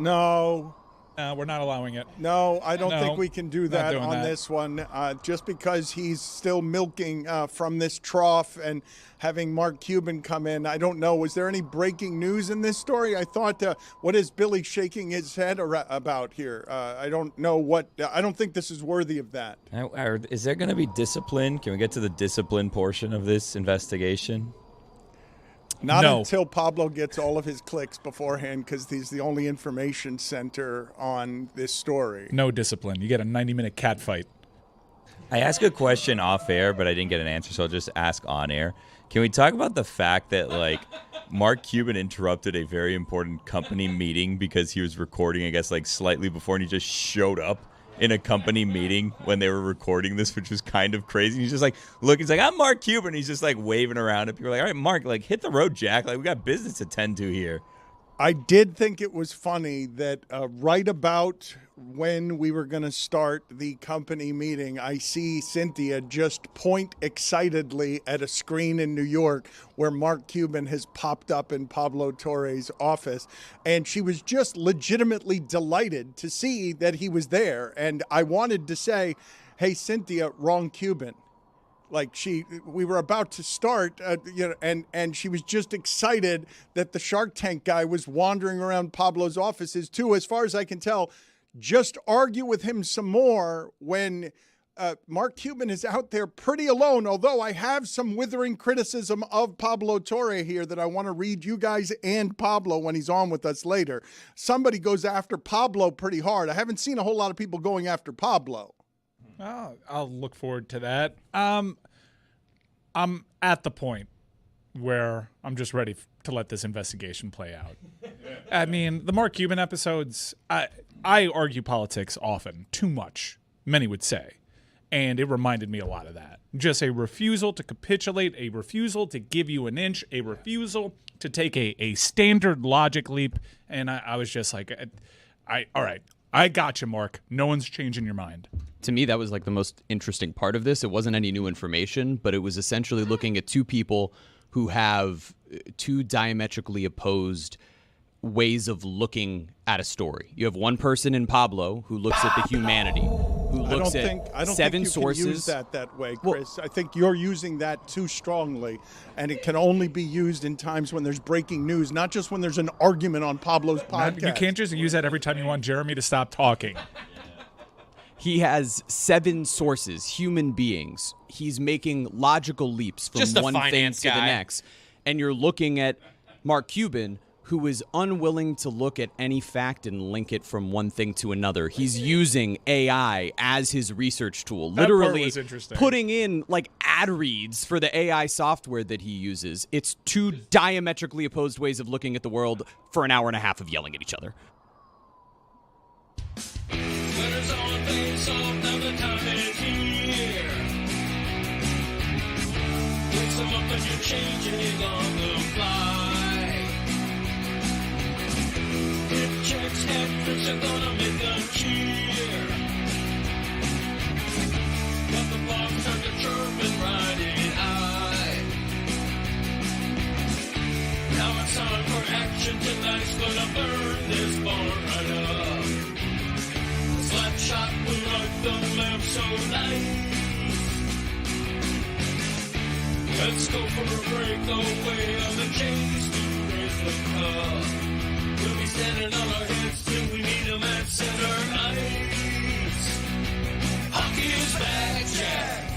No. We're not allowing it. No, I don't think we can do that doing on that. this one. Just because he's still milking from this trough and having Mark Cuban come in, I don't know. Was there any breaking news in this story? I thought, what is Billy shaking his head about here? I don't know what. I don't think this is worthy of that. Is there going to be discipline? Can we get to the discipline portion of this investigation? Not until Pablo gets all of his clicks beforehand, because he's the only information center on this story. No discipline. You get a 90-minute cat fight. I asked a question off air, but I didn't get an answer, so I'll just ask on air. Can we talk about the fact that, like, Mark Cuban interrupted a very important company meeting because he was recording, I guess, like, slightly before, and he just showed up in a company meeting when they were recording this, which was kind of crazy. He's just like, look, he's like, I'm Mark Cuban. He's just like waving around at people like, all right, Mark, like, hit the road, Jack. Like, we got business to tend to here. I did think it was funny that right about when we were going to start the company meeting, I see Cynthia just point excitedly at a screen in New York where Mark Cuban has popped up in Pablo Torre's office. And she was just legitimately delighted to see that he was there. And I wanted to say, hey, Cynthia, wrong Cuban. Like we were about to start, and she was just excited that the Shark Tank guy was wandering around Pablo's offices too. As far as I can tell, just argue with him some more when Mark Cuban is out there pretty alone. Although I have some withering criticism of Pablo Torre here that I want to read you guys and Pablo when he's on with us later. Somebody goes after Pablo pretty hard. I haven't seen a whole lot of people going after Pablo. I'll look forward to that. I'm at the point where I'm just ready to let this investigation play out. I mean, the Mark Cuban episodes, I argue politics often, too much, many would say. And it reminded me a lot of that. Just a refusal to capitulate, a refusal to give you an inch, a refusal to take a standard logic leap. And I was just like, all right, I got you, Mark. No one's changing your mind. To me, that was like the most interesting part of this. It wasn't any new information, but it was essentially looking at two people who have two diametrically opposed ways of looking at a story. You have one person in Pablo who looks at the humanity, who looks at I don't seven think you sources. Can use that way, Chris. I think you're using that too strongly, and it can only be used in times when there's breaking news, not just when there's an argument on Pablo's podcast. You can't just use that every time you want Jeremy to stop talking. He has seven sources, human beings. He's making logical leaps from one thing to the next. And you're looking at Mark Cuban, who is unwilling to look at any fact and link it from one thing to another. He's using AI as his research tool, literally putting in like ad reads for the AI software that he uses. It's two diametrically opposed ways of looking at the world for an hour and a half of yelling at each other. You're changing it on the fly. If checks happens, you're gonna make them cheer. But the bombs turn to German riding eye. Now it's time for action. Tonight's gonna burn this barn right up. Slap shot will light the lamp so nice. Let's go for a breakaway on the chase to raise the cup. We'll be standing on our heads till we meet them at center ice. Hockey is back, Jack.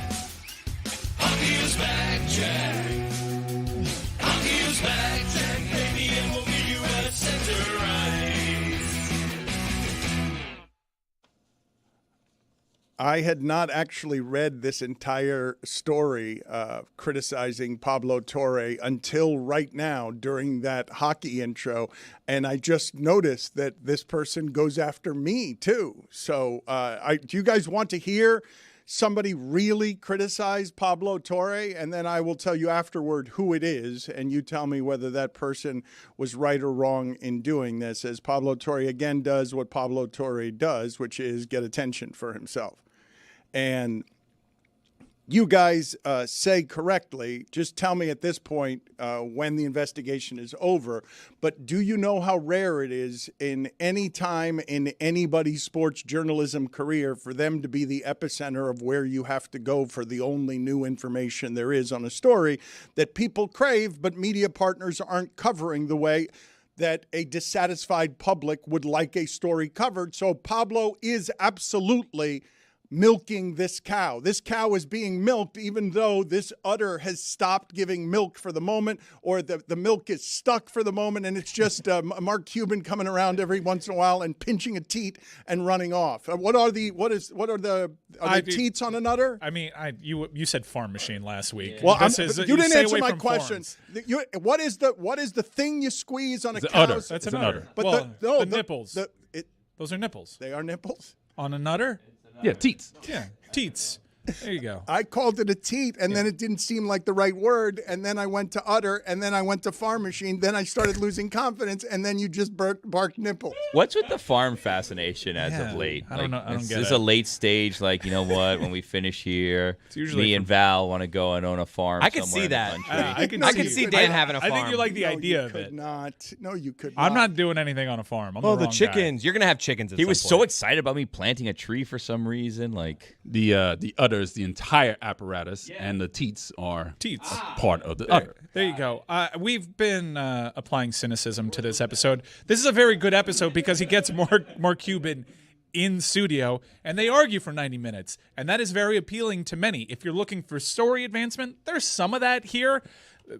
Hockey is back, Jack. Hockey is back, Jack, baby, and we'll meet you at center ice. I had not actually read this entire story criticizing Pablo Torre until right now during that hockey intro, and I just noticed that this person goes after me too. So do you guys want to hear somebody really criticize Pablo Torre? And then I will tell you afterward who it is, and you tell me whether that person was right or wrong in doing this, as Pablo Torre again does what Pablo Torre does, which is get attention for himself. And you guys say correctly. Just tell me at this point when the investigation is over. But do you know how rare it is in any time in anybody's sports journalism career for them to be the epicenter of where you have to go for the only new information there is on a story that people crave, but media partners aren't covering the way that a dissatisfied public would like a story covered? So Pablo is absolutely milking this cow. This cow is being milked even though this udder has stopped giving milk for the moment, or the milk is stuck for the moment, and it's just Mark Cuban coming around every once in a while and pinching a teat and running off. What are the teats on an udder? I mean, you said farm machine last week. Well, you didn't answer my question. What is the thing you squeeze on a cow's udder? That's an an udder. But the nipples. Those are nipples. They are nipples. On an udder? Yeah, teats. Yeah, teats. There you go. I called it a teat, and then it didn't seem like the right word, and then I went to udder, and then I went to farm machine, then I started losing confidence, and then you just barked nipples. What's with the farm fascination as of late? I don't know. I don't get Is this it. a late stage, like, you know what, when we finish here, usually me and Val want to go and own a farm I could somewhere see in the that. country? I could see Dan having a farm. I think you like the No, idea you of could it. not. No, you could not. I'm not doing anything on a farm. I'm Well, the the wrong chickens. You're gonna have chickens. At He some was so point. excited about me planting a tree for some reason. Like, The udders, the entire apparatus, and the teats are Teats. part of the udder. There you go. We've been applying cynicism to this episode. This is a very good episode because he gets Mark Cuban in studio, and they argue for 90 minutes, and that is very appealing to many. If you're looking for story advancement, there's some of that here.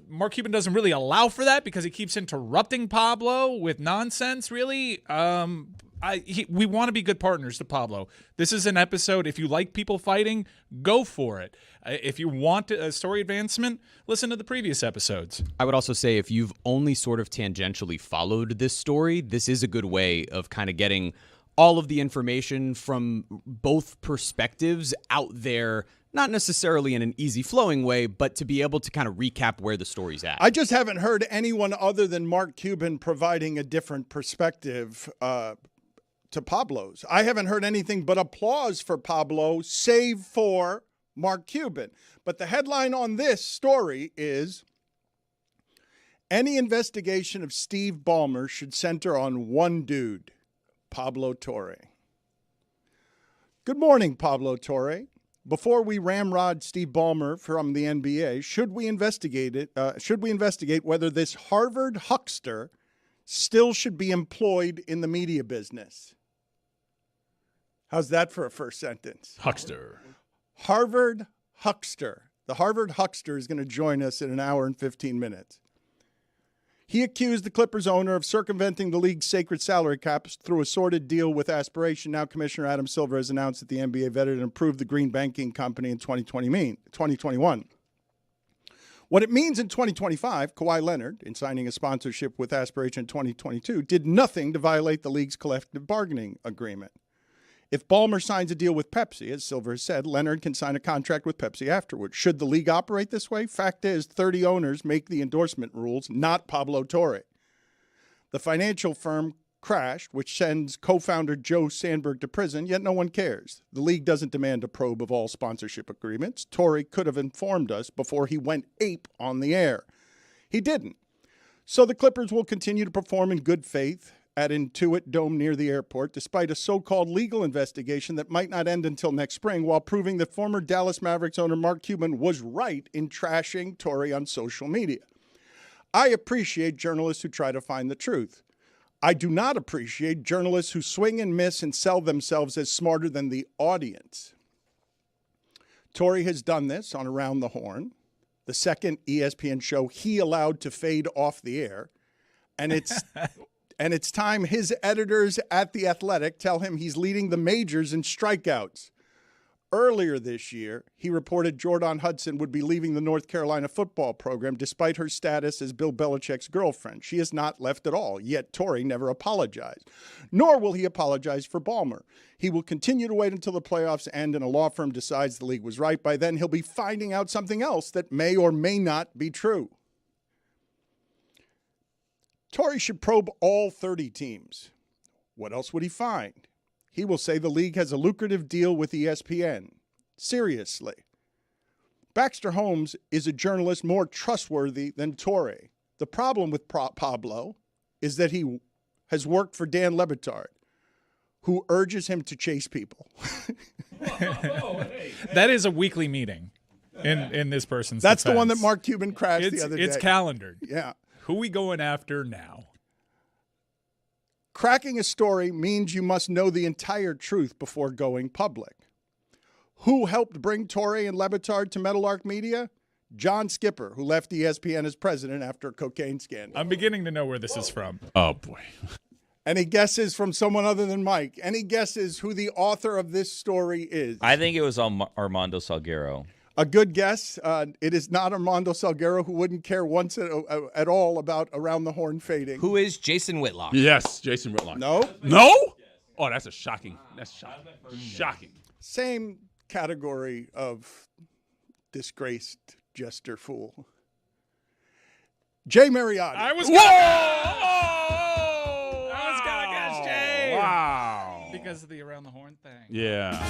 Mark Cuban doesn't really allow for that because he keeps interrupting Pablo with nonsense, really. We want to be good partners to Pablo. This is an episode, if you like people fighting, go for it. If you want a story advancement, listen to the previous episodes. I would also say if you've only sort of tangentially followed this story, this is a good way of kind of getting all of the information from both perspectives out there, not necessarily in an easy flowing way, but to be able to kind of recap where the story's at. I just haven't heard anyone other than Mark Cuban providing a different perspective to Pablo's. I haven't heard anything but applause for Pablo, save for Mark Cuban. But the headline on this story is, any investigation of Steve Ballmer should center on one dude, Pablo Torre. Good morning, Pablo Torre. Before we ramrod Steve Ballmer from the NBA, should we investigate whether this Harvard huckster still should be employed in the media business? How's that for a first sentence? Huckster. Harvard huckster. The Harvard huckster is going to join us in an hour and 15 minutes. He accused the Clippers owner of circumventing the league's sacred salary caps through a sordid deal with aspiration. Now Commissioner Adam Silver has announced that the NBA vetted and approved the Green Banking Company in 2021. What it means in 2025, Kawhi Leonard, in signing a sponsorship with aspiration in 2022, did nothing to violate the league's collective bargaining agreement. If Ballmer signs a deal with Pepsi, as Silver has said, Leonard can sign a contract with Pepsi afterwards. Should the league operate this way? Fact is, 30 owners make the endorsement rules, not Pablo Torre. The financial firm crashed, which sends co-founder Joe Sandberg to prison, yet no one cares. The league doesn't demand a probe of all sponsorship agreements. Torre could have informed us before he went ape on the air. He didn't. So the Clippers will continue to perform in good faith at Intuit Dome near the airport, despite a so-called legal investigation that might not end until next spring, while proving that former Dallas Mavericks owner Mark Cuban was right in trashing Torre on social media. I appreciate journalists who try to find the truth. I do not appreciate journalists who swing and miss and sell themselves as smarter than the audience. Torre has done this on Around the Horn, the second ESPN show he allowed to fade off the air, and it's time his editors at The Athletic tell him he's leading the majors in strikeouts. Earlier this year, he reported Jordan Hudson would be leaving the North Carolina football program despite her status as Bill Belichick's girlfriend. She has not left at all, yet Torre never apologized. Nor will he apologize for Ballmer. He will continue to wait until the playoffs end and a law firm decides the league was right. By then, he'll be finding out something else that may or may not be true. Torre should probe all 30 teams. What else would he find? He will say the league has a lucrative deal with ESPN. Seriously. Baxter Holmes is a journalist more trustworthy than Torre. The problem with Pablo is that he has worked for Dan Le Batard, who urges him to chase people. That is a weekly meeting in this person's That's defense. the one that Mark Cuban crashed the other day. It's calendared. Yeah. Who we going after now? Cracking a story means you must know the entire truth before going public. Who helped bring Torre and Le Batard to Meadowlark Media? John Skipper, who left ESPN as president after a cocaine scandal. I'm beginning to know where this is from. Oh, boy. Any guesses from someone other than Mike? Any guesses who the author of this story is? I think it was Armando Salguero. A good guess. It is not Armando Salguero, who wouldn't care once at all about Around the Horn fading. Who is Jason Whitlock? Yes, Jason Whitlock. No. No? Oh, that's shocking. Shocking. Same category of disgraced jester fool. Jay Mariotti. I was gonna guess Jay. Wow. Because of the Around the Horn thing. Yeah.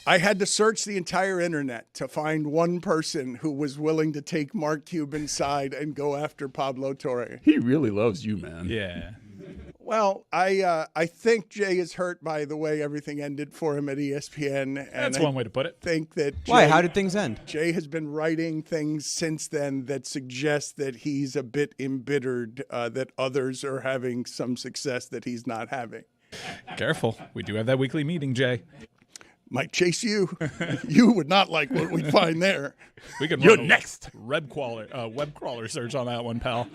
I had to search the entire internet to find one person who was willing to take Mark Cuban's side and go after Pablo Torre. He really loves you, man. Yeah. Well, I think Jay is hurt by the way everything ended for him at ESPN. And That's one way to put it. Think that Why? How did things end? Jay has been writing things since then that suggest that he's a bit embittered that others are having some success that he's not having. Careful. We do have that weekly meeting, Jay. Might chase you. You would not like what we find there. We can You're run a next. web crawler search on that one, pal.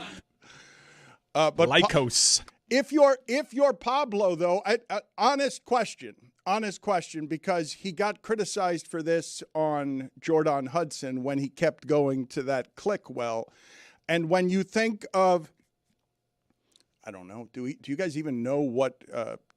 But Lycos. If you're Pablo, though, honest question, because he got criticized for this on Jordan Hudson when he kept going to that click well. And when you think of, I don't know, do you guys even know what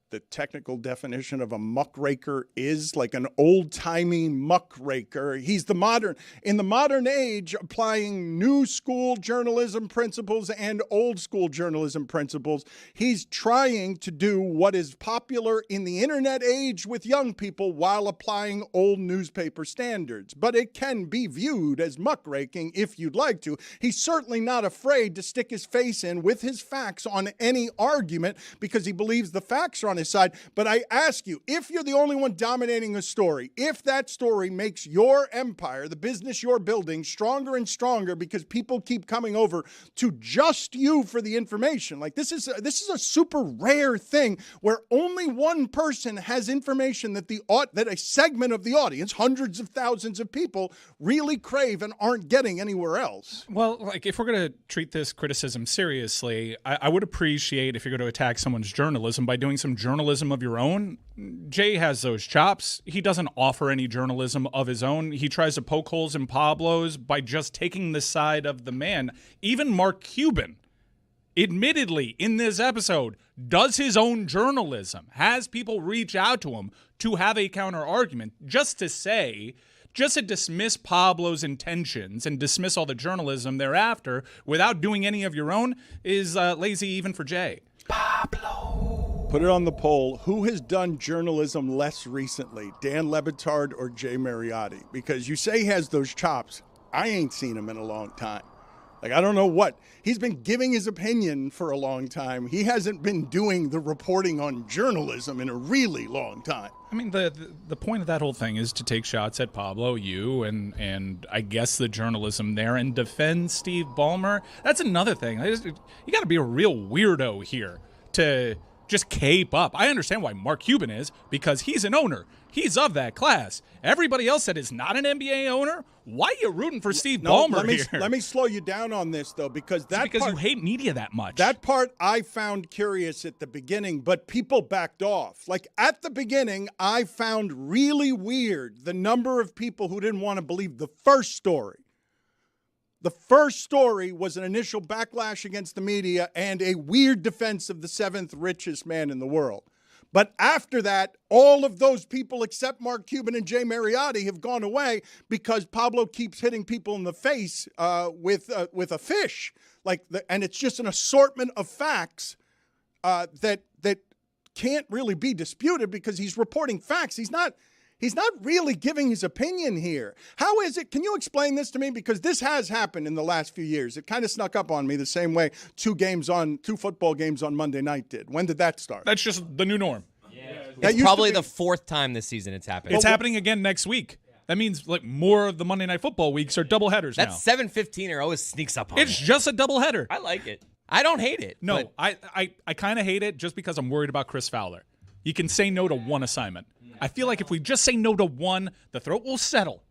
the technical definition of a muckraker is? Like an old-timey muckraker. He's in the modern age, applying new school journalism principles and old school journalism principles. He's trying to do what is popular in the internet age with young people while applying old newspaper standards. But it can be viewed as muckraking if you'd like to. He's certainly not afraid to stick his face in with his facts on any argument because he believes the facts are on his side. But I ask you, if you're the only one dominating a story, if that story makes your empire, the business you're building, stronger and stronger because people keep coming over to just you for the information, like this is a super rare thing where only one person has information that that a segment of the audience, hundreds of thousands of people, really crave and aren't getting anywhere else. Well, like if we're going to treat this criticism seriously, I would appreciate if you're going to attack someone's journalism by doing some journalism of your own. Jay has those chops. He doesn't offer any journalism of his own. He tries to poke holes in Pablo's by just taking the side of the man. Even Mark Cuban, admittedly, in this episode, does his own journalism, has people reach out to him to have a counter argument, just to dismiss Pablo's intentions and dismiss all the journalism thereafter without doing any of your own is lazy even for Jay. Put it on the poll. Who has done journalism less recently, Dan Le Batard or Jay Mariotti? Because you say he has those chops. I ain't seen him in a long time. Like, I don't know what. He's been giving his opinion for a long time. He hasn't been doing the reporting on journalism in a really long time. I mean, the point of that whole thing is to take shots at Pablo, you, and I guess the journalism there, and defend Steve Ballmer. That's another thing. You got to be a real weirdo here to just cape up. I understand why Mark Cuban is, because he's an owner. He's of that class. Everybody else that is not an NBA owner, why are you rooting for Steve Ballmer here? Let me slow you down on this, though, because you hate media that much. That part I found curious at the beginning, but people backed off. Like, at the beginning, I found really weird the number of people who didn't want to believe the first story. The first story was an initial backlash against the media and a weird defense of the seventh richest man in the world. But after that, all of those people except Mark Cuban and Jay Mariotti have gone away because Pablo keeps hitting people in the face with a fish. And it's just an assortment of facts that can't really be disputed because he's reporting facts. He's not He's not really giving his opinion here. How is it? Can you explain this to me? Because this has happened in the last few years. It kind of snuck up on me the same way two football games on Monday night did. When did that start? That's just the new norm. It's probably the fourth time this season it's happened. It's happening again next week. That means like more of the Monday Night Football weeks are doubleheaders now. That 7:15er always sneaks up on me. It's just a doubleheader. I like it. I don't hate it. No, but I kind of hate it just because I'm worried about Chris Fowler. You can say no to one assignment. I feel like if we just say no to one, the throat will settle.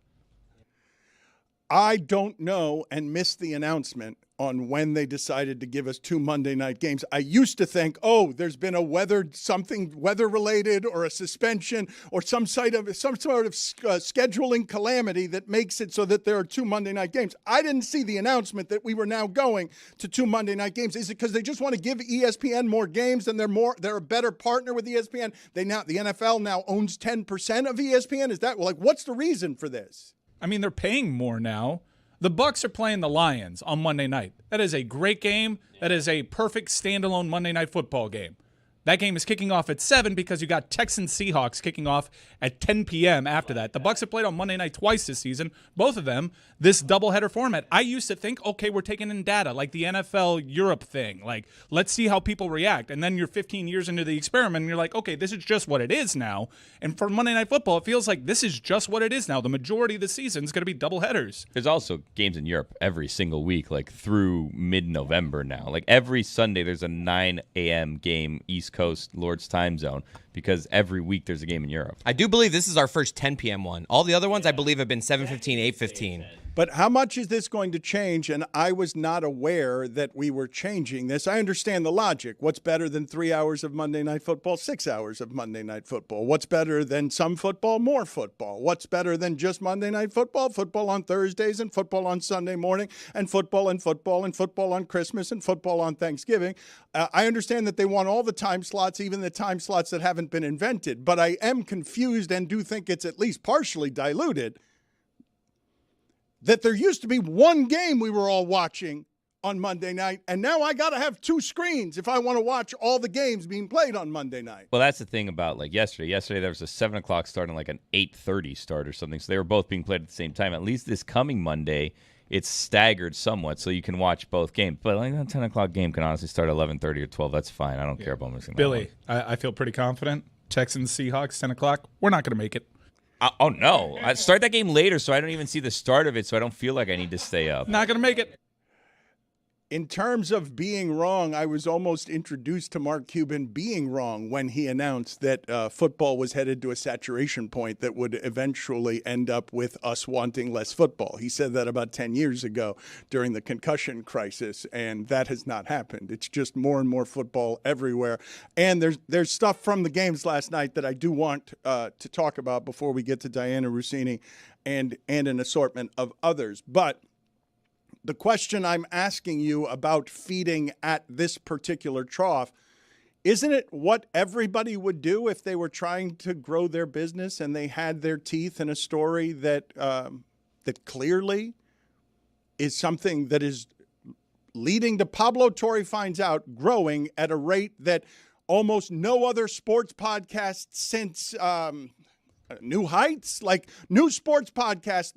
I don't know and missed the announcement on when they decided to give us 2 Monday night games. I used to think, there's been a weather-related or a suspension or some sort of scheduling calamity that makes it so that there are 2 Monday night games. I didn't see the announcement that we were now going to 2 Monday night games. Is it because they just want to give ESPN more games and they're a better partner with ESPN? The NFL now owns 10% of ESPN. Is that what's the reason for this? I mean, they're paying more now. The Bucs are playing the Lions on Monday night. That is a great game. That is a perfect standalone Monday Night Football game. That game is kicking off at 7 because you got Texans Seahawks kicking off at 10 p.m. after that. The Bucs have played on Monday night twice this season, both of them, this doubleheader format. I used to think, okay, we're taking in data, like the NFL Europe thing. Like, let's see how people react. And then you're 15 years into the experiment, and you're like, okay, this is just what it is now. And for Monday Night Football, it feels like this is just what it is now. The majority of the season is going to be doubleheaders. There's also games in Europe every single week, like through mid-November now. Like every Sunday, there's a 9 a.m. game East Coast Lord's time zone because every week there's a game in Europe. I do believe this is our first 10 p.m. one. All the other ones, I believe, have been 7:15, 8:15. But how much is this going to change? And I was not aware that we were changing this. I understand the logic. What's better than 3 hours of Monday Night Football? 6 hours of Monday Night Football. What's better than some football? More football. What's better than just Monday Night Football? Football on Thursdays and football on Sunday morning and football on Christmas and football on Thanksgiving. I understand that they want all the time slots, even the time slots that haven't been invented. But I am confused and do think it's at least partially diluted that there used to be one game we were all watching on Monday night, and now I got to have 2 screens if I want to watch all the games being played on Monday night. Well, that's the thing about like yesterday. Yesterday there was a 7 o'clock start and like an 8:30 start or something, so they were both being played at the same time. At least this coming Monday, it's staggered somewhat, so you can watch both games. But like that 10 o'clock game can honestly start at 11:30 or 12. That's fine. I don't care about missing Billy, I feel pretty confident. Texans, Seahawks, 10 o'clock. We're not going to make it. Oh, no. I start that game later so I don't even see the start of it, so I don't feel like I need to stay up. Not going to make it. In terms of being wrong, I was almost introduced to Mark Cuban being wrong when he announced that football was headed to a saturation point that would eventually end up with us wanting less football. He said that about 10 years ago during the concussion crisis, and that has not happened. It's just more and more football everywhere. And there's stuff from the games last night that I do want to talk about before we get to Diana Rossini and an assortment of others. But the question I'm asking you about feeding at this particular trough, isn't it what everybody would do if they were trying to grow their business and they had their teeth in a story that that clearly is something that is leading to, Pablo Torre finds out, growing at a rate that almost no other sports podcast since New Heights, like new sports podcasts,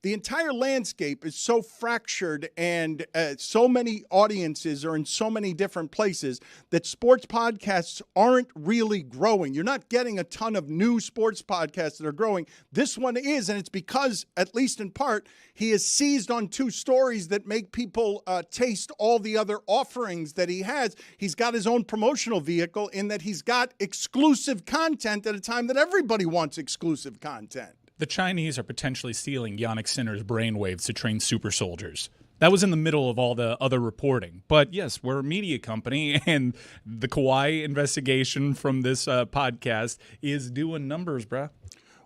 the entire landscape is so fractured and so many audiences are in so many different places that sports podcasts aren't really growing. You're not getting a ton of new sports podcasts that are growing. This one is, and it's because, at least in part, he has seized on 2 stories that make people taste all the other offerings that he has. He's got his own promotional vehicle in that he's got exclusive content at a time that everybody wants exclusive content. The Chinese are potentially stealing Yannick Sinner's brainwaves to train super soldiers. That was in the middle of all the other reporting. But yes, we're a media company, and the Kawhi investigation from this podcast is doing numbers, bruh.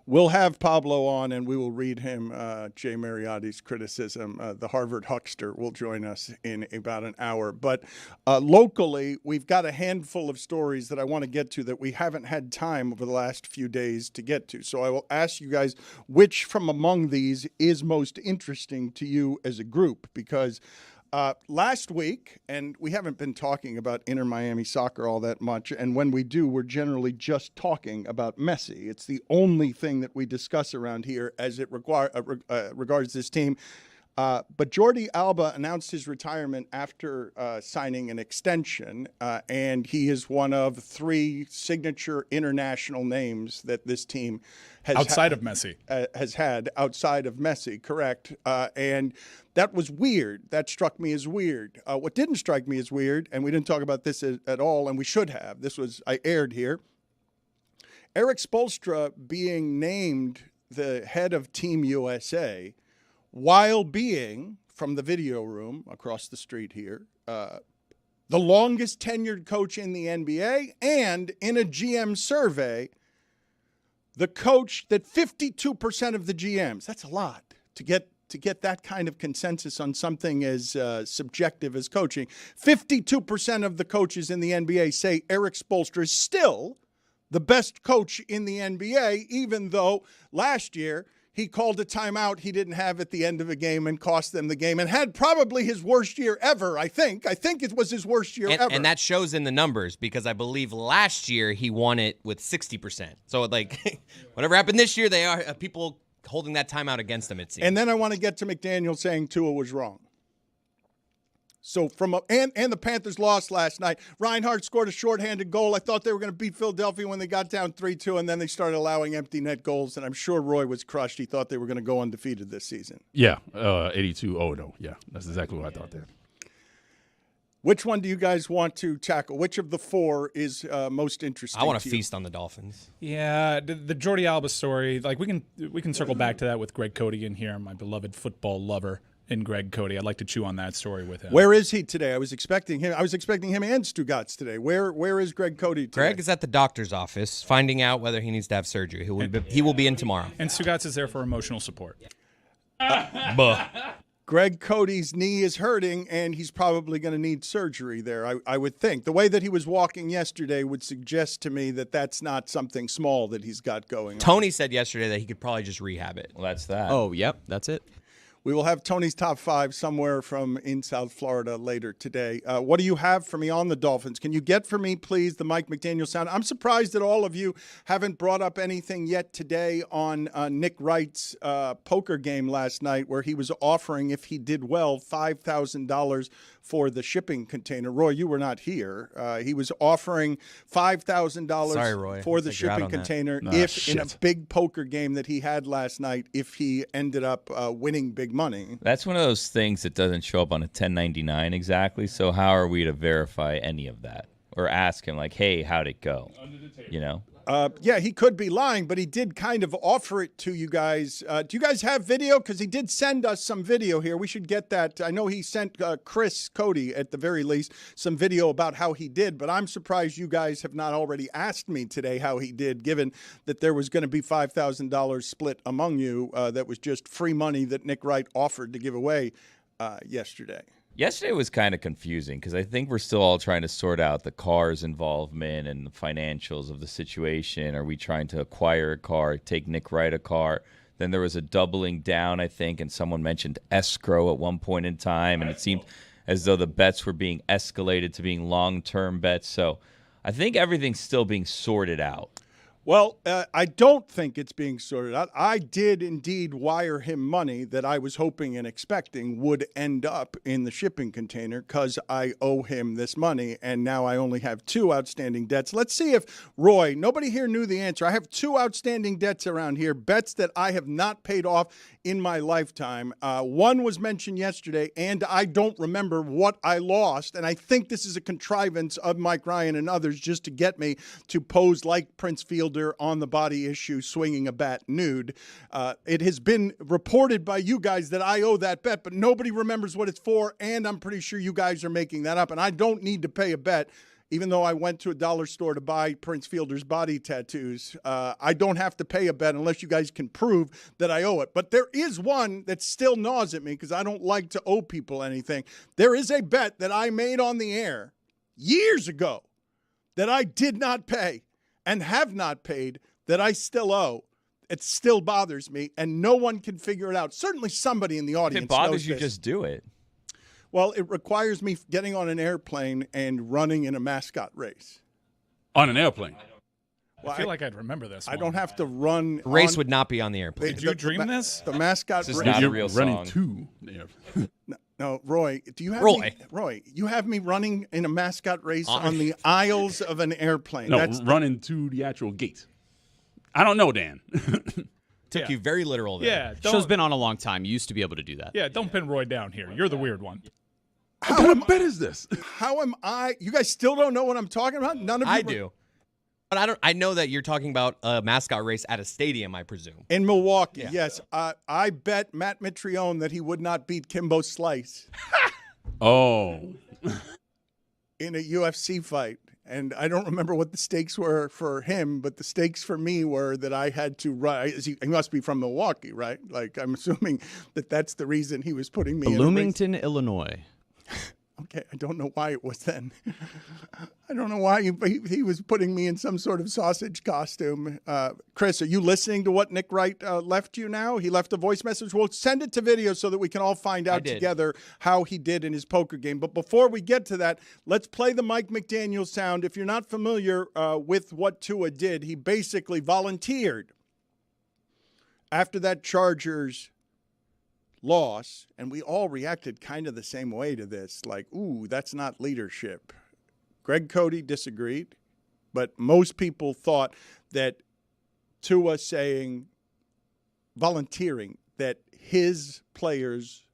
We'll have Pablo on, and we will read him Jay Mariotti's criticism. The Harvard huckster will join us in about an hour. But locally, we've got a handful of stories that I want to get to that we haven't had time over the last few days to get to. So I will ask you guys which from among these is most interesting to you as a group, because Last week, and we haven't been talking about Inter Miami soccer all that much, and when we do, we're generally just talking about Messi. It's the only thing that we discuss around here as it regards this team. But Jordi Alba announced his retirement after signing an extension, and he is one of 3 signature international names that this team has outside of Messi has had outside of Messi. Correct, and that was weird. That struck me as weird. What didn't strike me as weird, and we didn't talk about this at all, and we should have. I aired here. Eric Spoelstra being named the head of Team USA, while being, from the video room across the street here, the longest tenured coach in the NBA, and in a GM survey, the coach that 52% of the GMs, that's a lot to get that kind of consensus on something as subjective as coaching. 52% of the coaches in the NBA say Eric Spoelstra is still the best coach in the NBA, even though last year he called a timeout he didn't have at the end of a game and cost them the game and had probably his worst year ever, I think. I think it was his worst year ever. And that shows in the numbers because I believe last year he won it with 60%. So, whatever happened this year, they are people holding that timeout against him, it seems. And then I want to get to McDaniel saying Tua was wrong. So and the Panthers lost last night. Reinhardt scored a shorthanded goal. I thought they were going to beat Philadelphia when they got down 3-2, and then they started allowing empty net goals, and I'm sure Roy was crushed. He thought they were going to go undefeated this season. Yeah, 82-0. Yeah, that's exactly what I thought there. Which one do you guys want to tackle? Which of the 4 is most interesting? I want to feast on the Dolphins. Yeah, the Jordi Alba story. We can circle back to that with Greg Cody in here, my beloved football lover. In Greg Cody, I'd like to chew on that story with him. Where is he today? I was expecting him and Stugotz today. Where is Greg Cody today? Greg is at the doctor's office finding out whether he needs to have surgery. He will be in tomorrow. And Stugotz is there for emotional support. Greg Cody's knee is hurting, and he's probably going to need surgery there, I would think. The way that he was walking yesterday would suggest to me that that's not something small that he's got going on. Tony said yesterday that he could probably just rehab it. Well, that's that. Oh, yep, that's it. We will have Tony's top 5 somewhere from in South Florida later today. What do you have for me on the Dolphins? Can you get for me, please, the Mike McDaniel sound? I'm surprised that all of you haven't brought up anything yet today on Nick Wright's poker game last night, where he was offering, if he did well, $5,000 for the shipping container. Roy, you were not here. He was offering $5,000 for the shipping container in a big poker game that he had last night, if he ended up winning big money. That's one of those things that doesn't show up on a 1099 exactly. So how are we to verify any of that or ask him hey, how'd it go? You know? Yeah, he could be lying, but he did kind of offer it to you guys. Do you guys have video? Because he did send us some video here. We should get that. I know he sent Chris Cody, at the very least, some video about how he did, but I'm surprised you guys have not already asked me today how he did, given that there was going to be $5,000 split among you that was just free money that Nick Wright offered to give away yesterday. Yesterday was kind of confusing because I think we're still all trying to sort out the car's involvement and the financials of the situation. Are we trying to acquire a car, take Nick Wright a car? Then there was a doubling down, I think, and someone mentioned escrow at one point in time, and it seemed as though the bets were being escalated to being long-term bets. So I think everything's still being sorted out. Well, I don't think it's being sorted out. I did indeed wire him money that I was hoping and expecting would end up in the shipping container because I owe him this money, and now I only have 2 outstanding debts. Let's see if Roy, nobody here knew the answer. I have 2 outstanding debts around here, bets that I have not paid off in my lifetime. One was mentioned yesterday, and I don't remember what I lost, and I think this is a contrivance of Mike Ryan and others just to get me to pose like Prince Fielder on the body issue, swinging a bat nude. It has been reported by you guys that I owe that bet, but nobody remembers what it's for, and I'm pretty sure you guys are making that up, and I don't need to pay a bet. Even though I went to a dollar store to buy Prince Fielder's body tattoos, I don't have to pay a bet unless you guys can prove that I owe it. But there is one that still gnaws at me because I don't like to owe people anything. There is a bet that I made on the air years ago that I did not pay and have not paid that I still owe. It still bothers me, and no one can figure it out. Certainly somebody in the audience If it bothers knows you, this. just do it. Well, it requires me getting on an airplane and running in a mascot race. On an airplane. Well, I feel like I'd remember this. I don't have to run. Race would not be on the airplane. Did you dream this? The mascot This is race. not a You're real running song. to the airplane. No, Roy, do you have Roy. me? Roy, you have me running in a mascot race on the aisles of an airplane. No, That's running to the actual gate. I don't know, Dan. Took you very literal there. Yeah. Show's Don't, been on a long time. You used to be able to do that. yeah. Don't pin Roy down here. You're the weird one. What kind of bet is this? how am I? You guys still don't know what I'm talking about? None of you I were- do. But I don't. I know that you're talking about a mascot race at a stadium, I presume. In Milwaukee, Yeah. yes. I bet Matt Mitrione that he would not beat Kimbo Slice Oh. in a UFC fight. And I don't remember what the stakes were for him, but the stakes for me were that I had to run. He must be from Milwaukee, right? Like, I'm assuming that that's the reason he was putting me in a race. Bloomington, Illinois. Okay, I don't know why it was then. I don't know why he was putting me in some sort of sausage costume. Chris, are you listening to what Nick Wright left you now? He left a voice message. We'll send it to video so that we can all find out did. together how he did in his poker game. But before we get to that, let's play the Mike McDaniel sound. If you're not familiar with what Tua did, he basically volunteered after that Chargers loss, and we all reacted kind of the same way to this, like, ooh, that's not leadership. Greg Cody disagreed, but most people thought that Tua volunteering that his players,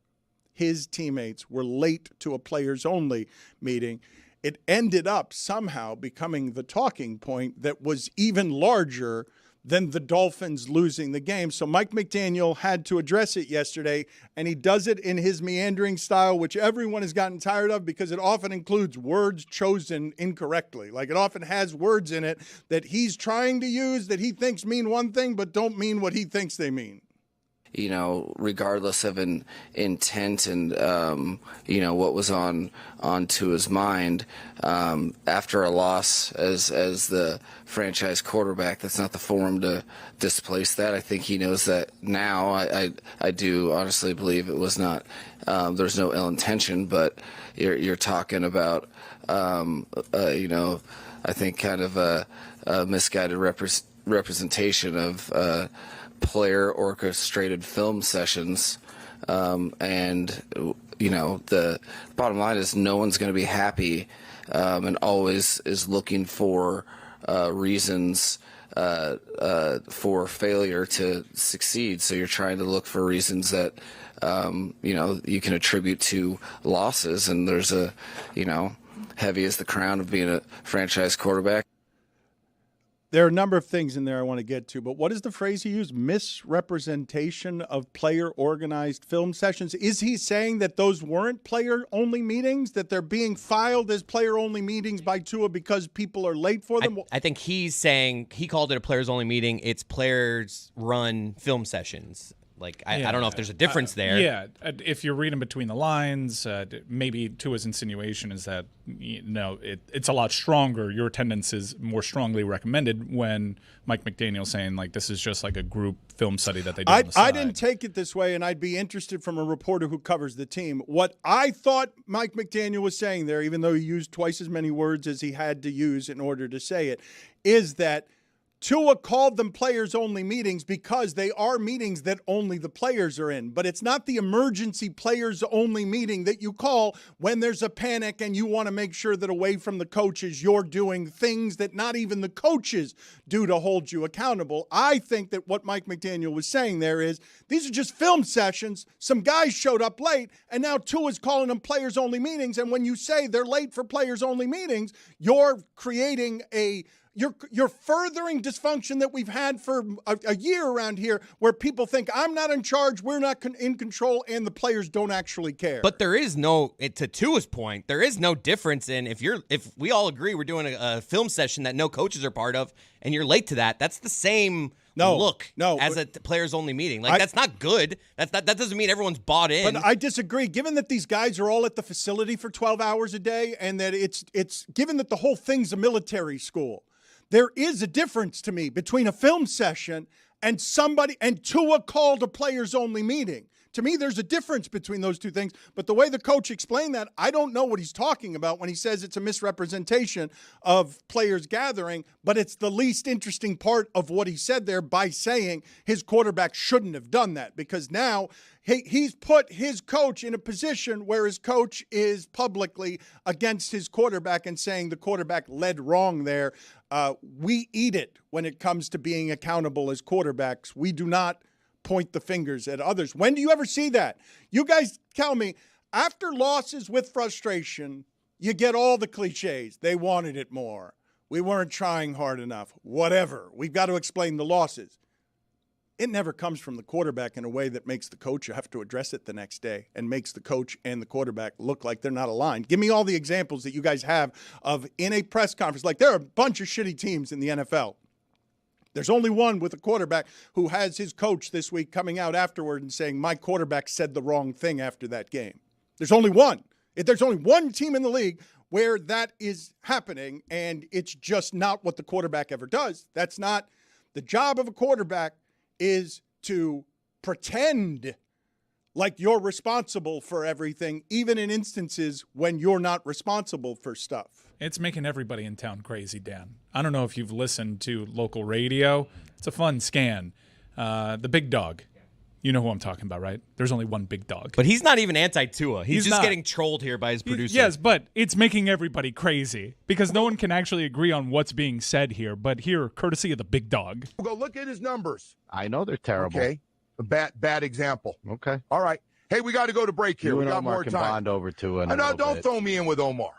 his teammates were late to a players-only meeting, it ended up somehow becoming the talking point that was even larger than the Dolphins losing the game. So Mike McDaniel had to address it yesterday, and he does it in his meandering style, which everyone has gotten tired of because it often includes words chosen incorrectly. Like, it often has words in it that he's trying to use that he thinks mean one thing but don't mean what he thinks they mean. You know, regardless of an intent and, you know, what was on to his mind, after a loss as the franchise quarterback, that's not the forum to displace that. I think he knows that now. I do honestly believe it was not, there's no ill intention, but you're talking about, you know, I think kind of a misguided representation of, player orchestrated film sessions, and you know, the bottom line is no one's going to be happy, and always is looking for reasons for failure to succeed. So you're trying to look for reasons that you know, you can attribute to losses, and there's a, you know, heavy as the crown of being a franchise quarterback. There are a number of things in there I want to get to, but what is the phrase he used? Misrepresentation of player-organized film sessions. Is he saying that those weren't player-only meetings, that they're being filed as player-only meetings by Tua because people are late for them? I think he's saying he called it a players-only meeting. It's players-run film sessions. Like, I don't know if there's a difference there. Yeah, if you're reading between the lines, maybe Tua's insinuation is that, you know, it's a lot stronger. Your attendance is more strongly recommended when Mike McDaniel's saying, like, this is just like a group film study that they do on the side. I didn't take it this way, and I'd be interested from a reporter who covers the team. What I thought Mike McDaniel was saying there, even though he used twice as many words as he had to use in order to say it, is that Tua called them players-only meetings because they are meetings that only the players are in. But it's not the emergency players-only meeting that you call when there's a panic and you want to make sure that away from the coaches, you're doing things that not even the coaches do to hold you accountable. I think that what Mike McDaniel was saying there is these are just film sessions. Some guys showed up late, and now Tua's calling them players-only meetings. And when you say they're late for players-only meetings, you're creating You're furthering dysfunction that we've had for a year around here where people think I'm not in charge, we're not in control, and the players don't actually care. But there is no, to Tua's point, there is no difference in if we all agree we're doing a film session that no coaches are part of and you're late to that, that's the same look as a players-only meeting. Like, that's not good. That doesn't mean everyone's bought in. But I disagree. Given that these guys are all at the facility for 12 hours a day and that it's given that the whole thing's a military school, there is a difference to me between a film session and Tua called a players-only meeting. To me, there's a difference between those two things. But the way the coach explained that, I don't know what he's talking about when he says it's a misrepresentation of players gathering, but it's the least interesting part of what he said there by saying his quarterback shouldn't have done that, because now he's put his coach in a position where his coach is publicly against his quarterback and saying the quarterback led wrong there. We eat it when it comes to being accountable as quarterbacks. We do not point the fingers at others. When do you ever see that? You guys tell me, after losses with frustration, you get all the cliches. They wanted it more. We weren't trying hard enough. Whatever. We've got to explain the losses. It never comes from the quarterback in a way that makes the coach have to address it the next day and makes the coach and the quarterback look like they're not aligned. Give me all the examples that you guys have of in a press conference. Like, there are a bunch of shitty teams in the NFL. There's only one with a quarterback who has his coach this week coming out afterward and saying, my quarterback said the wrong thing after that game. There's only one. There's only one team in the league where that is happening, and it's just not what the quarterback ever does. That's not the job of a quarterback, is to pretend like you're responsible for everything, even in instances when you're not responsible for stuff. It's making everybody in town crazy, Dan. I don't know if you've listened to local radio. It's a fun scan. The big dog. You know who I'm talking about, right? There's only one big dog. But he's not even anti-Tua. He's just not getting trolled here by his producer. Yes, but it's making everybody crazy because no one can actually agree on what's being said here. But here, courtesy of the big dog. Go look at his numbers. I know they're terrible. Okay. A bad example. Okay. All right. Hey, we got to go to break here. You We and got Omar more can time. bond over to it. No, don't throw me in with Omar.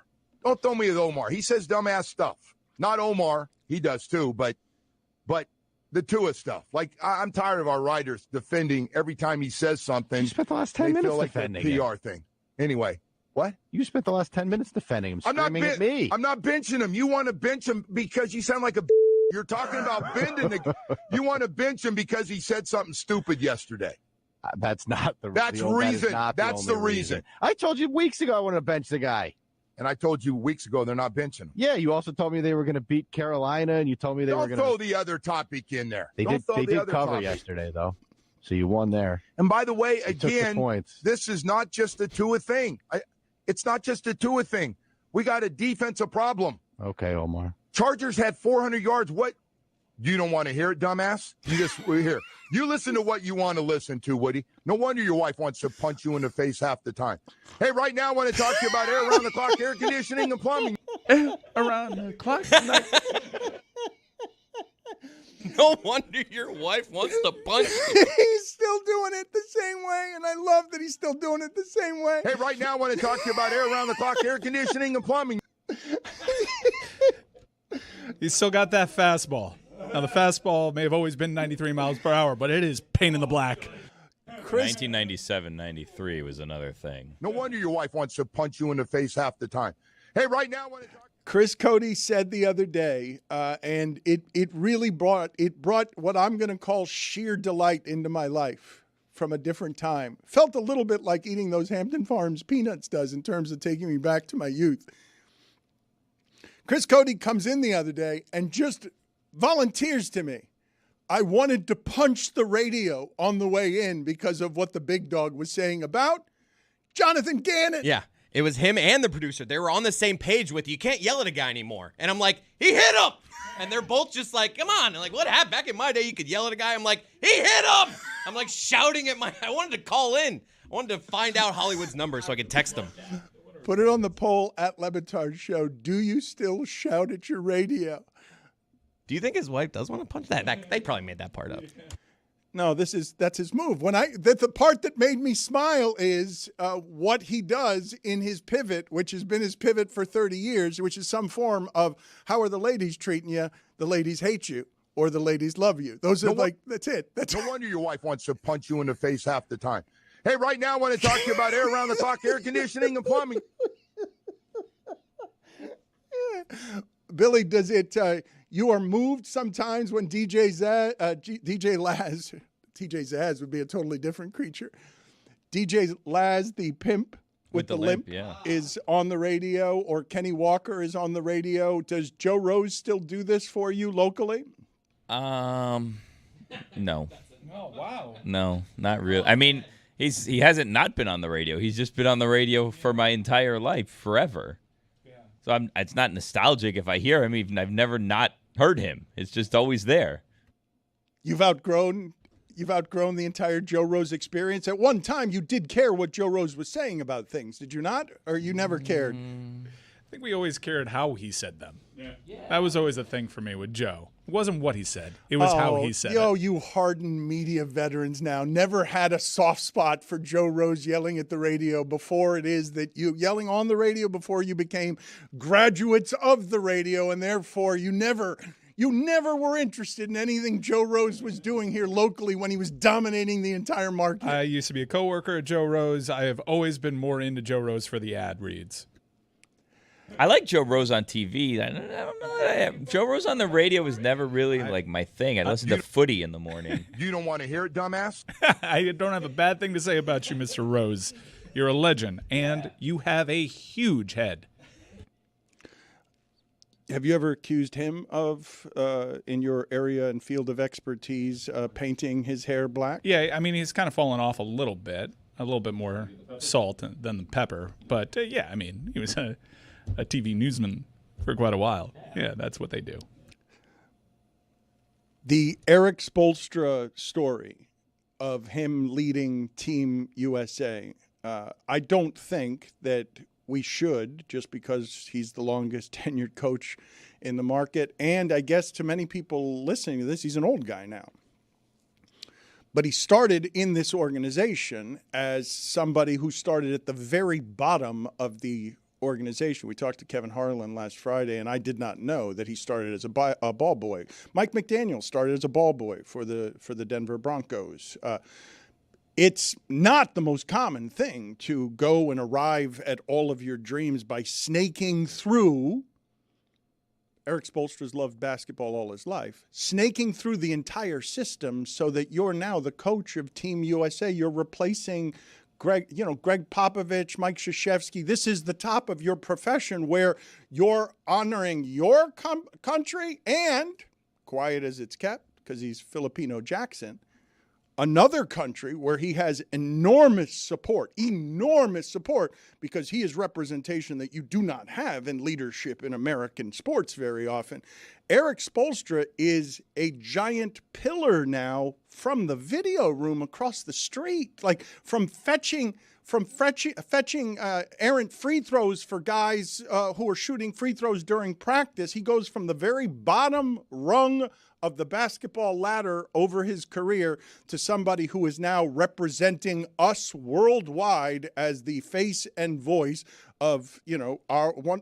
Don't throw me with Omar. He says dumbass stuff. Not Omar. He does too, but the Tua stuff. Like, I'm tired of our writers defending every time he says something. You spent the last 10 they minutes feel like defending a him. PR thing. Anyway, what? You spent the last 10 minutes defending him, screaming at me. I'm not benching him. You want to bench him because you sound like a You're talking about bending the You want to bench him because he said something stupid yesterday. That's not the That's the, reason. That That's the reason. I told you weeks ago I wanted to bench the guy. And I told you weeks ago they're not benching him. Yeah, you also told me they were going to beat Carolina, and you told me they were Don't going to. throw the other topic in there. They Don't did. throw They the did other cover topic. yesterday, though, so you won there. And by the way, You took the again, points. this is not just a Tua thing. It's not just a Tua thing. We got a defensive problem. Okay, Omar. Chargers had 400 yards. What? You don't want to hear it, dumbass? We're here. You listen to what you want to listen to, Woody. No wonder your wife wants to punch you in the face half the time. Hey, right now I want to talk to you about air around the clock, air conditioning, and plumbing. Around the clock. No wonder your wife wants to punch you. He's still doing it the same way, and I love that he's still doing it the same way. Hey, right now I want to talk to you about air around the clock, air conditioning, and plumbing. He's still got that fastball. Now, the fastball may have always been 93 miles per hour, but it is pain in the black. 1997-93 was another thing. No wonder your wife wants to punch you in the face half the time. Hey, right now I want to talk. Chris Cody said the other day, and it really brought what I'm going to call sheer delight into my life from a different time. Felt a little bit like eating those Hampton Farms peanuts does in terms of taking me back to my youth. Chris Cody comes in the other day and just volunteers to me. I wanted to punch the radio on the way in because of what the big dog was saying about Jonathan Gannon. Yeah, it was him and the producer. They were on the same page with, you can't yell at a guy anymore. And I'm like, he hit him! And they're both just like, come on. And like, what happened? Back in my day, you could yell at a guy. I'm like, he hit him! I'm like shouting at I wanted to call in. I wanted to find out Hollywood's number so I could text him. Put it on the poll at Le Batard Show. Do you still shout at your radio? Do you think his wife does want to punch that? They probably made that part up. No, that's his move. The part that made me smile is what he does in his pivot, which has been his pivot for 30 years, which is some form of how are the ladies treating you? The ladies hate you, or the ladies love you. Those are that's it. No wonder your wife wants to punch you in the face half the time. Hey, right now I want to talk to you about air around the clock, air conditioning, and plumbing. Billy, does it? You are moved sometimes when DJ Zaz would be a totally different creature. DJ Laz, the pimp with the limp, is on the radio, or Kenny Walker is on the radio. Does Joe Rose still do this for you locally? No. Oh, wow. No, not really. I mean, He hasn't not been on the radio. He's just been on the radio for my entire life, forever. Yeah. So it's not nostalgic if I hear him. Even I've never not heard him. It's just always there. You've outgrown the entire Joe Rose experience. At one time, you did care what Joe Rose was saying about things, did you not? Or you never cared? I think we always cared how he said them. Yeah. That was always a thing for me with Joe. It wasn't what he said. It was how he said it. You hardened media veterans now never had a soft spot for Joe Rose yelling at the radio before it is that you yelling on the radio before you became graduates of the radio, and therefore you never were interested in anything Joe Rose was doing here locally when he was dominating the entire market. I used to be a coworker at Joe Rose. I have always been more into Joe Rose for the ad reads. I like Joe Rose on TV. I don't know. Joe Rose on the radio was never really like my thing. I listen to footy in the morning. You don't want to hear it, dumbass? I don't have a bad thing to say about you, Mr. Rose. You're a legend, and you have a huge head. Have you ever accused him of, in your area and field of expertise, painting his hair black? Yeah, I mean, he's kind of fallen off a little bit more salt than the pepper. But, yeah, I mean, he was a TV newsman for quite a while. Yeah, that's what they do. The Eric Spoelstra story of him leading Team USA, I don't think that we should, just because he's the longest tenured coach in the market. And I guess to many people listening to this, he's an old guy now. But he started in this organization as somebody who started at the very bottom of the organization. We talked to Kevin Harlan last Friday, and I did not know that he started as a ball boy. Mike McDaniel started as a ball boy for the Denver Broncos. It's not the most common thing to go and arrive at all of your dreams by snaking through. Eric Spoelstra's loved basketball all his life. Snaking through the entire system so that you're now the coach of Team USA. You're replacing Greg Popovich, Mike Krzyzewski. This is the top of your profession where you're honoring your country and, quiet as it's kept because he's Filipino Jackson, another country where he has enormous support because he is representation that you do not have in leadership in American sports very often. Eric Spoelstra is a giant pillar now from the video room across the street, like from fetching errant free throws for guys who are shooting free throws during practice. He goes from the very bottom rung of the basketball ladder over his career to somebody who is now representing us worldwide as the face and voice of, our one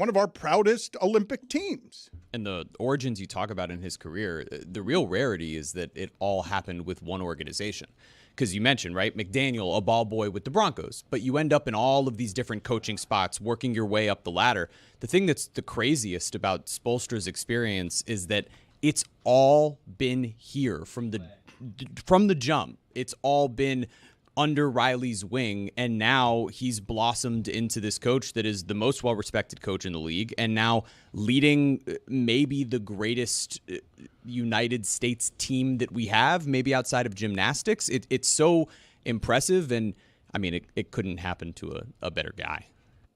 of our proudest Olympic teams. And the origins you talk about in his career, the real rarity is that it all happened with one organization. Because you mentioned, right, McDaniel, a ball boy with the Broncos, but you end up in all of these different coaching spots, working your way up the ladder. The thing that's the craziest about Spoelstra's experience is that it's all been here from the jump. It's all been under Riley's wing, and now he's blossomed into this coach that is the most well-respected coach in the league, and now leading maybe the greatest United States team that we have, maybe outside of gymnastics. It's so impressive, and, I mean, it couldn't happen to a better guy.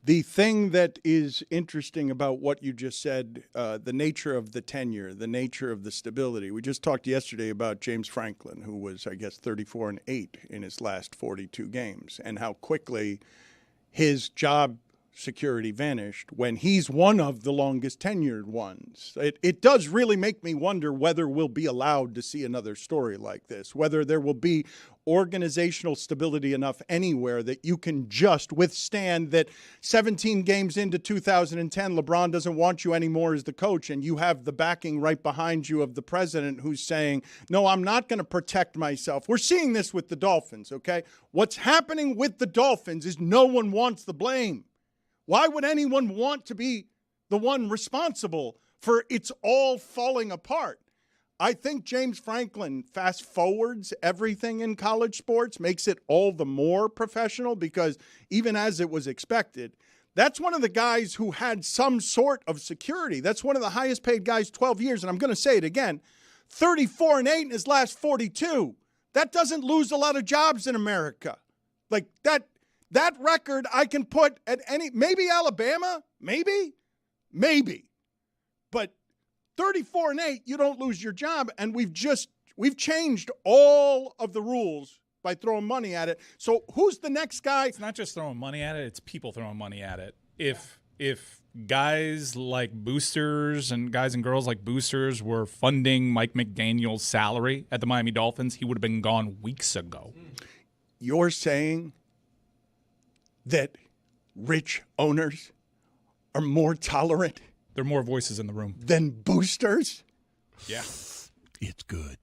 The thing that is interesting about what you just said, the nature of the tenure, the nature of the stability. We just talked yesterday about James Franklin, who was, I guess, 34-8 in his last 42 games, and how quickly his job security vanished when he's one of the longest tenured ones. It does really make me wonder whether we'll be allowed to see another story like this, whether there will be organizational stability enough anywhere that you can just withstand that 17 games into 2010, LeBron doesn't want you anymore as the coach, and you have the backing right behind you of the president who's saying, no, I'm not going to protect myself. We're seeing this with the Dolphins, okay? What's happening with the Dolphins is no one wants the blame. Why would anyone want to be the one responsible for it's all falling apart? I think James Franklin fast forwards everything in college sports, makes it all the more professional because even as it was expected, that's one of the guys who had some sort of security. That's one of the highest paid guys 12 years. And I'm going to say it again, 34-8 in his last 42. That doesn't lose a lot of jobs in America. Like that record I can put at maybe Alabama, maybe. But 34-8, you don't lose your job. And we've changed all of the rules by throwing money at it. So who's the next guy? It's not just throwing money at it, it's people throwing money at it. If guys like boosters and guys and girls like boosters were funding Mike McDaniel's salary at the Miami Dolphins, he would have been gone weeks ago. You're saying that rich owners are more tolerant? There are more voices in the room. Than boosters? Yeah. It's good.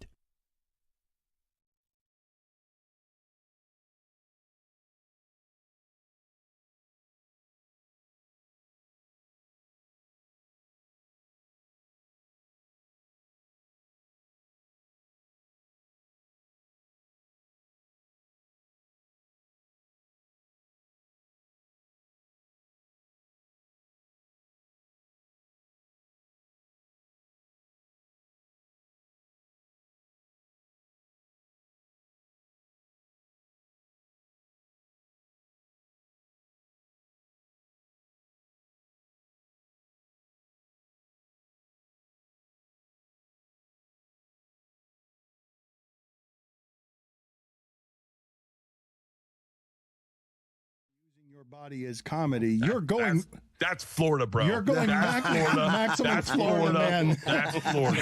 Your body is comedy. You're going. That's Florida, bro. You're going maximum Florida, man. That's Florida.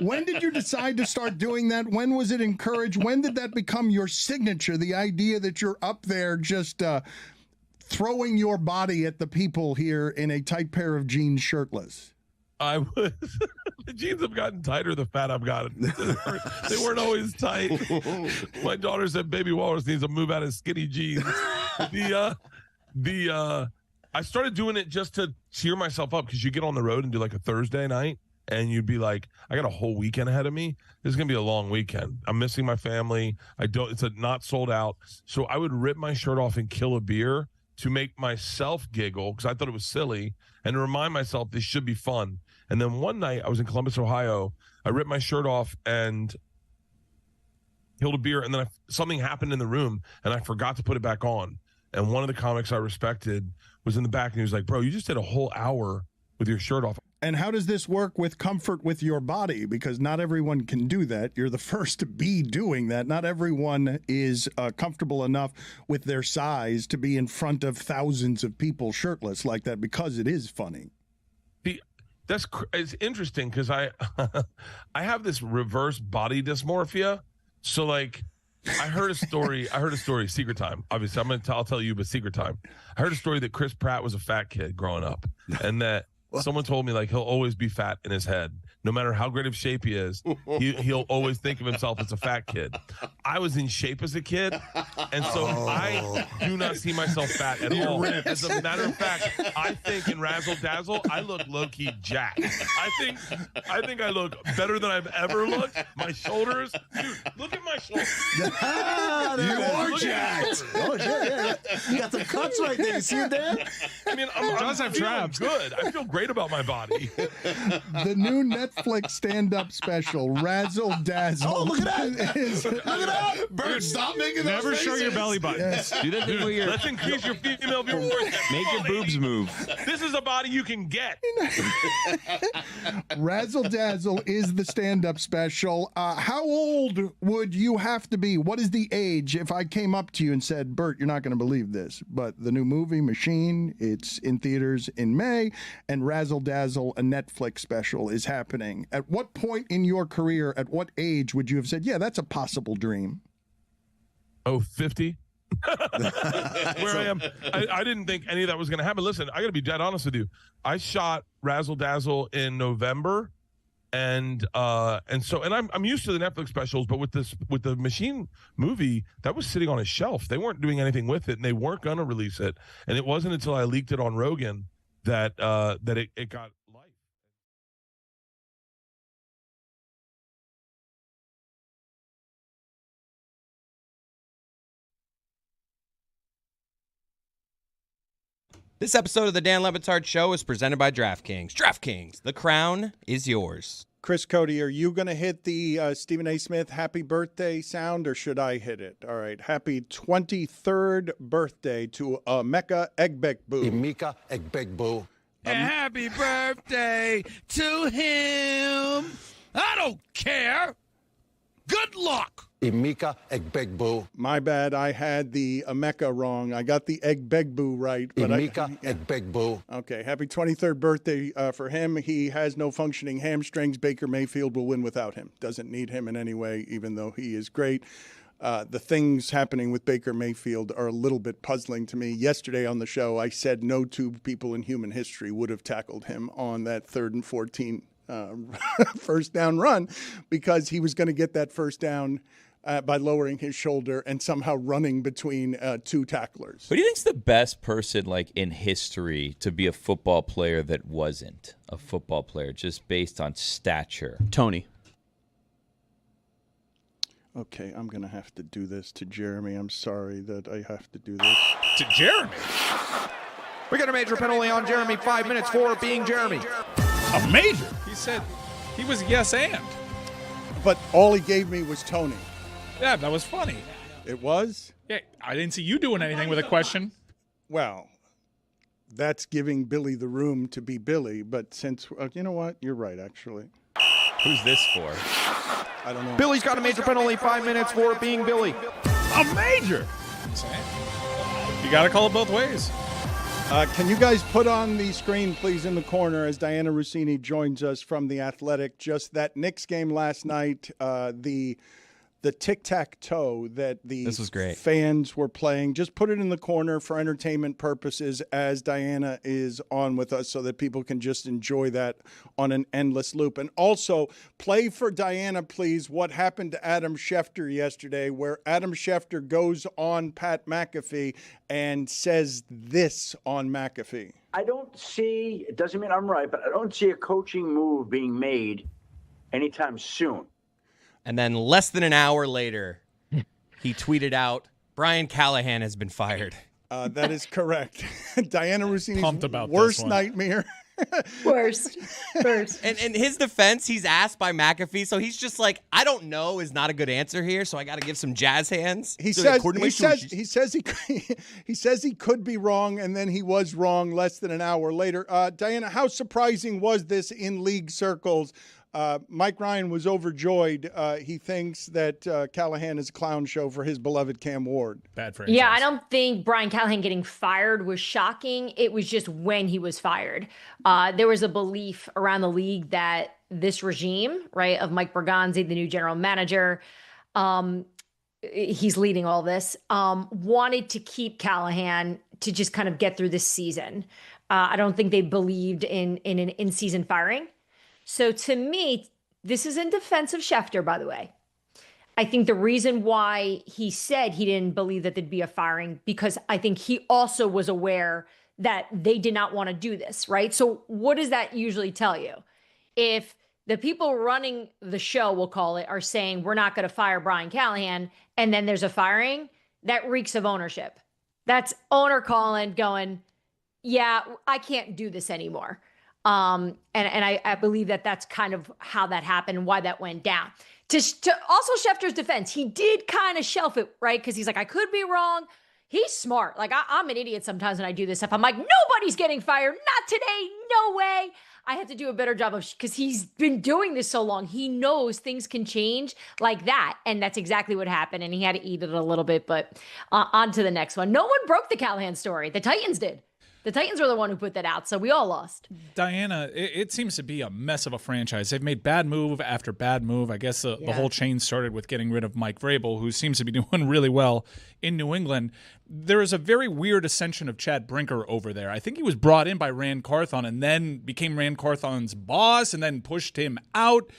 When did you decide to start doing that? When was it encouraged? When did that become your signature? The idea that you're up there just throwing your body at the people here in a tight pair of jeans, shirtless. I was. The jeans have gotten tighter the fat I've gotten. They weren't always tight. My daughter said Baby Walrus needs to move out of skinny jeans. I started doing it just to cheer myself up because you get on the road and do like a Thursday night and you'd be like, I got a whole weekend ahead of me. This is gonna be a long weekend. I'm missing my family. It's not sold out. So I would rip my shirt off and kill a beer to make myself giggle because I thought it was silly and to remind myself this should be fun. And then one night I was in Columbus, Ohio. I ripped my shirt off and killed a beer. And then something happened in the room and I forgot to put it back on. And one of the comics I respected was in the back and he was like, bro, you just did a whole hour with your shirt off. And how does this work with comfort with your body? Because not everyone can do that. You're the first to be doing that. Not everyone is comfortable enough with their size to be in front of thousands of people shirtless like that because it is funny. It's interesting because I have this reverse body dysmorphia. So like I heard a story, secret time. Obviously I'll tell you, but secret time. I heard a story that Chris Pratt was a fat kid growing up and that someone told me like he'll always be fat in his head. No matter how great of shape he is, he'll always think of himself as a fat kid. I was in shape as a kid, and so I do not see myself fat at all. As a matter of fact, I think in Razzle Dazzle, I look low-key jacked. I think I look better than I've ever looked. My shoulders, dude, look at my shoulders. You are jacked. Oh, yeah. You got some cuts right there. You see it there? I mean, I'm feeling good. I feel great about my body. The new Netflix stand-up special, Razzle Dazzle. Oh, look at that. Look at that. Bert, stop making those Never faces. show your belly button. Yes. Do that thing where you're, Let's increase your female viewers. make your boobs move. This is a body you can get. Razzle Dazzle is the stand-up special. How old would you have to be? What is the age if I came up to you and said, Bert, you're not going to believe this, but the new movie, Machine, it's in theaters in May, and Razzle Dazzle, a Netflix special, is happening. At what point in your career, at what age would you have said, yeah, that's a possible dream? Oh, 50? Where I am. I didn't think any of that was going to happen. Listen, I got to be dead honest with you. I shot Razzle Dazzle in November, and I'm used to the Netflix specials, but with the Machine movie, that was sitting on a shelf. They weren't doing anything with it, and they weren't going to release it. And it wasn't until I leaked it on Rogan that it got life. This episode of the Dan Le Batard Show is presented by DraftKings. DraftKings, the crown is yours. Chris Cody, are you going to hit the Stephen A. Smith happy birthday sound, or should I hit it? All right. Happy 23rd birthday to Emeka Egbegbue. Emeka Egbegbue. Happy birthday to him. I don't care. Good luck. Emeka Egbegbue. My bad. I had the Emeka wrong. I got the Egbegbue right. But Emeka Egbegbue. Okay. Happy 23rd birthday for him. He has no functioning hamstrings. Baker Mayfield will win without him. Doesn't need him in any way, even though he is great. The things happening with Baker Mayfield are a little bit puzzling to me. Yesterday on the show, I said no two people in human history would have tackled him on that 3rd and 14 first down run, because he was going to get that first down by lowering his shoulder and somehow running between two tacklers. Who do you think's the best person like in history to be a football player that wasn't a football player, just based on stature? Tony. Okay, I'm going to have to do this to Jeremy. I'm sorry that I have to do this. To Jeremy? We got a major penalty on Jeremy. 5 minutes for being Jeremy. A major? He said he was yes and. But all he gave me was Tony. Yeah, that was funny. It was? Yeah, I didn't see you doing anything with a question. Well, that's giving Billy the room to be Billy. But since, you know what? You're right, actually. Who's this for? I don't know. Billy's got a major penalty. 5 minutes for being Billy. A major? You got to call it both ways. Can you guys put on the screen, please, in the corner as Diana Rossini joins us from The Athletic, just that Knicks game last night, the tic-tac-toe that the fans were playing. Just put it in the corner for entertainment purposes as Diana is on with us so that people can just enjoy that on an endless loop. And also, play for Diana, please, what happened to Adam Schefter yesterday, where Adam Schefter goes on Pat McAfee and says this on McAfee. I don't see, it doesn't mean I'm right, but I don't see a coaching move being made anytime soon. And then less than an hour later, he tweeted out, Brian Callahan has been fired. That is correct. Diana Rossini's about worst nightmare. Worst. And in his defense, he's asked by McAfee, so he's just like, I don't know is not a good answer here, so I got to give some jazz hands. He says he could be wrong, and then he was wrong less than an hour later. Diana, how surprising was this in league circles? Mike Ryan was overjoyed. He thinks that Callahan is a clown show for his beloved Cam Ward. Bad franchise. Yeah, I don't think Brian Callahan getting fired was shocking. It was just when he was fired. There was a belief around the league that this regime, right, of Mike Berganzi, the new general manager, he's leading all this, wanted to keep Callahan to just kind of get through this season. I don't think they believed in an in-season firing. So to me, this is in defense of Schefter, by the way. I think the reason why he said he didn't believe that there'd be a firing, because I think he also was aware that they did not want to do this, right? So what does that usually tell you? If the people running the show, we'll call it, are saying we're not going to fire Brian Callahan, and then there's a firing, that reeks of ownership. That's owner calling, going, yeah, I can't do this anymore. And I believe that that's kind of how that happened and why that went down. To also Schefter's defense, he did kind of shelf it, right? Because he's like, I could be wrong. He's smart. Like, I'm an idiot sometimes when I do this stuff. I'm like, nobody's getting fired. Not today. No way. I have to do a better job of, because he's been doing this so long. He knows things can change like that. And that's exactly what happened. And he had to eat it a little bit, but on to the next one. No one broke the Callahan story. The Titans did. The Titans were the one who put that out, so we all lost. Diana, it seems to be a mess of a franchise. They've made bad move after bad move. I guess the whole chain started with getting rid of Mike Vrabel, who seems to be doing really well in New England. There is a very weird ascension of Chad Brinker over there. I think he was brought in by Rand Carthon and then became Rand Carthon's boss and then pushed him out.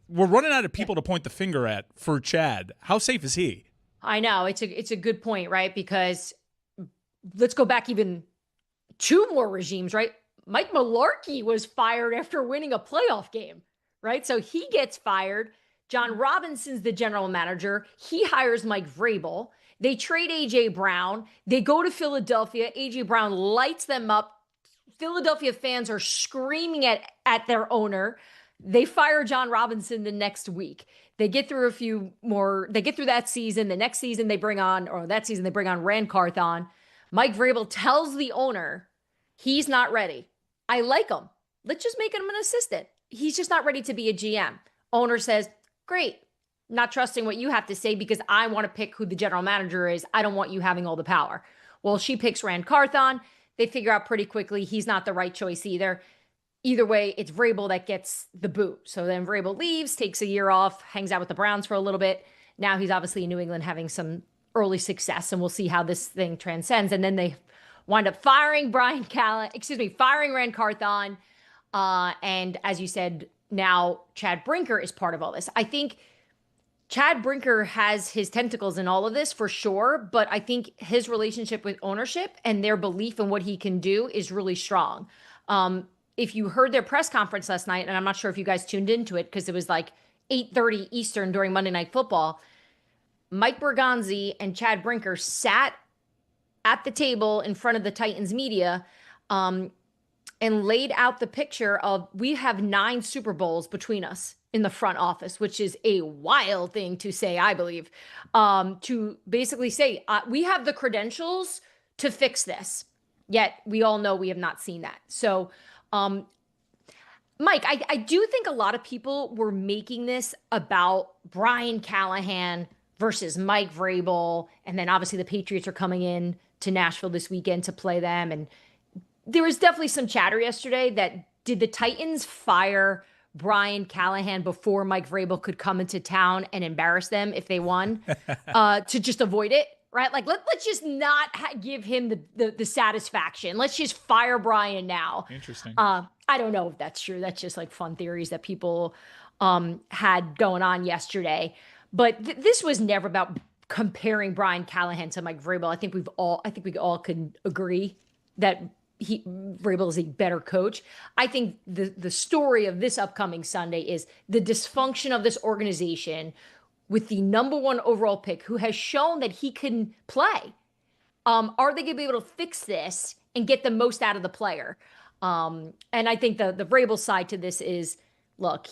We're running out of people to point the finger at for Chad. How safe is he? I know. It's a good point, right? Because let's go back even 2 more regimes, right? Mike Mularkey was fired after winning a playoff game, right? So he gets fired. John Robinson's the general manager. He hires Mike Vrabel. They trade A.J. Brown. They go to Philadelphia. A.J. Brown lights them up. Philadelphia fans are screaming at their owner. They fire John Robinson the next week. They get through a few more. They get through that season. The next season they bring on, or that season they bring on Rand Carthon. Mike Vrabel tells the owner he's not ready. I like him. Let's just make him an assistant. He's just not ready to be a GM. Owner says, great. Not trusting what you have to say because I want to pick who the general manager is. I don't want you having all the power. Well, she picks Rand Carthon. They figure out pretty quickly he's not the right choice either. Either way, it's Vrabel that gets the boot. So then Vrabel leaves, takes a year off, hangs out with the Browns for a little bit. Now he's obviously in New England having some early success, and we'll see how this thing transcends. And then they wind up firing Rand Carthon. And as you said, now Chad Brinker is part of all this. I think Chad Brinker has his tentacles in all of this for sure, but I think his relationship with ownership and their belief in what he can do is really strong. If you heard their press conference last night, and I'm not sure if you guys tuned into it because it was like 8:30 Eastern during Monday Night Football, Mike Bergonzi and Chad Brinker sat at the table in front of the Titans media and laid out the picture of we have 9 Super Bowls between us in the front office, which is a wild thing to say, I believe, to basically say we have the credentials to fix this. Yet we all know we have not seen that. So, Mike, I do think a lot of people were making this about Brian Callahan versus Mike Vrabel. And then obviously the Patriots are coming in to Nashville this weekend to play them. And there was definitely some chatter yesterday that did the Titans fire Brian Callahan before Mike Vrabel could come into town and embarrass them if they won to just avoid it, right? Like, let's just not give him the satisfaction. Let's just fire Brian now. Interesting. I don't know if that's true. That's just like fun theories that people had going on yesterday. But this was never about comparing Brian Callahan to Mike Vrabel. I think we all could agree that Vrabel is a better coach. I think the story of this upcoming Sunday is the dysfunction of this organization with the number 1 overall pick who has shown that he can play. Are they going to be able to fix this and get the most out of the player? And I think the Vrabel side to this is, look,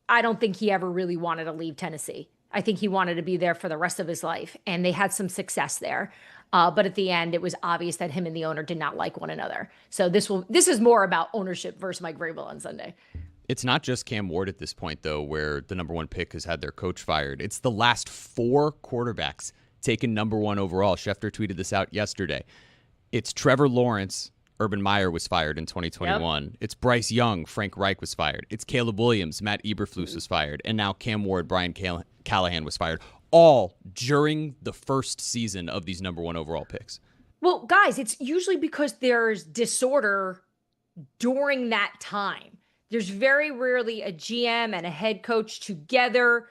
I don't think he ever really wanted to leave Tennessee. I think he wanted to be there for the rest of his life, and they had some success there. But at the end, it was obvious that him and the owner did not like one another. So this is more about ownership versus Mike Vrabel on Sunday. It's not just Cam Ward at this point, though, where the number 1 pick has had their coach fired. It's the last 4 quarterbacks taken number 1 overall. Schefter tweeted this out yesterday. It's Trevor Lawrence. Urban Meyer was fired in 2021. Yep. It's Bryce Young. Frank Reich was fired. It's Caleb Williams. Matt Eberflus was fired. And now Cam Ward, Brian Callahan was fired. All during the first season of these number 1 overall picks. Well, guys, it's usually because there's disorder during that time. There's very rarely a GM and a head coach together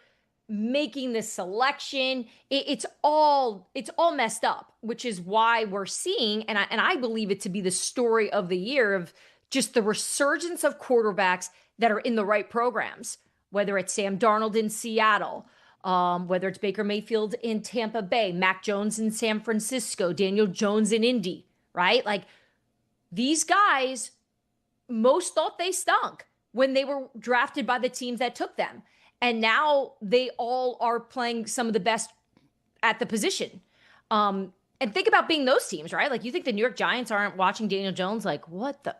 making the selection. It's all messed up, which is why we're seeing, and I believe it to be the story of the year of just the resurgence of quarterbacks that are in the right programs, whether it's Sam Darnold in Seattle, whether it's Baker Mayfield in Tampa Bay, Mac Jones in San Francisco, Daniel Jones in Indy, right? Like, these guys, most thought they stunk when they were drafted by the teams that took them. And now they all are playing some of the best at the position. And think about being those teams, right? Like, you think the New York Giants aren't watching Daniel Jones like, what the?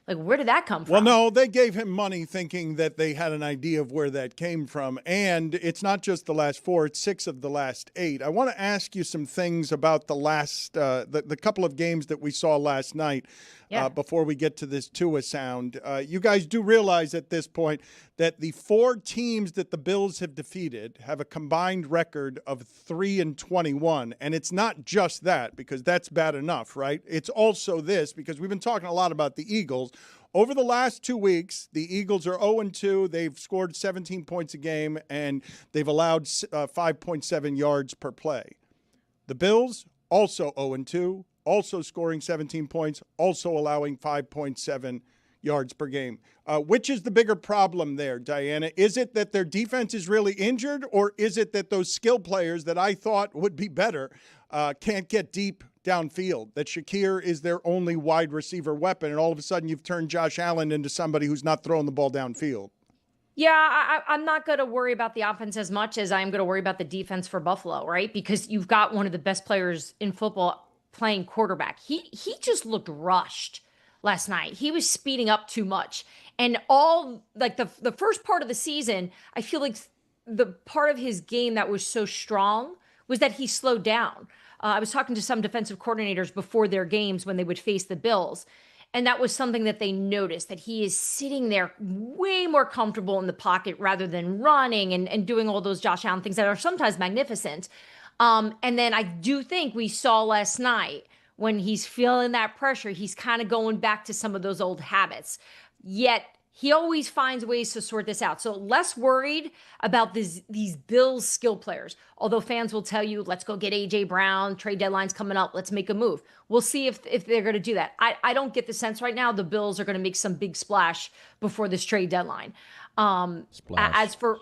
Like, where did that come from? Well, no, they gave him money thinking that they had an idea of where that came from. And it's not just the last 4, it's 6 of the last 8. I want to ask you some things about the last, the couple of games that we saw last night before we get to this Tua sound. You guys do realize at this point that the 4 teams that the Bills have defeated have a combined record of 3-21. And it's not just that, because that's bad enough, right? It's also this, because we've been talking a lot about the Eagles. Over the last 2 weeks, the Eagles are 0-2. They've scored 17 points a game, and they've allowed 5.7 yards per play. The Bills, also 0-2, also scoring 17 points, also allowing 5.7 yards per game. Which is the bigger problem there, Diana? Is it that their defense is really injured, or is it that those skill players that I thought would be better can't get deep downfield, that Shakir is their only wide receiver weapon, and all of a sudden you've turned Josh Allen into somebody who's not throwing the ball downfield? Yeah, I'm not going to worry about the offense as much as I'm going to worry about the defense for Buffalo, right? Because you've got one of the best players in football playing quarterback. He just looked rushed last night. He was speeding up too much. And all like the first part of the season, I feel like the part of his game that was so strong was that he slowed down. I was talking to some defensive coordinators before their games when they would face the Bills. And that was something that they noticed, that he is sitting there way more comfortable in the pocket rather than running and doing all those Josh Allen things that are sometimes magnificent. And then I do think we saw last night when he's feeling that pressure, he's kind of going back to some of those old habits. Yet he always finds ways to sort this out. So less worried about these Bills skill players. Although fans will tell you, let's go get A.J. Brown, trade deadline's coming up, let's make a move. We'll see if they're going to do that. I don't get the sense right now the Bills are going to make some big splash before this trade deadline. As for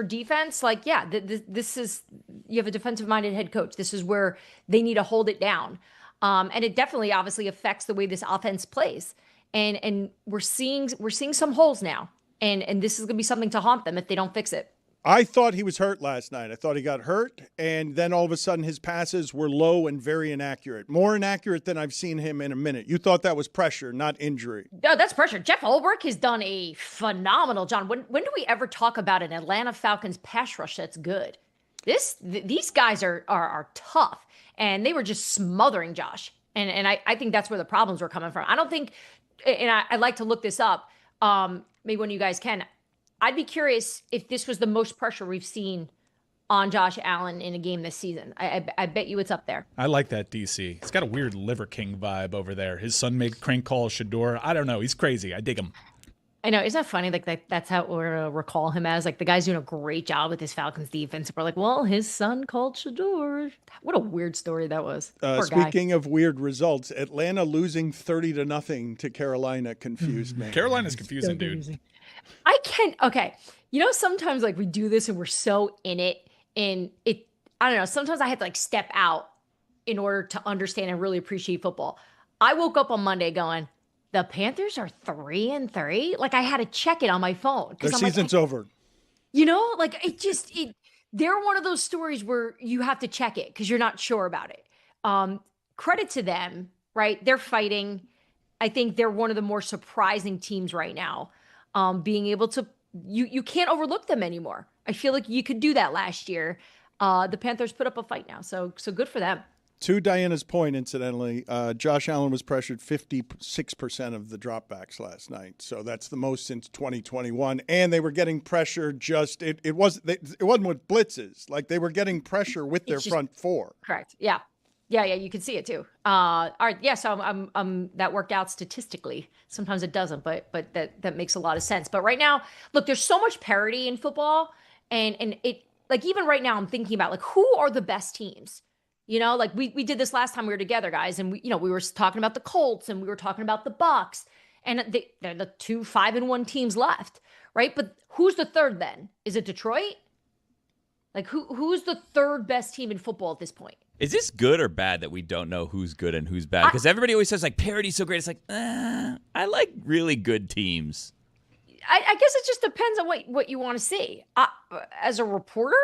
defense, like, yeah, this is, you have a defensive-minded head coach. This is where they need to hold it down. And it definitely obviously affects the way this offense plays. And we're seeing some holes now, and this is going to be something to haunt them if they don't fix it. I thought he was hurt last night. I thought he got hurt, and then all of a sudden his passes were low and very inaccurate. More inaccurate than I've seen him in a minute. You thought that was pressure, not injury. No, that's pressure. Jeff Ulbrich has done a phenomenal job. When do we ever talk about an Atlanta Falcons pass rush that's good? These guys are tough, and they were just smothering Josh. And I think that's where the problems were coming from. I don't think, and I'd like to look this up, maybe when you guys can. I'd be curious if this was the most pressure we've seen on Josh Allen in a game this season. I bet you it's up there. I like that, DC. He's got a weird Liver King vibe over there. His son made crank call Shador. I don't know. He's crazy. I dig him. I know. Isn't that funny? Like that's how we're going to recall him as. Like the guy's doing a great job with his Falcons defense. We're like, well, his son called Shador. What a weird story that was. Speaking of weird results, Atlanta losing 30-0 to Carolina confused me. Carolina's confusing, dude. Okay. You know, sometimes like we do this and we're so in it, and I don't know, sometimes I have to like step out in order to understand and really appreciate football. I woke up on Monday going, the Panthers are 3-3. Like I had to check it on my phone. Their season's over. You know, like they're one of those stories where you have to check it because you're not sure about it. Credit to them, right? They're fighting. I think they're one of the more surprising teams right now. Being able to, you can't overlook them anymore. I feel like you could do that last year. The Panthers put up a fight now, so good for them. To Diana's point, incidentally, Josh Allen was pressured 56% of the dropbacks last night, so that's the most since 2021. And they were getting pressure. It wasn't with blitzes. Like they were getting pressure with their front four. Correct. Yeah. You can see it too. All right. Yeah. So I'm that worked out statistically. Sometimes it doesn't, but that makes a lot of sense. But right now, look, there's so much parity in football, and it, like, even right now I'm thinking about like who are the best teams. You know, like we did this last time we were together, guys, and we were talking about the Colts and we were talking about the Bucs, and they're the 2 5-1 teams left, right? But who's the third then? Is it Detroit? Like who's the third best team in football at this point? Is this good or bad that we don't know who's good and who's bad? Because everybody always says like parity's so great. It's like, I like really good teams. I guess it just depends on what you want to see. As a reporter,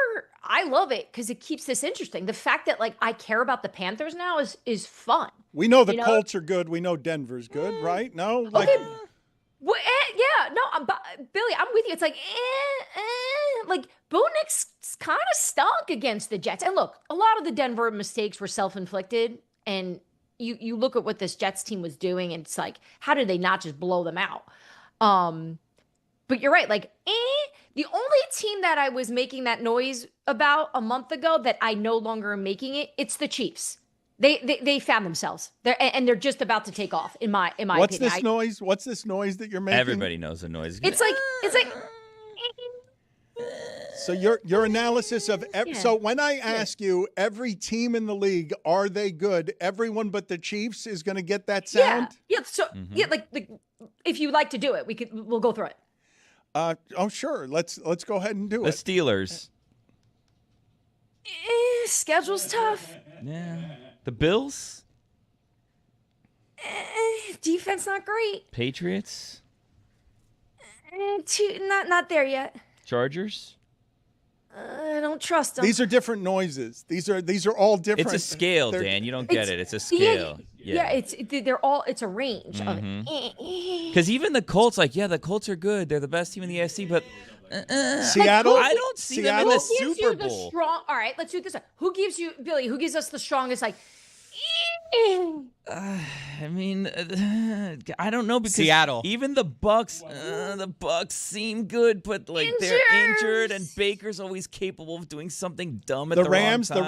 I love it because it keeps this interesting. The fact that like I care about the Panthers now is fun. We know the Colts are good. We know Denver's good, right? No, like. Okay. Well, yeah, no, Billy, I'm with you. It's like, like Bo Nix kind of stunk against the Jets. And look, a lot of the Denver mistakes were self-inflicted. And you look at what this Jets team was doing, and it's like, how did they not just blow them out? But you're right, like, the only team that I was making that noise about a month ago that I no longer am making it's the Chiefs. They found themselves. They're just about to take off, in my opinion. What's this noise? What's this noise that you're making? Everybody knows the noise. It's like. So your analysis of so when I ask you every team in the league, are they good? Everyone but the Chiefs is going to get that sound. Yeah. So like if you like to do it, we'll go through it. Sure. Let's go ahead and do it. The Steelers. Schedule's tough. Yeah. The Bills? Defense not great. Patriots? Not there yet. Chargers? I don't trust them. These are different noises. These are all different. It's a scale, Dan. You don't get it. It's a scale. Yeah, it's a range of Because even the Colts, the Colts are good. They're the best team in the AFC, but Seattle. I don't see them in the Super Bowl. All right, let's do this. Who gives you, Billy? Who gives us the strongest I mean, I don't know because Seattle. Even the Bucks seem good, but they're injured, and Baker's always capable of doing something dumb at the wrong time.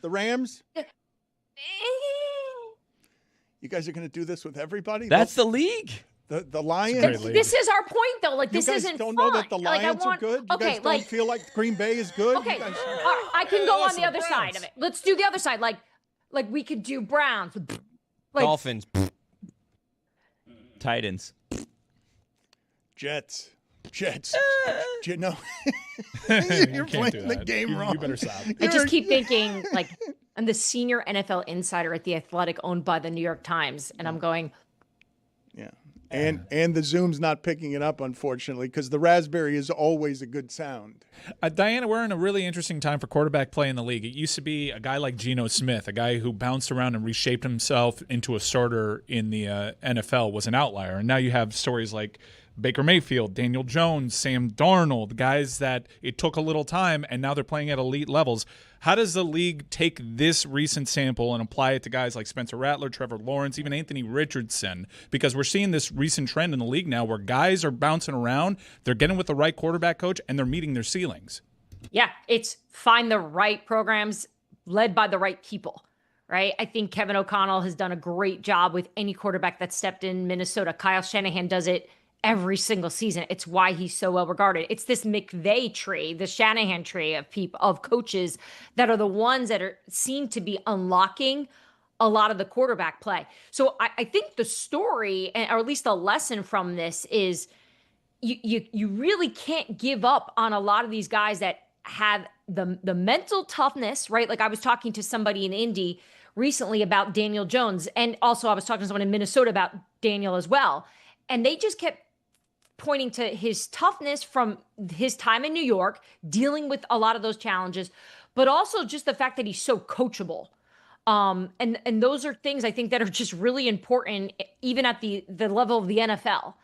The Rams. You guys are going to do this with everybody? That's the league. The Lions. This is our point, though. This isn't don't fun. know that the Lions are good? You guys don't feel like Green Bay is good? Okay, I can go on the other side of it. Let's do the other side. Like we could do Browns. Dolphins. Titans. Jets. You're You playing do the that. game wrong. You better stop. I just keep thinking, I'm the senior NFL insider at The Athletic, owned by the New York Times, and I'm going. Yeah, and the Zoom's not picking it up, unfortunately, because the Raspberry is always a good sound. Diana, we're in a really interesting time for quarterback play in the league. It used to be a guy like Geno Smith, a guy who bounced around and reshaped himself into a starter in the NFL, was an outlier. And now you have stories like Baker Mayfield, Daniel Jones, Sam Darnold, guys that it took a little time, and now they're playing at elite levels. How does the league take this recent sample and apply it to guys like Spencer Rattler, Trevor Lawrence, even Anthony Richardson? Because we're seeing this recent trend in the league now where guys are bouncing around, they're getting with the right quarterback coach, and they're meeting their ceilings. Yeah, it's find the right programs led by the right people, right? I think Kevin O'Connell has done a great job with any quarterback that stepped in Minnesota. Kyle Shanahan does it every single season. It's why he's so well regarded. It's this McVay tree, the Shanahan tree of coaches that are the ones that seem to be unlocking a lot of the quarterback play. So I think the story, or at least the lesson from this, is you really can't give up on a lot of these guys that have the mental toughness, right? Like I was talking to somebody in Indy recently about Daniel Jones, and also I was talking to someone in Minnesota about Daniel as well. And they just kept pointing to his toughness from his time in New York, dealing with a lot of those challenges, but also just the fact that he's so coachable. And those are things I think that are just really important, even at the level of the NFL.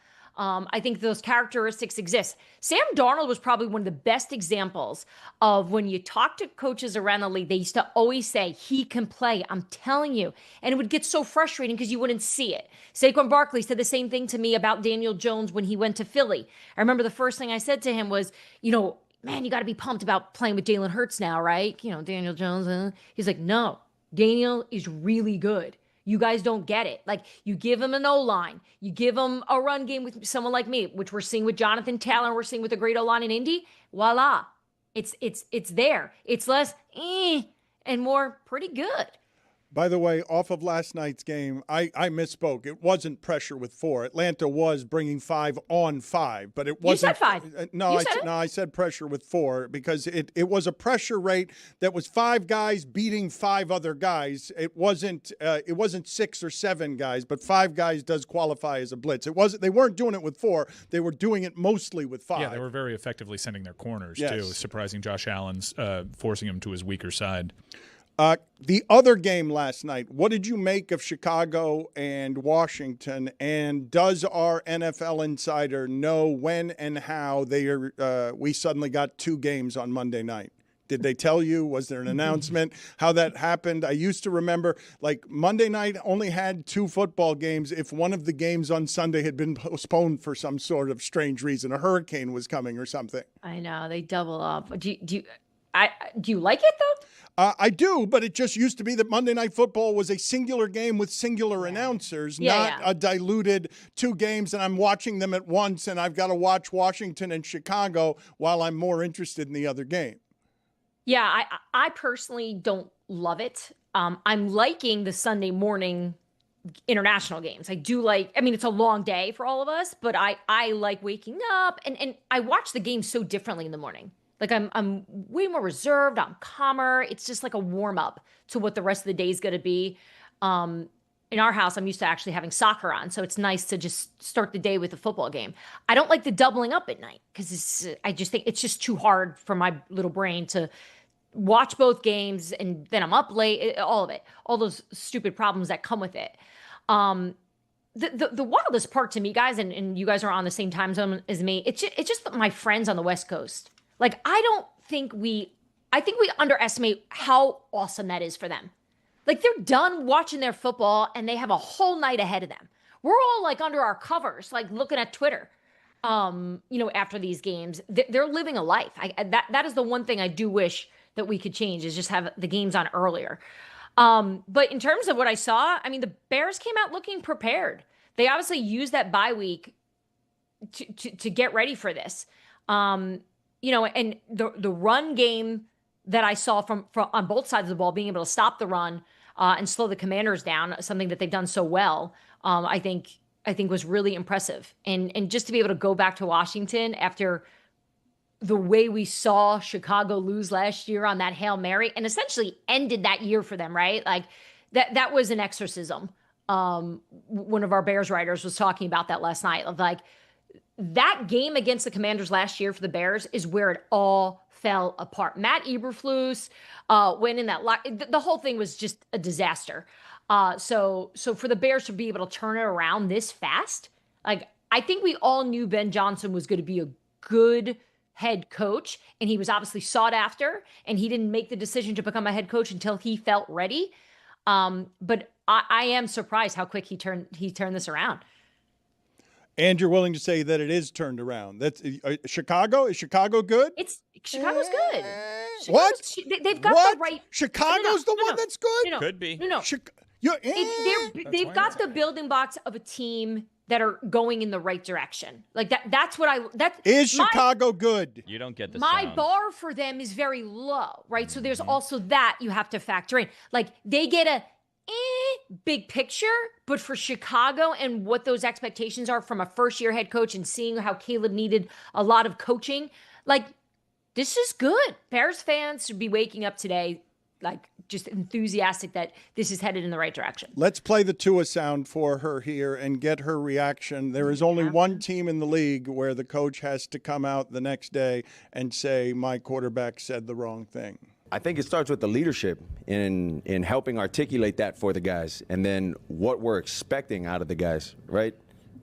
I think those characteristics exist. Sam Darnold was probably one of the best examples of when you talk to coaches around the league, they used to always say, he can play, I'm telling you. And it would get so frustrating because you wouldn't see it. Saquon Barkley said the same thing to me about Daniel Jones when he went to Philly. I remember the first thing I said to him was, man, you got to be pumped about playing with Jalen Hurts now, right? Daniel Jones. He's like, no, Daniel is really good. You guys don't get it. Like, you give him an O-line, you give him a run game with someone like me, which we're seeing with Jonathan Taylor, and we're seeing with a great O-line in Indy. Voila. It's there. It's less and more pretty good. By the way, off of last night's game, I misspoke. It wasn't pressure with 4. Atlanta was bringing 5 on 5, but it wasn't. You said 5. I said pressure with 4 because it was a pressure rate that was 5 guys beating 5 other guys. It wasn't 6 or 7 guys, but 5 guys does qualify as a blitz. They weren't doing it with 4. They were doing it mostly with 5. Yeah, they were very effectively sending their corners Yes. too, surprising Josh Allen's, forcing him to his weaker side. The other game last night, what did you make of Chicago and Washington? And does our NFL insider know when and how we suddenly got 2 games on Monday night? Did they tell you? Was there an announcement how that happened? I used to remember, Monday night only had 2 football games if one of the games on Sunday had been postponed for some sort of strange reason. A hurricane was coming or something. I know, they double up. Do you like it though? I do, but it just used to be that Monday Night Football was a singular game with singular announcers, not a diluted 2 games, and I'm watching them at once, and I've got to watch Washington and Chicago while I'm more interested in the other game. Yeah, I personally don't love it. I'm liking the Sunday morning international games. I do it's a long day for all of us, but I like waking up, and I watch the game so differently in the morning. Like I'm way more reserved. I'm calmer. It's just like a warm up to what the rest of the day is going to be. in our house, I'm used to actually having soccer on, so it's nice to just start the day with a football game. I don't like the doubling up at night because I just think it's just too hard for my little brain to watch both games, and then I'm up late. All of it, all those stupid problems that come with it. The wildest part to me, guys, and you guys are on the same time zone as me. It's just my friends on the West Coast. Like, I think we underestimate how awesome that is for them. Like, they're done watching their football and they have a whole night ahead of them. We're all like under our covers, like looking at Twitter, after these games. They're living a life. That is the one thing I do wish that we could change, is just have the games on earlier. But in terms of what I saw, I mean, the Bears came out looking prepared. They obviously used that bye week to get ready for this. And the run game that I saw from on both sides of the ball, being able to stop the run and slow the Commanders down, something that they've done so well, I think was really impressive. And just to be able to go back to Washington after the way we saw Chicago lose last year on that Hail Mary, and essentially ended that year for them, right? Like that was an exorcism. One of our Bears writers was talking about that last night, of like, that game against the Commanders last year for the Bears is where it all fell apart. Matt Eberflus went in that the whole thing was just a disaster. So for the Bears to be able to turn it around this fast, like, I think we all knew Ben Johnson was going to be a good head coach, and he was obviously sought after, and he didn't make the decision to become a head coach until he felt ready. But I am surprised how quick he turned this around. And you're willing to say that it is turned around. That's Chicago. Is Chicago good? Chicago's good. What? They've got what? the right. Chicago's the one that's good. Could be. No. They've got the building blocks of a team that are going in the right direction. Like that. That's what is Chicago good? You don't get the my sound. bar for them is very low, right? So there's also that you have to factor in. Like, they get a big picture, but for Chicago and what those expectations are from a first-year head coach, and seeing how Caleb needed a lot of coaching, like, this is good. Bears fans should be waking up today, like, just enthusiastic that this is headed in the right direction. Let's play the Tua sound for her here and get her reaction. There is only one team in the league where the coach has to come out the next day and say, my quarterback said the wrong thing. I think it starts with the leadership in helping articulate that for the guys, and then what we're expecting out of the guys, right?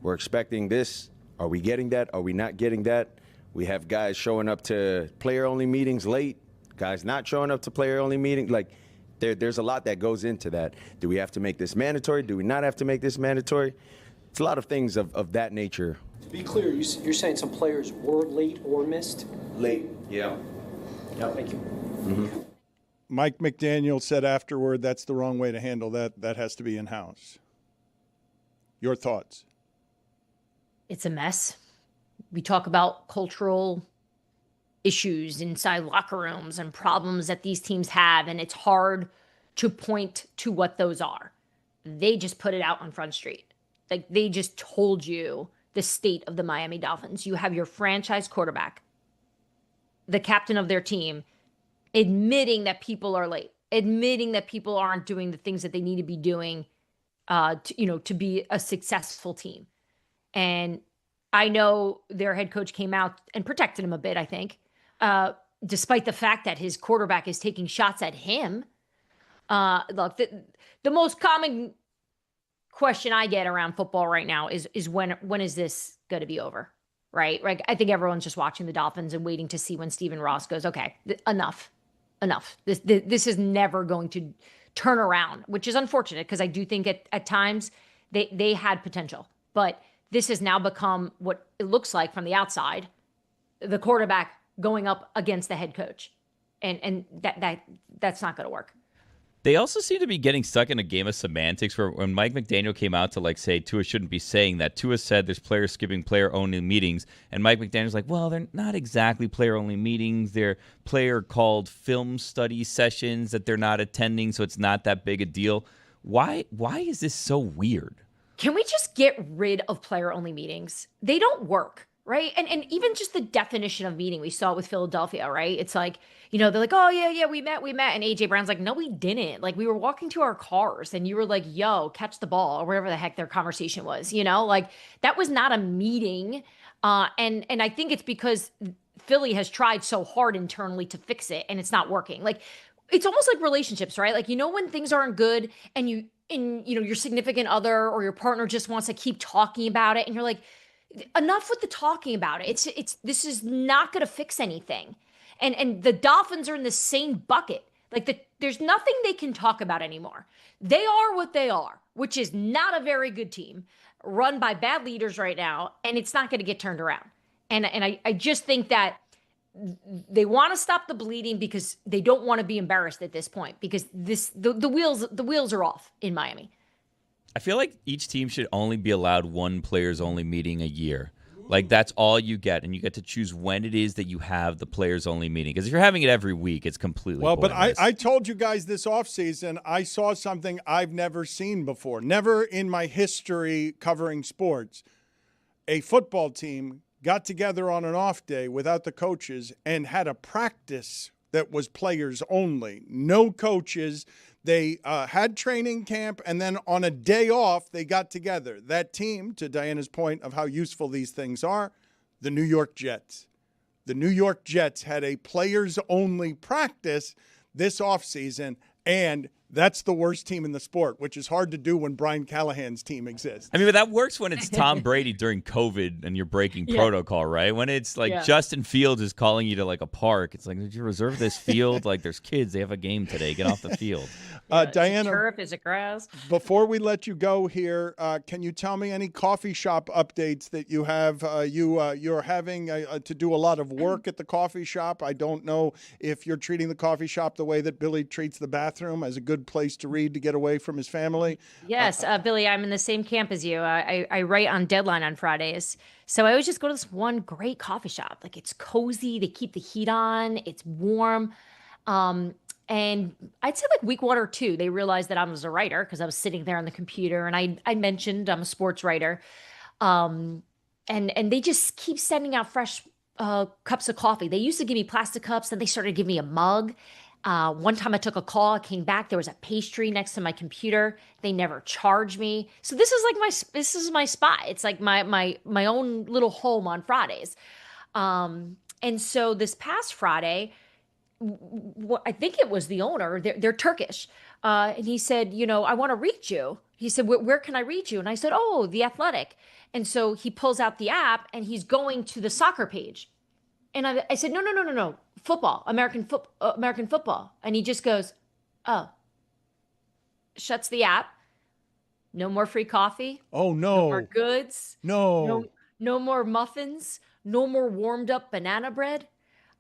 We're expecting this. Are we getting that? Are we not getting that? We have guys showing up to player-only meetings late, guys not showing up to player-only meetings. Like, there's a lot that goes into that. Do we have to make this mandatory? Do we not have to make this mandatory? It's a lot of things of that nature. To be clear, you're saying some players were late or missed? Late, yeah. Yeah, thank you. Mm-hmm. Mike McDaniel said afterward, that's the wrong way to handle that. That has to be in-house. Your thoughts? It's a mess. We talk about cultural issues inside locker rooms and problems that these teams have, and it's hard to point to what those are. They just put it out on Front Street. Like, they just told you the state of the Miami Dolphins. You have your franchise quarterback, the captain of their team, admitting that people are late, admitting that people aren't doing the things that they need to be doing to be a successful team. And I know their head coach came out and protected him a bit, I think, despite the fact that his quarterback is taking shots at him. Look, the most common question I get around football right now is when is this going to be over, right? Like, I think everyone's just watching the Dolphins and waiting to see when Stephen Ross goes, okay, enough. This is never going to turn around, which is unfortunate, because I do think at times they had potential, but this has now become what it looks like from the outside, the quarterback going up against the head coach, and that's not going to work. They also seem to be getting stuck in a game of semantics where when Mike McDaniel came out to say Tua shouldn't be saying that, Tua said there's players skipping player-only meetings, and Mike McDaniel's like, well, they're not exactly player-only meetings. They're player-called film study sessions that they're not attending, so it's not that big a deal. Why is this so weird? Can we just get rid of player-only meetings? They don't work. right? And even just the definition of meeting, we saw it with Philadelphia, right? It's like, they're like, oh, yeah, we met. And A.J. Brown's like, no, we didn't. Like, we were walking to our cars and you were like, yo, catch the ball, or whatever the heck their conversation was, Like, that was not a meeting. And I think it's because Philly has tried so hard internally to fix it and it's not working. Like, it's almost like relationships, right? Like, when things aren't good and your significant other or your partner just wants to keep talking about it and you're like, enough with the talking about it. This is not going to fix anything. And the Dolphins are in the same bucket. Like, there's nothing they can talk about anymore. They are what they are, which is not a very good team run by bad leaders right now, and it's not going to get turned around. And I just think that they want to stop the bleeding because they don't want to be embarrassed at this point, because the wheels are off in Miami. I feel like each team should only be allowed one players only meeting a year. Like, that's all you get, and you get to choose when it is that you have the players only meeting. Because if you're having it every week, it's completely pointless. But I told you guys this offseason, I saw something I've never seen before. Never in my history covering sports. A football team got together on an off day without the coaches and had a practice that was players only. No coaches. They had training camp, and then on a day off, they got together. That team, to Diana's point of how useful these things are, the New York Jets. The New York Jets had a players-only practice this offseason, and that's the worst team in the sport, which is hard to do when Brian Callahan's team exists. I mean, but that works when it's Tom Brady during COVID and you're breaking protocol, right? When it's like Justin Fields is calling you to like a park, it's like, did you reserve this field? Like, there's kids, they have a game today. Get off the field. Diana, turf, is it grass? Before we let you go here, can you tell me any coffee shop updates that you have? You're having to do a lot of work at the coffee shop. I don't know if you're treating the coffee shop the way that Billy treats the bathroom, as a good place to read to get away from his family. Yes, Billy, I'm in the same camp as you. I write on deadline on Fridays. So I always just go to this one great coffee shop. Like, it's cozy. They keep the heat on. It's warm. And I'd say like week 1 or 2, they realized that I was a writer because I was sitting there on the computer, and I mentioned I'm a sports writer. And they just keep sending out fresh cups of coffee. They used to give me plastic cups, then they started giving me a mug. One time I took a call, I came back, there was a pastry next to my computer. They never charged me. So this is my spot. It's like my own little home on Fridays. And so this past Friday, I think it was the owner, they're Turkish. And he said, I want to reach you. He said, where can I reach you? And I said, oh, The Athletic. And so he pulls out the app and he's going to the soccer page. And I said, no. Football, American football. And he just goes, oh, shuts the app. No more free coffee. Oh, no. No more goods. No more muffins. No more warmed up banana bread.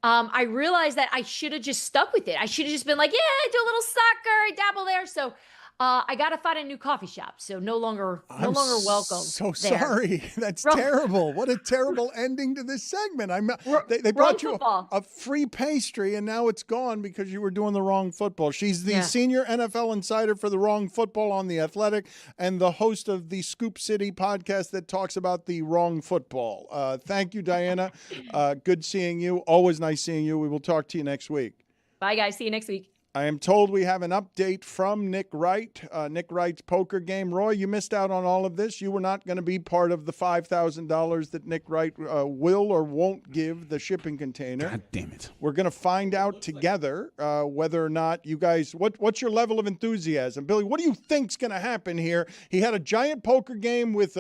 I realized that I should have just stuck with it. I should have just been like, yeah, I do a little soccer, I dabble there. So I got to find a new coffee shop. So no longer welcome. So there. Sorry. That's terrible. What a terrible ending to this segment. They brought you a free pastry, and now it's gone because you were doing the wrong football. She's the senior NFL insider for the wrong football on The Athletic and the host of the Scoop City podcast that talks about the wrong football. Thank you, Diana. Good seeing you. Always nice seeing you. We will talk to you next week. Bye, guys. See you next week. I am told we have an update from Nick Wright, Nick Wright's poker game. Roy, you missed out on all of this. You were not going to be part of the $5,000 that Nick Wright will or won't give the shipping container. God damn it. We're going to find out together whether or not you guys, what's your level of enthusiasm? Billy, what do you think's going to happen here? He had a giant poker game with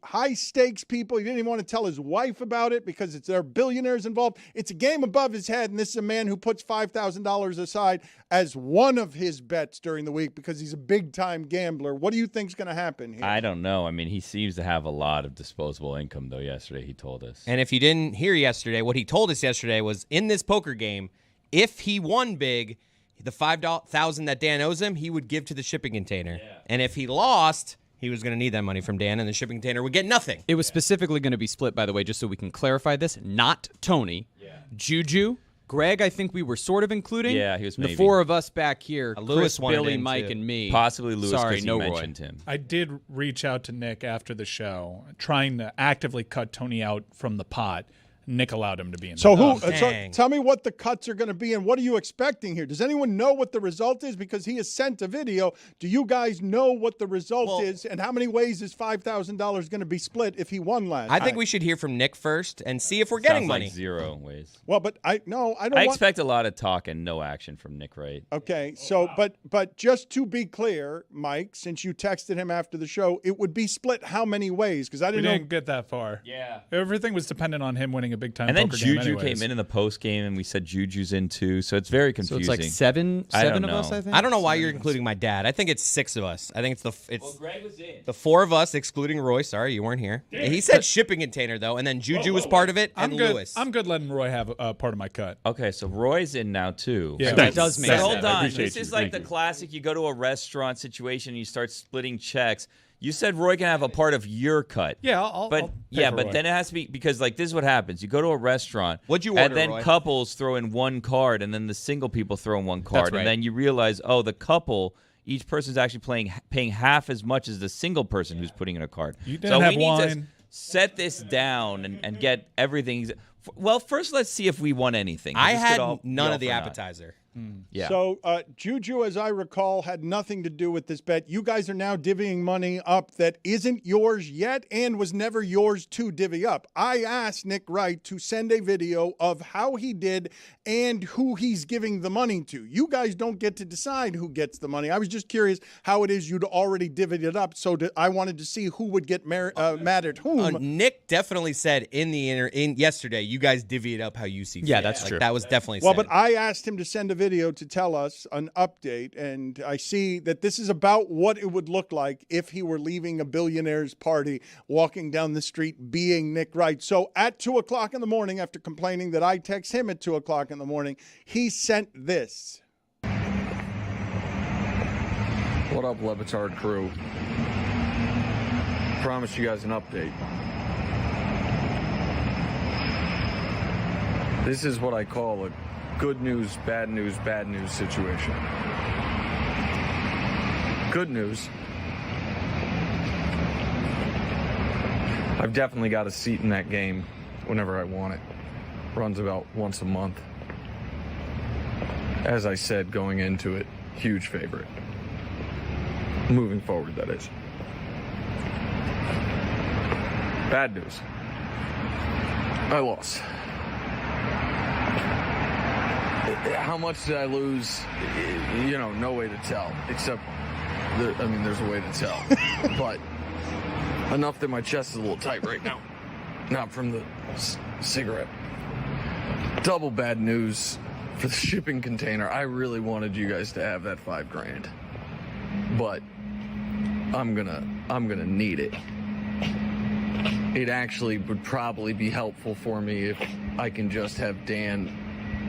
high stakes people. He didn't even want to tell his wife about it because there are billionaires involved. It's a game above his head, and this is a man who puts $5,000 aside as one of his bets during the week because he's a big-time gambler. What do you think's going to happen here? I don't know. I mean, he seems to have a lot of disposable income, though, yesterday he told us. And if you didn't hear yesterday, what he told us yesterday was in this poker game, if he won big, the $5,000 that Dan owes him, he would give to the shipping container. Yeah. And if he lost, he was going to need that money from Dan, and the shipping container would get nothing. It was specifically going to be split, by the way, just so we can clarify this. Not Tony. Yeah. Juju, Greg, I think we were sort of including. Yeah, he was The maybe. 4 of us back here, Lewis Chris, wanted Billy, in, Mike, too. and me. Possibly Lewis Sorry, because no you Roy. mentioned him. I did reach out to Nick after the show, trying to actively cut Tony out from the pot. Nick allowed him to be in. So the tell me what the cuts are going to be and what are you expecting here? Does anyone know what the result is? Because he has sent a video. Do you guys know what the result is and how many ways is $5,000 going to be split if he won last I think night? we should hear from Nick first and see if we're getting Sounds money. like 0 ways. Well, but I don't I expect a lot of talk and no action from Nick Wright. Okay, so but just to be clear, Mike, since you texted him after the show, it would be split how many ways? Because I We didn't know. didn't get that far. Yeah. Everything was dependent on him winning a big time And then poker game Juju anyways. came in the post game, and we said Juju's in too. So it's very So confusing. it's like seven I don't of us, know. I think. I don't know why you're including my dad. I think it's 6 of us. I think it's Greg was in. the 4 of us, excluding Roy. Sorry, you weren't here. He said shipping container though, and then Juju was part of it, and I'm good. Lewis. I'm good letting Roy have part of my cut. Okay, so Roy's in now too. Yeah, that does make But sense. hold I on. appreciate This you. is like Thank the you. classic. You go to a restaurant situation and you start splitting checks. You said Roy can have a part of your cut. Yeah, I'll But I'll pay yeah, for but Roy. then it has to be because like this is what happens. You go to a restaurant. What'd you And order, then Roy? couples throw in one card, and then the single people throw in one card, right. and then you realize, oh, the couple. Each person's actually paying half as much as the single person who's putting in a card. You didn't so have we need to wine. set this down and get everything. Well, first let's see if we won anything. I This could had all be none all of the for naught. appetizer. Yeah. So Juju, as I recall, had nothing to do with this bet. You guys are now divvying money up that isn't yours yet and was never yours to divvy up. I asked Nick Wright to send a video of how he did and who he's giving the money to. You guys don't get to decide who gets the money. I was just curious how it is you'd already divvied it up, so I wanted to see who would get mad at whom. Nick definitely said in yesterday, you guys divvy it up how you see fit. Yeah, that's Like, true. That was definitely Well, said. but I asked him to send a video to tell us an update, and I see that this is about what it would look like if he were leaving a billionaire's party, walking down the street, being Nick Wright. So at 2 o'clock in the morning, after complaining that I text him at 2 o'clock in the morning, he sent this. What up, Le Batard crew? Promise you guys an update. This is what I call a good news, bad news situation. Good news. I've definitely got a seat in that game whenever I want it. Runs about once a month. As I said, going into it, huge favorite. Moving forward, that is. Bad news. I lost. How much did I lose? You know, no way to tell. Except, there's a way to tell. But enough that my chest is a little tight right now. Not from the cigarette. Double bad news for the shipping container. I really wanted you guys to have that $5,000. But I'm gonna need it. It actually would probably be helpful for me if I can just have Dan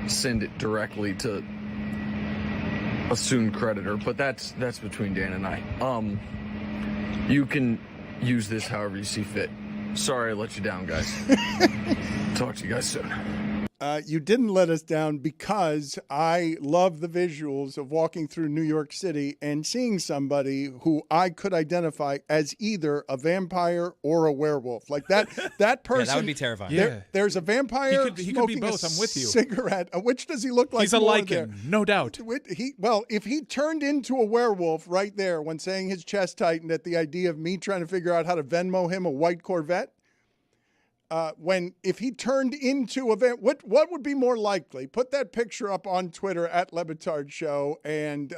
send it directly to a soon creditor, but that's between Dan and I. You can use this however you see fit. Sorry I let you down, guys. Talk to you guys soon. You didn't let us down because I love the visuals of walking through New York City and seeing somebody who I could identify as either a vampire or a werewolf. Like that person. that would be terrifying. There's a vampire He could be smoking both. a I'm with you. cigarette. Which does he look like? He's a more lichen, there? no doubt. If he turned into a werewolf right there when saying his chest tightened at the idea of me trying to figure out how to Venmo him a white Corvette, if he turned into a what would be more likely? Put that picture up on Twitter at Le Batard Show and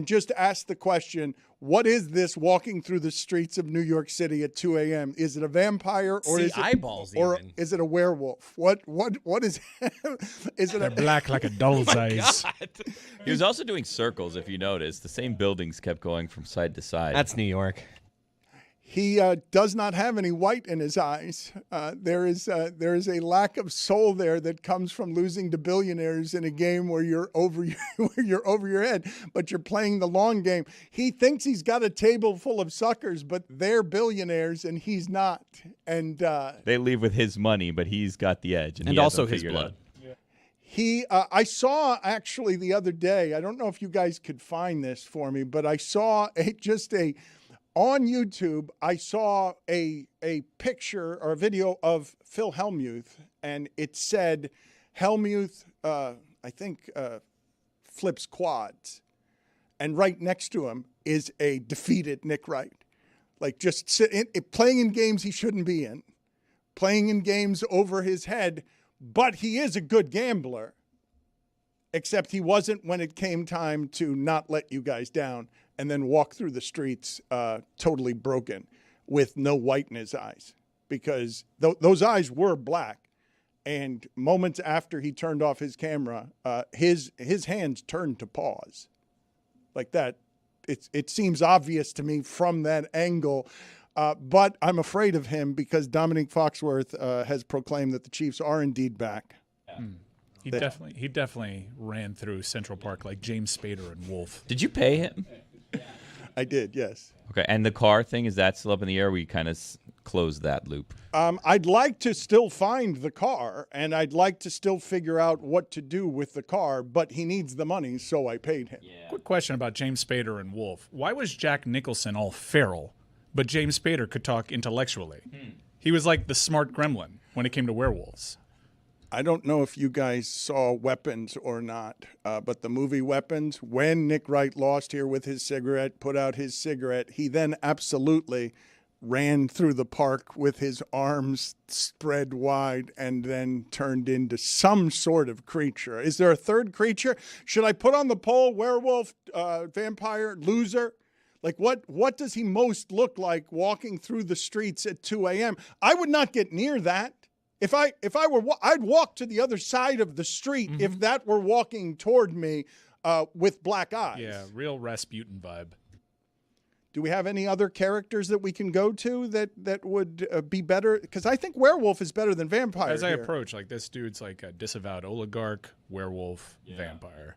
just ask the question: what is this walking through the streets of New York City at 2 a.m.? Is it a vampire or is it eyeballs? Or even. is it a werewolf? What is? Is it? They're black like a doll's eyes. He was also doing circles, if you noticed. The same buildings kept going from side to side. That's New York. He does not have any white in his eyes. There is a lack of soul there that comes from losing to billionaires in a game where you're over your head, but you're playing the long game. He thinks he's got a table full of suckers, but they're billionaires and he's not. And they leave with his money, but he's got the edge, and he also hasn't his figured blood. out. I saw actually the other day, I don't know if you guys could find this for me, but I saw on YouTube, I saw a picture or a video of Phil Hellmuth, and it said Hellmuth, I think, flips quads. And right next to him is a defeated Nick Wright. Like just playing in games he shouldn't be in, playing in games over his head, but he is a good gambler, except he wasn't when it came time to not let you guys down and then walk through the streets totally broken with no white in his eyes, because those eyes were black. And moments after he turned off his camera, his hands turned to paws like that. It seems obvious to me from that angle. But I'm afraid of him because Dominique Foxworth has proclaimed that the Chiefs are indeed back. Yeah. He definitely ran through Central Park like James Spader and Wolf. Did you pay him? I did, yes. Okay, and the car thing, is that still up in the air? We kind of closed that loop. I'd like to still find the car, and I'd like to still figure out what to do with the car, but he needs the money, so I paid him. Yeah. Quick question about James Spader and Wolf. Why was Jack Nicholson all feral, but James Spader could talk intellectually? He was like the smart gremlin when it came to werewolves. I don't know if you guys saw Weapons or not, but the movie Weapons, when Nick Wright lost here with his cigarette, put out his cigarette, he then absolutely ran through the park with his arms spread wide and then turned into some sort of creature. Is there a third creature? Should I put on the poll, werewolf, vampire, loser? Like what does he most look like walking through the streets at 2 a.m.? I would not get near that. If I were, I'd walk to the other side of the street if that were walking toward me with black eyes. Yeah, real Rasputin vibe. Do we have any other characters that we can go to that would be better? Because I think werewolf is better than vampire. As I approach, like this dude's like a disavowed oligarch, werewolf, vampire.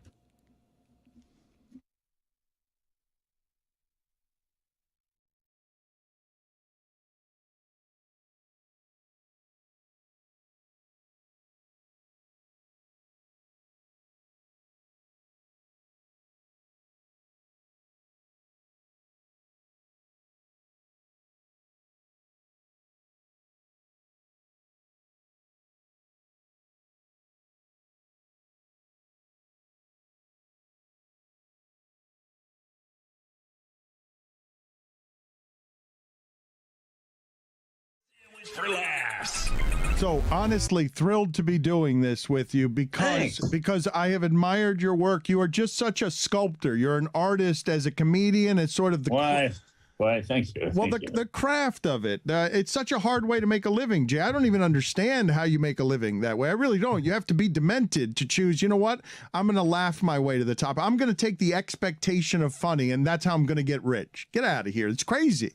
For laughs. So honestly, thrilled to be doing this with you because I have admired your work. You are just such a sculptor. You're an artist as a comedian. It's sort of the Why? Thank you. Well, the craft of it. It's such a hard way to make a living, Jay. I don't even understand how you make a living that way. I really don't. You have to be demented to choose. You know what? I'm going to laugh my way to the top. I'm going to take the expectation of funny, and that's how I'm going to get rich. Get out of here. It's crazy.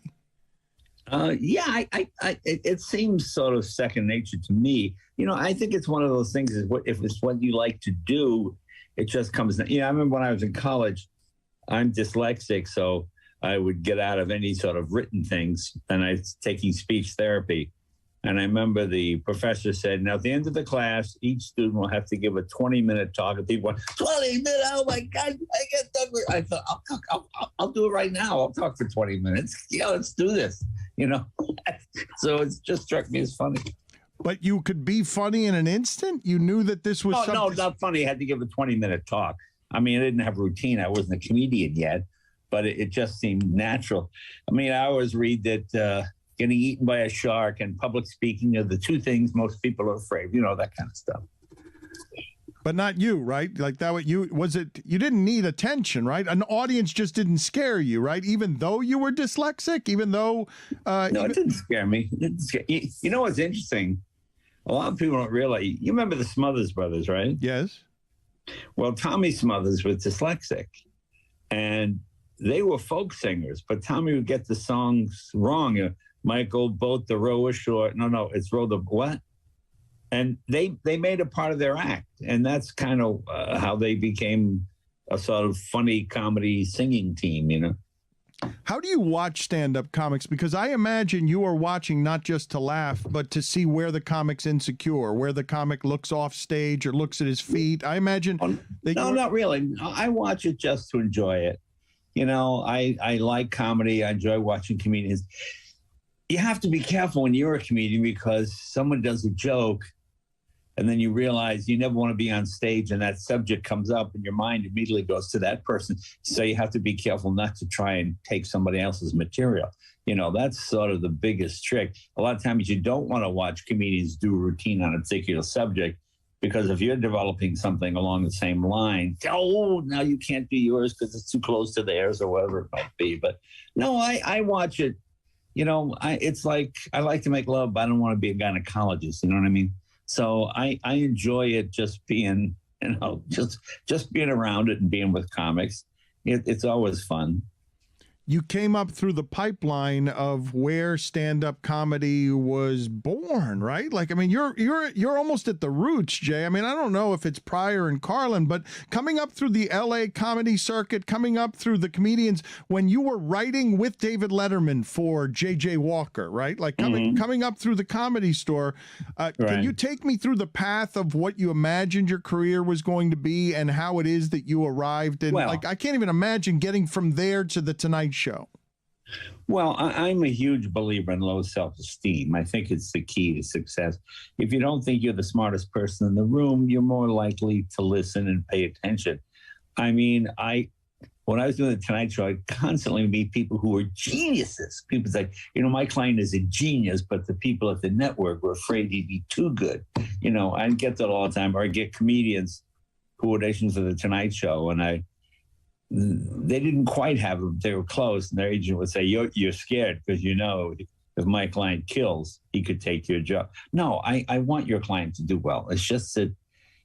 It seems sort of second nature to me. You know, I think it's one of those things. If it's what you like to do, it just comes. You know, I remember when I was in college, I'm dyslexic, so I would get out of any sort of written things, and I was taking speech therapy. And I remember the professor said, now at the end of the class, each student will have to give a 20-minute talk. And people went, 20 minutes? Oh my God, I get done. I thought, I'll do it right now. I'll talk for 20 minutes. Yeah, let's do this. You know, so it just struck me as funny. But you could be funny in an instant? You knew that this was something? No, not funny. I had to give a 20-minute talk. I mean, I didn't have a routine. I wasn't a comedian yet, but it just seemed natural. I mean, I always read that getting eaten by a shark and public speaking are the two things most people are afraid, you know, that kind of stuff. But not you, right? Like that, you didn't need attention, right? An audience just didn't scare you, right? Even though you were dyslexic, even though... No, it didn't scare me. You know what's interesting? A lot of people don't realize, you remember the Smothers Brothers, right? Yes. Well, Tommy Smothers was dyslexic, and they were folk singers, but Tommy would get the songs wrong. Michael, boat the row ashore. No, it's row the what? And they made it part of their act. And that's kind of how they became a sort of funny comedy singing team, you know? How do you watch stand-up comics? Because I imagine you are watching not just to laugh, but to see where the comic's insecure, where the comic looks off stage or looks at his feet. I imagine. No, not really. I watch it just to enjoy it. You know, I like comedy. I enjoy watching comedians. You have to be careful when you're a comedian because someone does a joke and then you realize you never want to be on stage and that subject comes up and your mind immediately goes to that person. So you have to be careful not to try and take somebody else's material. You know, that's sort of the biggest trick. A lot of times you don't want to watch comedians do routine on a particular subject because if you're developing something along the same line, oh, now you can't do yours because it's too close to theirs or whatever it might be. But no, I watch it. You know, it's like I like to make love, but I don't want to be a gynecologist. You know what I mean? So I enjoy it just being, you know, just being around it and being with comics. It's always fun. You came up through the pipeline of where stand-up comedy was born, right? Like, I mean, you're almost at the roots, Jay. I mean, I don't know if it's Pryor and Carlin, but coming up through the LA comedy circuit, coming up through the comedians, when you were writing with David Letterman for J.J. Walker, right? Like coming up through the Comedy Store, can you take me through the path of what you imagined your career was going to be and how it is that you arrived? And like, I can't even imagine getting from there to the Tonight Show. Well, I'm a huge believer in low self-esteem. I think it's the key to success. If you don't think you're the smartest person in the room, you're more likely to listen and pay attention. I mean, when I was doing the Tonight Show, I constantly meet people who were geniuses. People say, you know, my client is a genius, but the people at the network were afraid he'd be too good. You know, I get that all the time. Or I get comedians who audition for the Tonight Show, and they didn't quite have them. They were close, and their agent would say, you're scared because you know if my client kills, he could take your job. No, I want your client to do well. It's just that,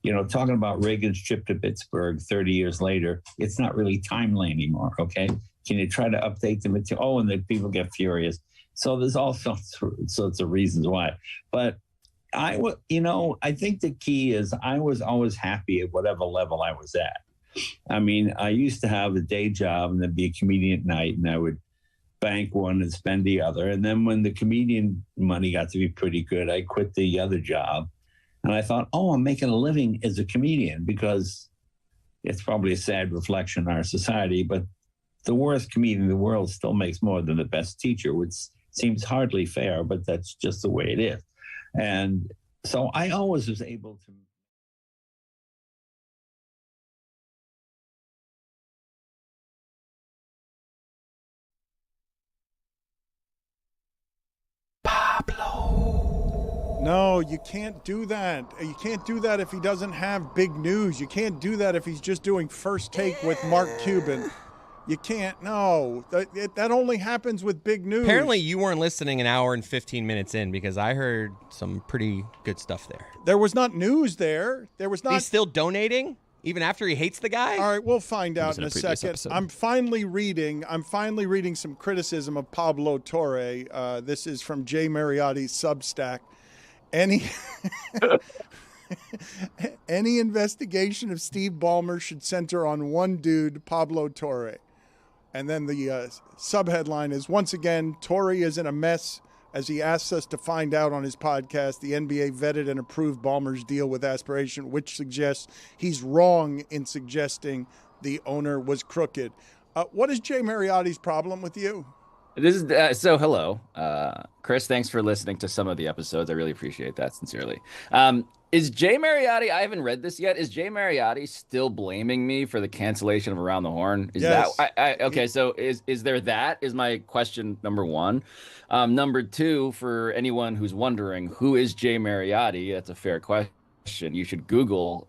you know, talking about Reagan's trip to Pittsburgh 30 years later, it's not really timely anymore, okay? Can you try to update the material? Oh, and then people get furious. So there's all sorts of reasons why. But I think the key is I was always happy at whatever level I was at. I mean, I used to have a day job and then be a comedian at night, and I would bank one and spend the other. And then when the comedian money got to be pretty good, I quit the other job. And I thought, oh, I'm making a living as a comedian, because it's probably a sad reflection on our society, but the worst comedian in the world still makes more than the best teacher, which seems hardly fair, but that's just the way it is. And so I always was able to. No, you can't do that. You can't do that if he doesn't have big news. You can't do that if he's just doing First Take with Mark Cuban. You can't. No, that only happens with big news. Apparently, you weren't listening an hour and 15 minutes in, because I heard some pretty good stuff there. There was not news there. There was not. He's still donating? Even after he hates the guy? All right, we'll find out in a second. Episode. I'm finally reading some criticism of Pablo Torre. This is from Jay Mariotti's Substack. Any investigation of Steve Ballmer should center on one dude, Pablo Torre. And then the subheadline is, once again, Torre is in a mess as he asks us to find out on his podcast. The NBA vetted and approved Ballmer's deal with Aspiration, which suggests he's wrong in suggesting the owner was crooked. What is Jay Mariotti's problem with you? This is hello, Chris. Thanks for listening to some of the episodes. I really appreciate that, sincerely. Is Jay Mariotti? I haven't read this yet. Is Jay Mariotti still blaming me for the cancellation of Around the Horn? Is yes. that okay? So is there that? Is my question number one. Number two, for anyone who's wondering who is Jay Mariotti, that's a fair question. You should Google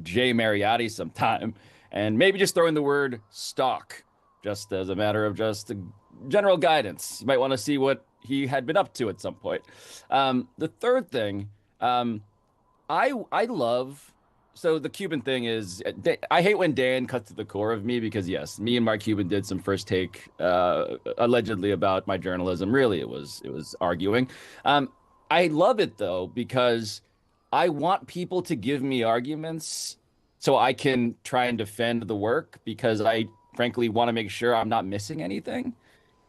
Jay Mariotti sometime, and maybe just throw in the word stock, just as a matter of just general guidance. You might want to see what he had been up to at some point. The third thing, I love, so the Cuban thing is, I hate when Dan cuts to the core of me, because yes, me and Mark Cuban did some First Take, allegedly about my journalism. Really, it was arguing. I love it though, because I want people to give me arguments so I can try and defend the work, because frankly want to make sure I'm not missing anything.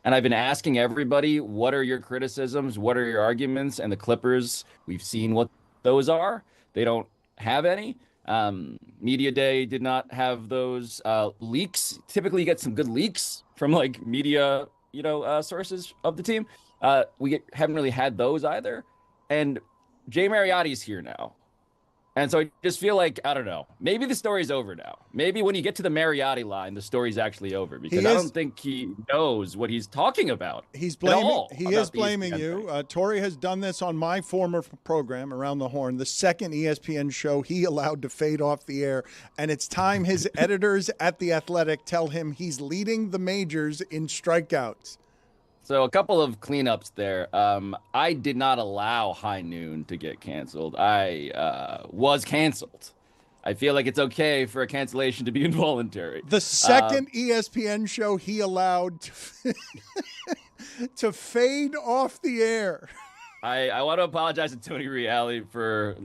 And I've been asking everybody, what are your criticisms? What are your arguments? And the Clippers, we've seen what those are. They don't have any. Media Day did not have those leaks. Typically, you get some good leaks from like media, sources of the team. Haven't really had those either. And Jay Mariotti's here now. And so I just feel like, I don't know, maybe the story's over now. Maybe when you get to the Mariotti line, the story's actually over because I don't think he knows what he's talking about. He's blaming. He is blaming you. Tori has done this on my former program, Around the Horn, the second ESPN show he allowed to fade off the air. And it's time his editors at The Athletic tell him he's leading the majors in strikeouts. So a couple of cleanups there. I did not allow High Noon to get canceled. I was canceled. I feel like it's okay for a cancellation to be involuntary. The second ESPN show he allowed to fade off the air. I want to apologize to Tony Reale for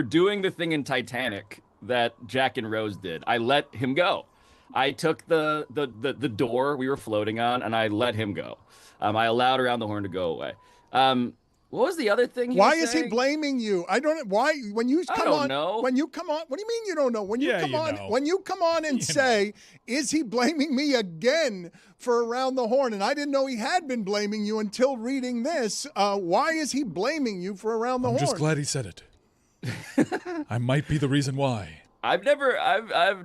doing the thing in Titanic that Jack and Rose did. I let him go. I took the door we were floating on, and I let him go. I allowed Around the Horn to go away. What was the other thing? Why is he blaming you? I don't. Why when you come on? I don't know. When you come on, what do you mean you don't know? When you come on, when you come on and say, "Is he blaming me again for Around the Horn?" And I didn't know he had been blaming you until reading this. Why is he blaming you for Around the Horn? I'm just glad he said it. I might be the reason why. I've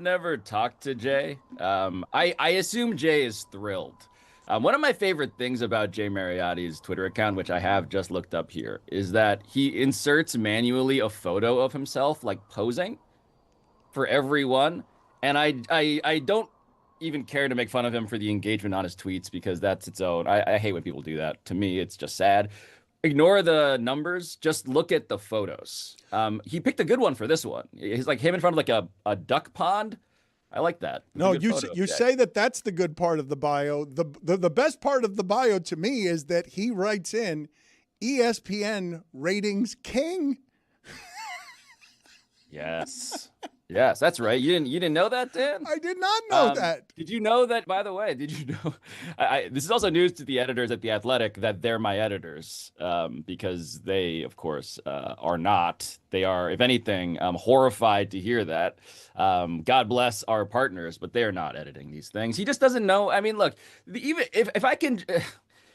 never talked to Jay. I assume Jay is thrilled. One of my favorite things about Jay Mariotti's Twitter account, which I have just looked up here, is that he inserts manually a photo of himself like posing for everyone. And I don't even care to make fun of him for the engagement on his tweets because that's its own. I hate when people do that. To me, it's just sad. Ignore the numbers. Just look at the photos. He picked a good one for this one. He's like him in front of like a duck pond. I like that. No, you say that's the good part of the bio. The best part of the bio to me is that he writes in ESPN ratings king. Yes. Yes, that's right. You didn't know that, Dan? I did not know that. Did you know that, by the way, did you know? This is also news to the editors at The Athletic that they're my editors because they, of course, are not. They are, if anything, horrified to hear that. God bless our partners, but they are not editing these things. He just doesn't know. I mean, look, even if I can...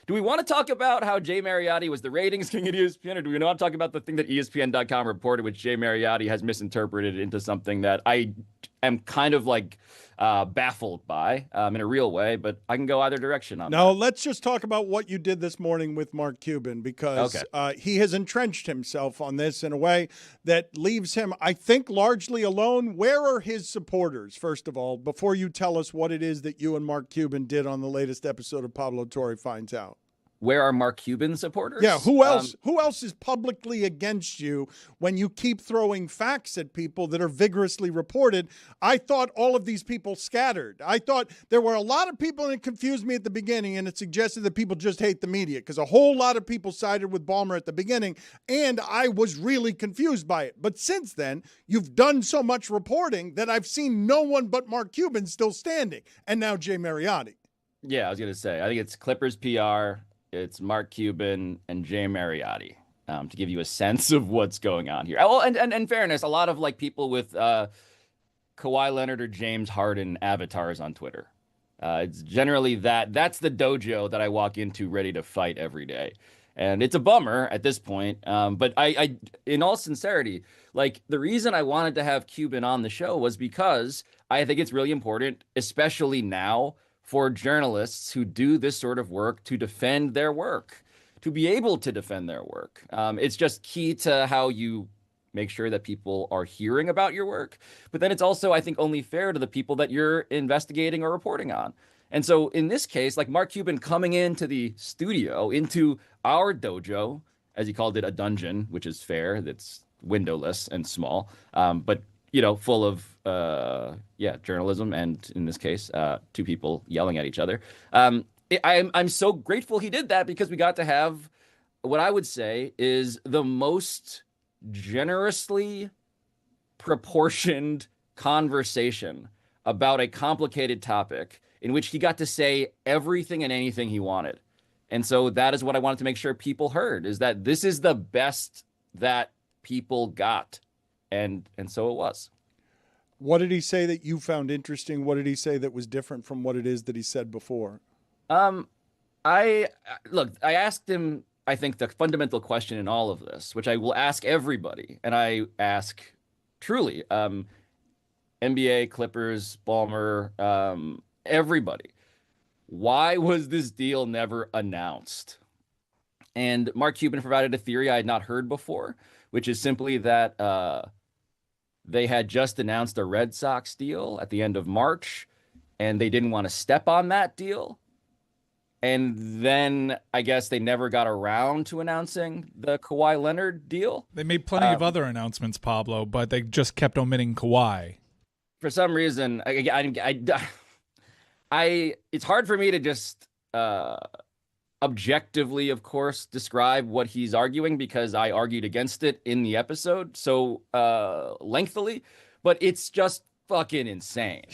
Do we want to talk about how Jay Mariotti was the ratings king at ESPN, or do we want to talk about the thing that ESPN.com reported, which Jay Mariotti has misinterpreted into something that I am kind of like baffled by in a real way, but I can go either direction on that. No, let's just talk about what you did this morning with Mark Cuban because he has entrenched himself on this in a way that leaves him, I think, largely alone. Where are his supporters, first of all, before you tell us what it is that you and Mark Cuban did on the latest episode of Pablo Torre Finds Out? Where are Mark Cuban supporters? Yeah, who else? Who else is publicly against you when you keep throwing facts at people that are vigorously reported? I thought all of these people scattered. I thought there were a lot of people, and it confused me at the beginning, and it suggested that people just hate the media because a whole lot of people sided with Ballmer at the beginning, and I was really confused by it. But since then, you've done so much reporting that I've seen no one but Mark Cuban still standing, and now Jay Mariotti. Yeah, I was going to say, I think it's Clippers PR. It's Mark Cuban and Jay Mariotti to give you a sense of what's going on here. Oh, and in fairness, a lot of like people with Kawhi Leonard or James Harden avatars on Twitter. It's generally that's the dojo that I walk into ready to fight every day. And it's a bummer at this point. But I, in all sincerity, like the reason I wanted to have Cuban on the show was because I think it's really important, especially now, for journalists who do this sort of work to defend their work, to be able to defend their work. It's just key to how you make sure that people are hearing about your work. But then it's also, I think, only fair to the people that you're investigating or reporting on. And so in this case, like Mark Cuban coming into the studio, into our dojo, as he called it, a dungeon, which is fair, that's windowless and small, but full of journalism, and in this case, two people yelling at each other. I'm so grateful he did that because we got to have what I would say is the most generously proportioned conversation about a complicated topic in which he got to say everything and anything he wanted. And so that is what I wanted to make sure people heard, is that this is the best that people got. And so it was. What did he say that you found interesting? What did he say that was different from what it is that he said before? I asked him, I think, the fundamental question in all of this, which I will ask everybody, and I ask truly, NBA, Clippers, Ballmer, everybody, why was this deal never announced? And Mark Cuban provided a theory I had not heard before, which is simply that they had just announced a Red Sox deal at the end of March, and they didn't want to step on that deal. And then I guess they never got around to announcing the Kawhi Leonard deal. They made plenty of other announcements, Pablo, but they just kept omitting Kawhi. For some reason, it's hard for me to just objectively, of course, describe what he's arguing, because I argued against it in the episode so lengthily, but it's just fucking insane.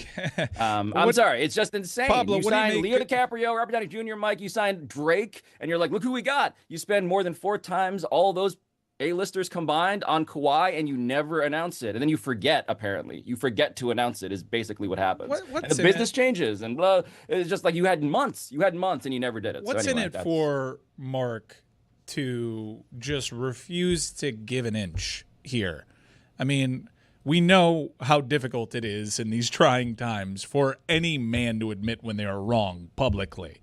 I'm sorry, it's just insane. Pablo, you signed Leo DiCaprio, Robert Downey Jr., Mike, you signed Drake, and you're like, look who we got. You spend more than 4 times all those A-listers combined on Kawhi, and you never announce it. And then you forget, apparently. You forget to announce it is basically what happens. And the business changes, and blah. It's just like you had months, and you never did it. What's so anyway, in it for Mark to just refuse to give an inch here? I mean, we know how difficult it is in these trying times for any man to admit when they are wrong publicly.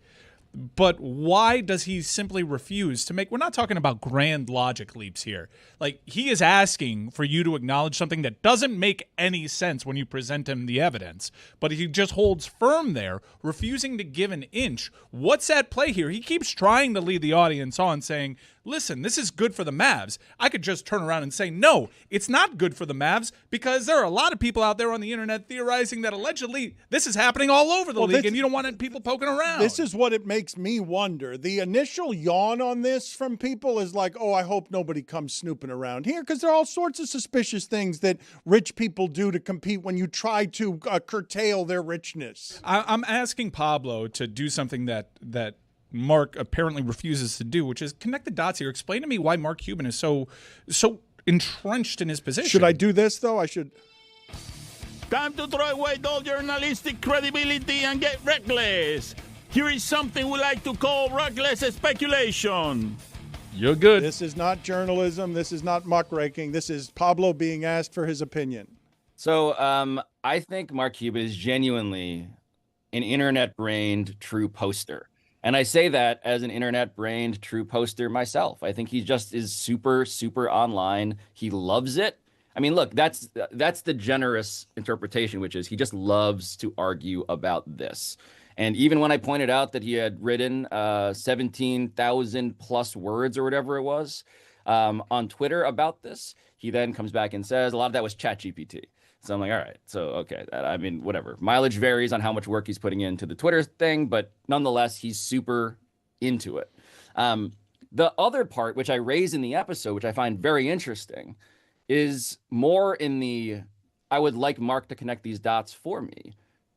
But why does he simply refuse to make? We're not talking about grand logic leaps here. Like, he is asking for you to acknowledge something that doesn't make any sense when you present him the evidence. But he just holds firm there, refusing to give an inch. What's at play here? He keeps trying to lead the audience on, saying, listen, this is good for the Mavs. I could just turn around and say, no, it's not good for the Mavs, because there are a lot of people out there on the internet theorizing that allegedly this is happening all over the league, and you don't want people poking around. This is what it makes me wonder. The initial yawn on this from people is like, oh, I hope nobody comes snooping around here, because there are all sorts of suspicious things that rich people do to compete when you try to curtail their richness. I'm asking Pablo to do something that Mark apparently refuses to do, which is connect the dots here. Explain to me why Mark Cuban is so entrenched in his position. Should I do this, though? I should. Time to throw away all journalistic credibility and get reckless. Here is something we like to call reckless speculation. You're good. This is not journalism. This is not muckraking. This is Pablo being asked for his opinion. So I think Mark Cuban is genuinely an internet-brained true poster. And I say that as an internet-brained true poster myself. I think he just is super, super online. He loves it. I mean, look, that's the generous interpretation, which is he just loves to argue about this. And even when I pointed out that he had written 17,000 plus words or whatever it was on Twitter about this, he then comes back and says a lot of that was ChatGPT. So I'm like, all right, so, okay, I mean, whatever. Mileage varies on how much work he's putting into the Twitter thing, but nonetheless, he's super into it. The other part, which I raise in the episode, which I find very interesting, is more in the, I would like Mark to connect these dots for me,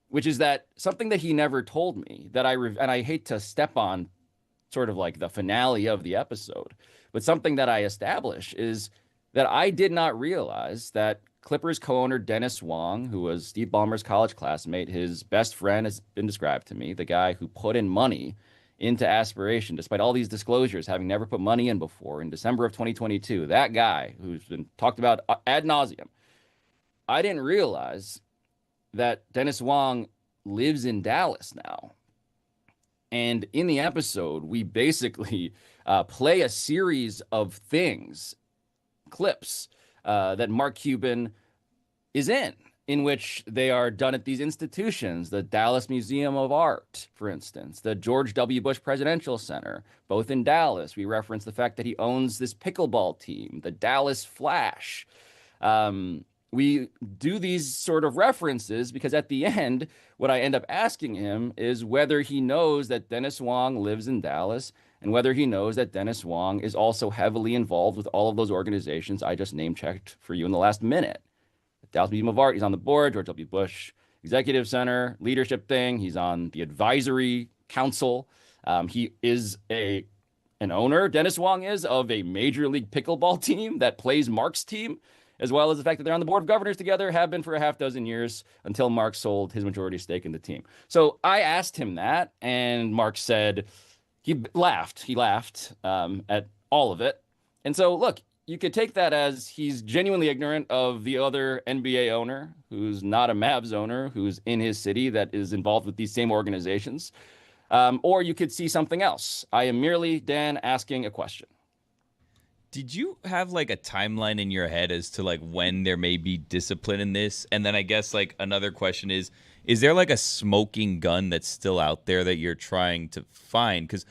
which is that something that he never told me, that and I hate to step on sort of like the finale of the episode, but something that I establish is that I did not realize that Clippers co-owner Dennis Wong, who was Steve Ballmer's college classmate, his best friend has been described to me, the guy who put in money into Aspiration, despite all these disclosures, having never put money in before, in December of 2022, that guy who's been talked about ad nauseum. I didn't realize that Dennis Wong lives in Dallas now. And in the episode, we basically play a series of things, clips, that Mark Cuban is in which they are done at these institutions, the Dallas Museum of Art, for instance, the George W. Bush Presidential Center, both in Dallas. We reference the fact that he owns this pickleball team, the Dallas Flash. We do these sort of references because at the end, what I end up asking him is whether he knows that Dennis Wong lives in Dallas and whether he knows that Dennis Wong is also heavily involved with all of those organizations I just name-checked for you in the last minute. The Dallas Museum of Art, he's on the board. George W. Bush executive center leadership thing. He's on the advisory council. He is an owner, Dennis Wong is, of a major league pickleball team that plays Mark's team, as well as the fact that they're on the board of governors together, have been for a half dozen years until Mark sold his majority stake in the team. So I asked him that, and Mark said he laughed. He laughed at all of it. And so, look, you could take that as he's genuinely ignorant of the other NBA owner who's not a Mavs owner, who's in his city that is involved with these same organizations. Or you could see something else. I am merely, Dan, asking a question. Did you have like a timeline in your head as to like when there may be discipline in this? And then I guess like another question is there like a smoking gun that's still out there that you're trying to find? Because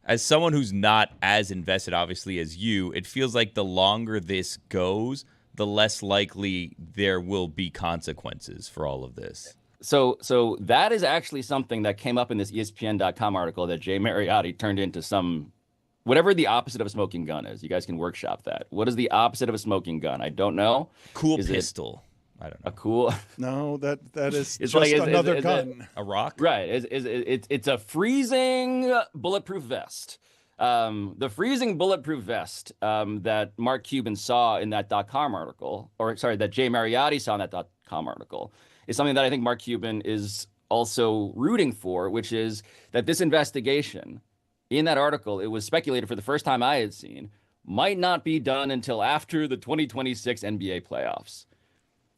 as someone who's not as invested, obviously, as you, it feels like the longer this goes, the less likely there will be consequences for all of this. So that is actually something that came up in this ESPN.com article that Jay Mariotti turned into some, whatever the opposite of a smoking gun is. You guys can workshop that. What is the opposite of a smoking gun? I don't know. Cool pistol. I don't know. A cool. No, that is it's just like, another gun. A rock? Right. It's a freezing bulletproof vest. The freezing bulletproof vest that Mark Cuban saw in that .com article, that Jay Mariotti saw in that .com article, is something that I think Mark Cuban is also rooting for, which is that this investigation, in that article, it was speculated for the first time I had seen, might not be done until after the 2026 NBA playoffs.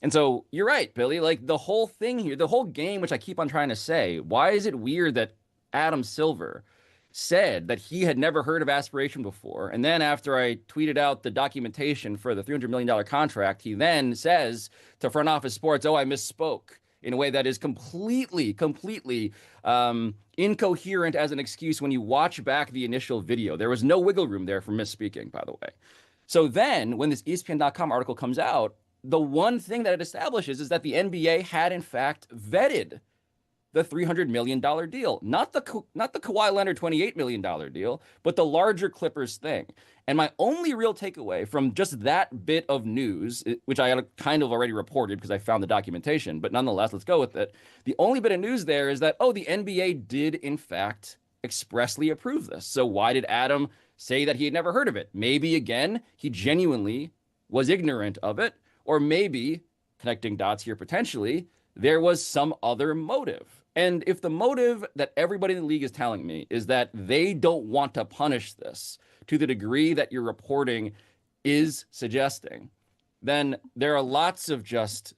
And so you're right, Billy, like the whole thing here, the whole game, which I keep on trying to say, why is it weird that Adam Silver said that he had never heard of aspiration before? And then after I tweeted out the documentation for the $300 million contract, he then says to Front Office Sports, oh, I misspoke, in a way that is completely incoherent as an excuse when you watch back the initial video. There was no wiggle room there for misspeaking, by the way. So then when this ESPN.com article comes out, the one thing that it establishes is that the NBA had, in fact, vetted the $300 million deal, not the Kawhi Leonard $28 million deal, but the larger Clippers thing. And my only real takeaway from just that bit of news, which I had kind of already reported because I found the documentation, but nonetheless, let's go with it. The only bit of news there is that, oh, the NBA did, in fact, expressly approve this. So why did Adam say that he had never heard of it? Maybe, again, he genuinely was ignorant of it, or maybe, connecting dots here potentially, there was some other motive. And if the motive that everybody in the league is telling me is that they don't want to punish this to the degree that your reporting is suggesting, then there are lots of just,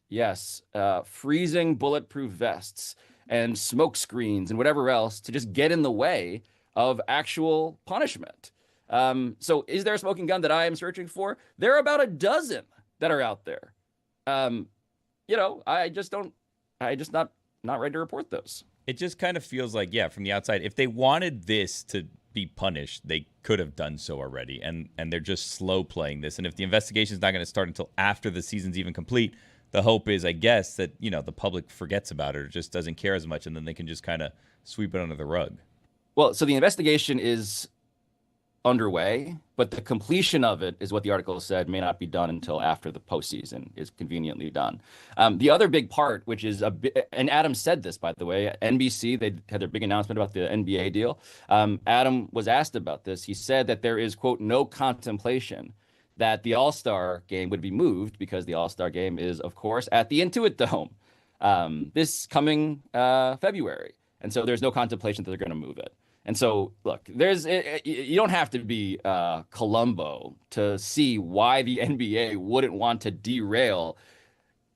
freezing bulletproof vests and smoke screens and whatever else to just get in the way of actual punishment. So is there a smoking gun that I am searching for? There are about a dozen that are out there. I just not ready to report those. It just kind of feels like, from the outside, if they wanted this to be punished, they could have done so already. And they're just slow playing this. And if the investigation is not going to start until after the season's even complete, the hope is, I guess, that, the public forgets about it or just doesn't care as much. And then they can just kind of sweep it under the rug. Well, so the investigation is underway, but the completion of it is what the article said may not be done until after the postseason is conveniently done. The other big part, which is and Adam said this, by the way, NBC, they had their big announcement about the NBA deal. Adam was asked about this. He said that there is, quote, no contemplation that the All-Star game would be moved because the All-Star game is, of course, at the Intuit Dome this coming February. And so there's no contemplation that they're going to move it. And so, look, you don't have to be Columbo to see why the NBA wouldn't want to derail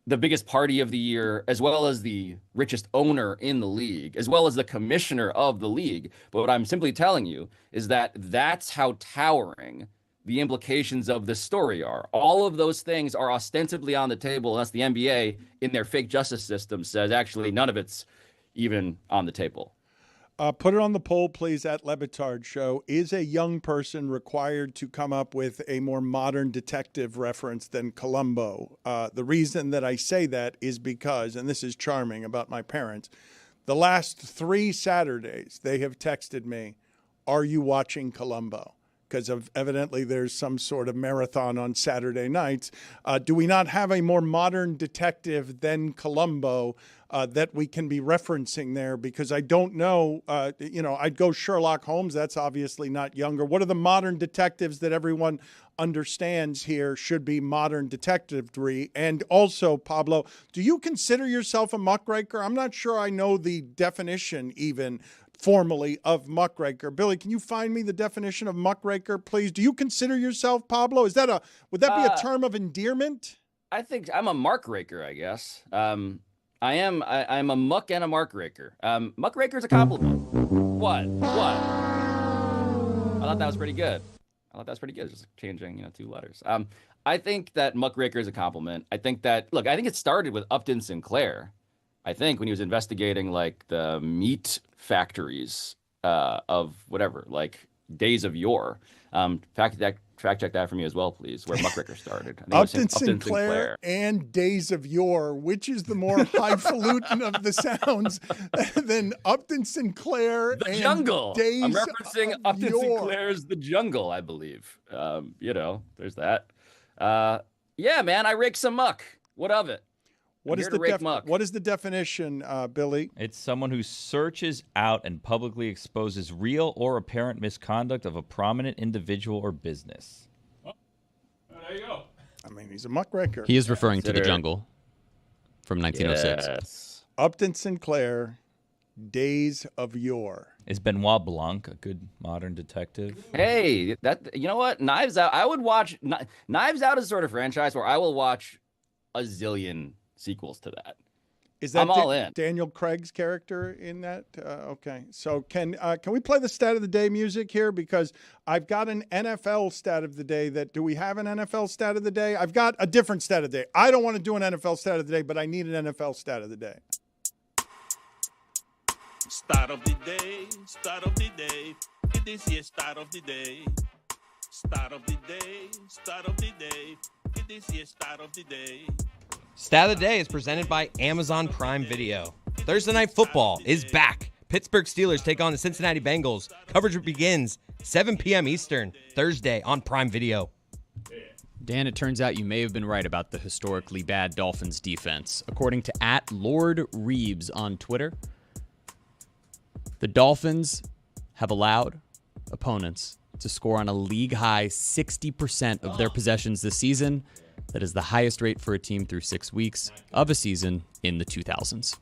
the biggest party of the year, as well as the richest owner in the league, as well as the commissioner of the league. But what I'm simply telling you is that that's how towering the implications of this story are. All of those things are ostensibly on the table, unless the NBA, in their fake justice system, says actually none of it's even on the table. Put it on the poll, please, at Le Batard Show. Is a young person required to come up with a more modern detective reference than Columbo? The reason that I say that is because, and this is charming about my parents, the last 3 Saturdays they have texted me, are you watching Columbo? because evidently there's some sort of marathon on Saturday nights. Do we not have a more modern detective than Columbo that we can be referencing there? Because I don't know, I'd go Sherlock Holmes. That's obviously not younger. What are the modern detectives that everyone understands here should be modern detectivery? And also, Pablo, do you consider yourself a muckraker? I'm not sure I know the definition even formally of muckraker. Billy, can you find me the definition of muckraker, please? Do you consider yourself, Pablo? Would that be a term of endearment? I think I'm a mark raker, I guess. I'm a muck and a mark raker. Muck raker is a compliment. What? I thought that was pretty good. Just changing, 2 letters. I think that muck raker is a compliment. I think it started with Upton Sinclair. I think when he was investigating like the meat factories of whatever, like days of yore. Fact check that for me as well, please. Where muckraker started. Upton Sinclair and Days of Yore. Which is the more highfalutin of the sounds than Upton Sinclair the and Jungle? Days I'm referencing of Upton Yore. Sinclair's The Jungle, I believe. There's that. Yeah, man, I rake some muck. What of it? What is the definition, Billy? It's someone who searches out and publicly exposes real or apparent misconduct of a prominent individual or business. There you go. I mean, he's a muckraker. He is referring to The Jungle from 1906. Yes. Upton Sinclair, Days of Yore. Is Benoit Blanc a good modern detective? Hey, you know what? Knives Out. I would watch. Knives Out is sort of franchise where I will watch a zillion sequels to that. Is that I'm all in. Daniel Craig's character in that? Okay. So can we play the stat of the day music here? Because I've got an NFL stat of the day. Do we have an NFL stat of the day? I've got a different stat of the day. I don't want to do an NFL stat of the day, but I need an NFL stat of the day. Start of the day, start of the day. It is here, start of the day. Start of the day, start of the day. It is here, start of the day. Stat of the Day is presented by Amazon Prime Video. Thursday Night Football is back. Pittsburgh Steelers take on the Cincinnati Bengals. Coverage begins 7 p.m. Eastern, Thursday on Prime Video. Dan, it turns out you may have been right about the historically bad Dolphins defense. According to @LordReeves on Twitter, the Dolphins have allowed opponents to score on a league-high 60% of their possessions this season. That is the highest rate for a team through 6 weeks of a season in the 2000s.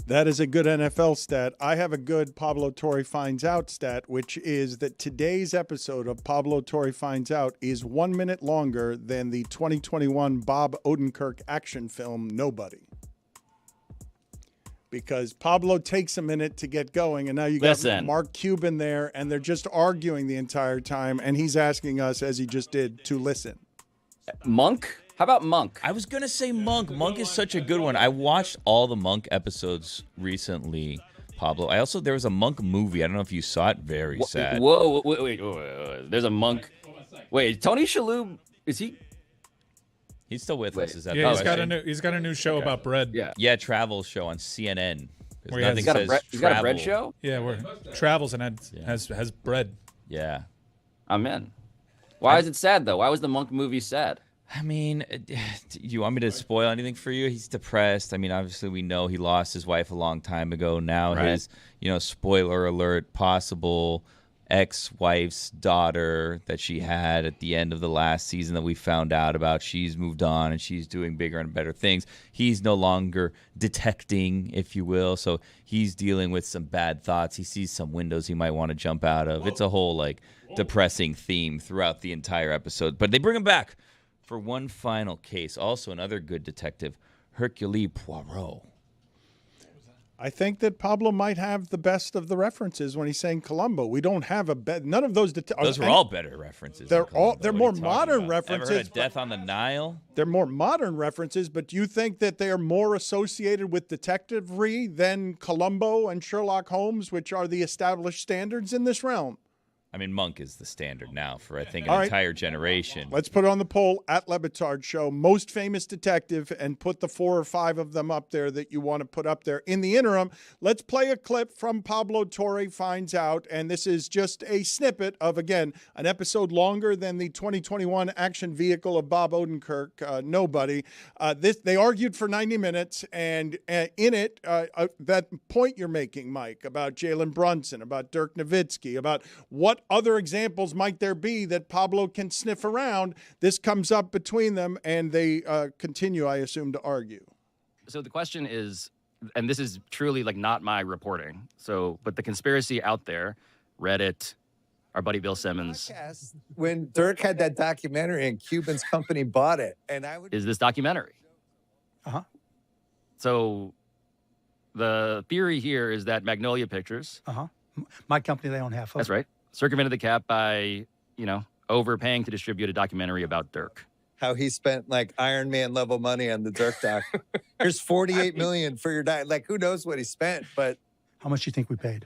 That is a good NFL stat. I have a good Pablo Torre Finds Out stat, which is that today's episode of Pablo Torre Finds Out is 1 minute longer than the 2021 Bob Odenkirk action film Nobody. Because Pablo takes a minute to get going, and now you got Mark Cuban there, and they're just arguing the entire time, and he's asking us, as he just did, to listen. Monk? How about Monk? I was going to say Monk. Monk is such a good one. I watched all the Monk episodes recently, Pablo. There was a Monk movie. I don't know if you saw it. Very sad. Whoa, wait. There's a Monk. Wait, Tony Shalhoub, is he? He's still with us. Is that he's got a new show about bread. Yeah, travel show on CNN. He's got a bread show? Yeah, where travels and has bread. Yeah. I'm in. Why is it sad, though? Why was the Monk movie sad? I mean, do you want me to spoil anything for you? He's depressed. I mean, obviously we know he lost his wife a long time ago. Now his, spoiler alert, possible ex-wife's daughter that she had at the end of the last season that we found out about. She's moved on and she's doing bigger and better things. He's no longer detecting, if you will. So he's dealing with some bad thoughts. He sees some windows he might want to jump out of. It's a whole depressing theme throughout the entire episode. But they bring him back for one final case. Also another good detective, Hercule Poirot. I think that Pablo might have the best of the references when he's saying Columbo. We don't have none of those. Those were all better references. They're more modern references. Ever heard of Death on the Nile? They're more modern references, but do you think that they are more associated with detectivery than Columbo and Sherlock Holmes, which are the established standards in this realm? I mean, Monk is the standard now for, I think, All an right. entire generation. Let's put on the poll at Le Batard Show, most famous detective, and put the 4 or 5 of them up there that you want to put up there. In the interim, let's play a clip from Pablo Torre Finds Out, and this is just a snippet of, again, an episode longer than the 2021 action vehicle of Bob Odenkirk, Nobody. They argued for 90 minutes, and in it, that point you're making, Mike, about Jalen Brunson, about Dirk Nowitzki, about what other examples might there be that Pablo can sniff around? This comes up between them, and they continue, I assume, to argue. So the question is, and this is truly like not my reporting. So, but the conspiracy out there, Reddit, our buddy Bill Simmons, when Dirk had that documentary and Cuban's company bought it, and is this documentary. So the theory here is that Magnolia Pictures, my company, they own half of. That's right, circumvented the cap by, overpaying to distribute a documentary about Dirk. How he spent like Iron Man level money on the Dirk doc. Here's $48 million for your doc. Like, who knows what he spent? But how much do you think we paid?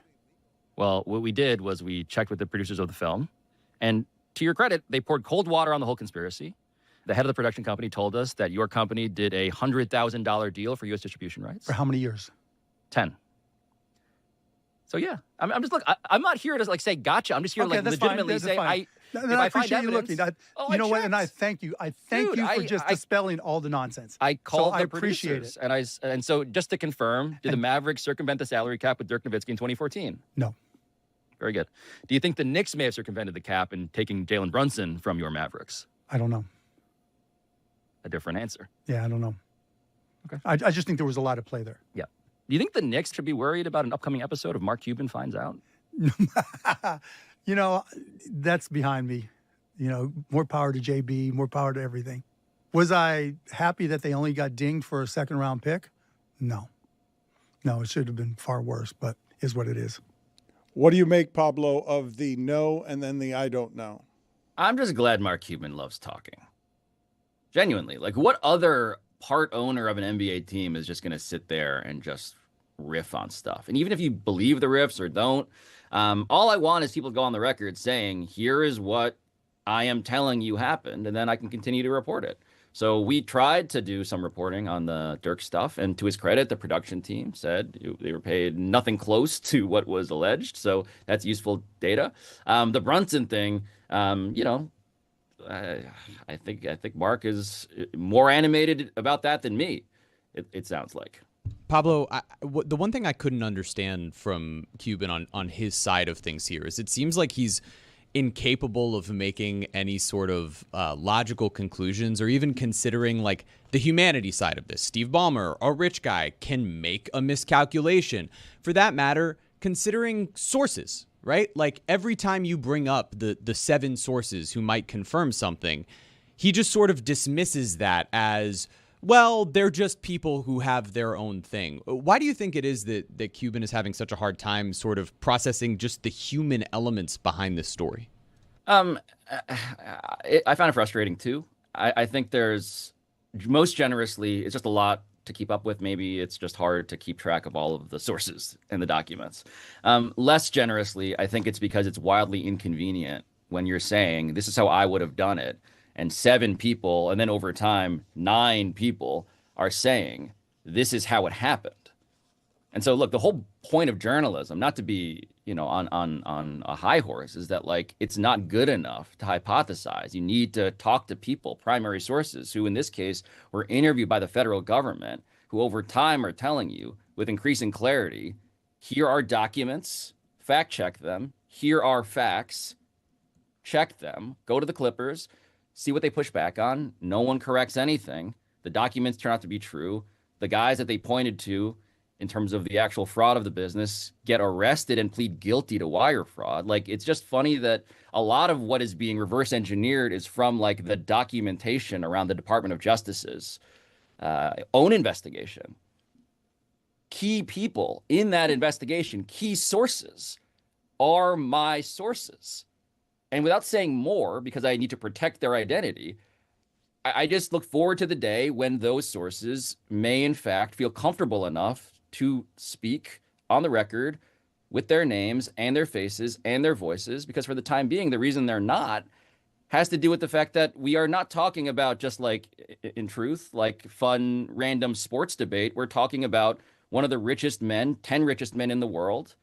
Well, what we did was we checked with the producers of the film, and to your credit, they poured cold water on the whole conspiracy. The head of the production company told us that your company did a $100,000 deal for U.S. distribution rights. For how many years? 10. So yeah, I'm just I'm not here to say gotcha. I'm just here legitimately say I appreciate you looking. You know what? And I thank you. I thank you for just dispelling all the nonsense. I called the appreciate producers, and so just to confirm, did the Mavericks circumvent the salary cap with Dirk Nowitzki in 2014? No. Very good. Do you think the Knicks may have circumvented the cap in taking Jalen Brunson from your Mavericks? I don't know. A different answer. Yeah, I don't know. Okay. I just think there was a lot of play there. Yeah. Do you think the Knicks should be worried about an upcoming episode of Mark Cuban Finds Out? That's behind me. More power to JB, more power to everything. Was I happy that they only got dinged for a second-round pick? No. No, it should have been far worse, but is what it is. What do you make, Pablo, of the no and then the I don't know? I'm just glad Mark Cuban loves talking. Genuinely. Like, what other part owner of an NBA team is just going to sit there and just riff on stuff? And even if you believe the riffs or don't, all I want is people to go on the record saying, here is what I am telling you happened, and then I can continue to report it. So we tried to do some reporting on the Dirk stuff, and to his credit, the production team said they were paid nothing close to what was alleged. So that's useful data. The Brunson thing, I think Mark is more animated about that than me. It sounds like. Pablo, the one thing I couldn't understand from Cuban on his side of things here is it seems like he's incapable of making any sort of logical conclusions or even considering like the humanity side of this. Steve Ballmer, a rich guy, can make a miscalculation. For that matter, considering sources, right? Like every time you bring up the 7 sources who might confirm something, he just sort of dismisses that as, well, they're just people who have their own thing. Why do you think it is that Cuban is having such a hard time sort of processing just the human elements behind this story? I found it frustrating too. I think there's, most generously, it's just a lot to keep up with. Maybe it's just hard to keep track of all of the sources and the documents. Less generously, I think it's because it's wildly inconvenient when you're saying, this is how I would have done it. And 7 people, and then over time, 9 people are saying, this is how it happened. And so, look, the whole point of journalism, not to be, on a high horse, is that, like, it's not good enough to hypothesize. You need to talk to people, primary sources, who in this case were interviewed by the federal government, who over time are telling you with increasing clarity, here are documents, fact check them, here are facts, check them, go to the Clippers, see what they push back on. No one corrects anything. The documents turn out to be true. The guys that they pointed to in terms of the actual fraud of the business get arrested and plead guilty to wire fraud. Like, it's just funny that a lot of what is being reverse engineered is from like the documentation around the Department of Justice's own investigation. Key people in that investigation, key sources, are my sources. And without saying more, because I need to protect their identity, I just look forward to the day when those sources may, in fact, feel comfortable enough to speak on the record with their names and their faces and their voices, because for the time being, the reason they're not has to do with the fact that we are not talking about just like, in truth, like fun, random sports debate. We're talking about one of the richest men, 10 richest men in the world,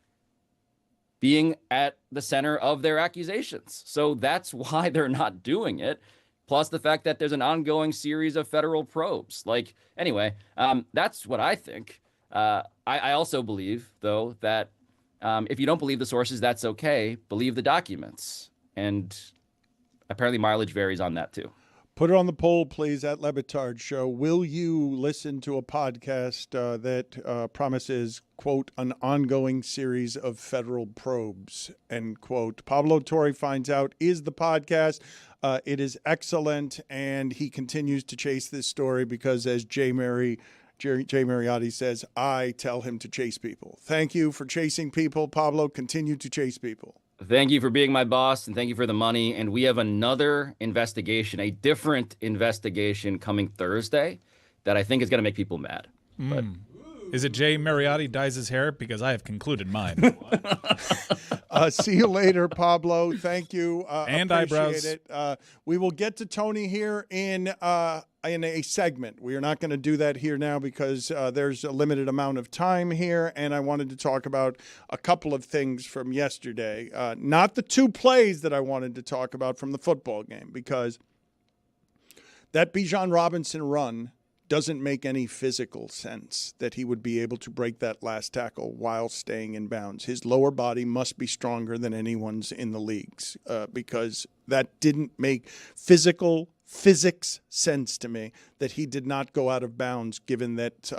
being at the center of their accusations. So that's why they're not doing it. Plus the fact that there's an ongoing series of federal probes. Like, anyway, that's what I think. I also believe, though, that if you don't believe the sources, that's okay. Believe the documents. And apparently mileage varies on that, too. Put it on the poll, please, at Le Batard Show. Will you listen to a podcast that promises, quote, an ongoing series of federal probes, end quote? Pablo Torre Finds Out is the podcast. It is excellent, and he continues to chase this story because, as Jay Mariotti says, I tell him to chase people. Thank you for chasing people, Pablo. Continue to chase people. Thank you for being my boss, and thank you for the money. And we have another investigation, a different investigation coming Thursday that I think is going to make people mad. But is it Jay Mariotti dyes his hair? Because I have concluded mine. See you later, Pablo. Thank you. And appreciate eyebrows. It. We will get to Tony here in a segment. We are not going to do that here now because there's a limited amount of time here, and I wanted to talk about a couple of things from yesterday. Not the two plays that I wanted to talk about from the football game, because that Bijan Robinson run doesn't make any physical sense that he would be able to break that last tackle while staying in bounds. His lower body must be stronger than anyone's in the leagues because that didn't make physics sense to me, that he did not go out of bounds given that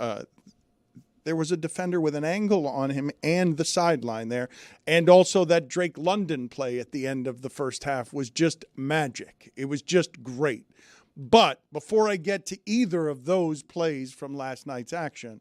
there was a defender with an angle on him and the sideline there. And also that Drake London play at the end of the first half was just magic. It was just great. But before I get to either of those plays from last night's action,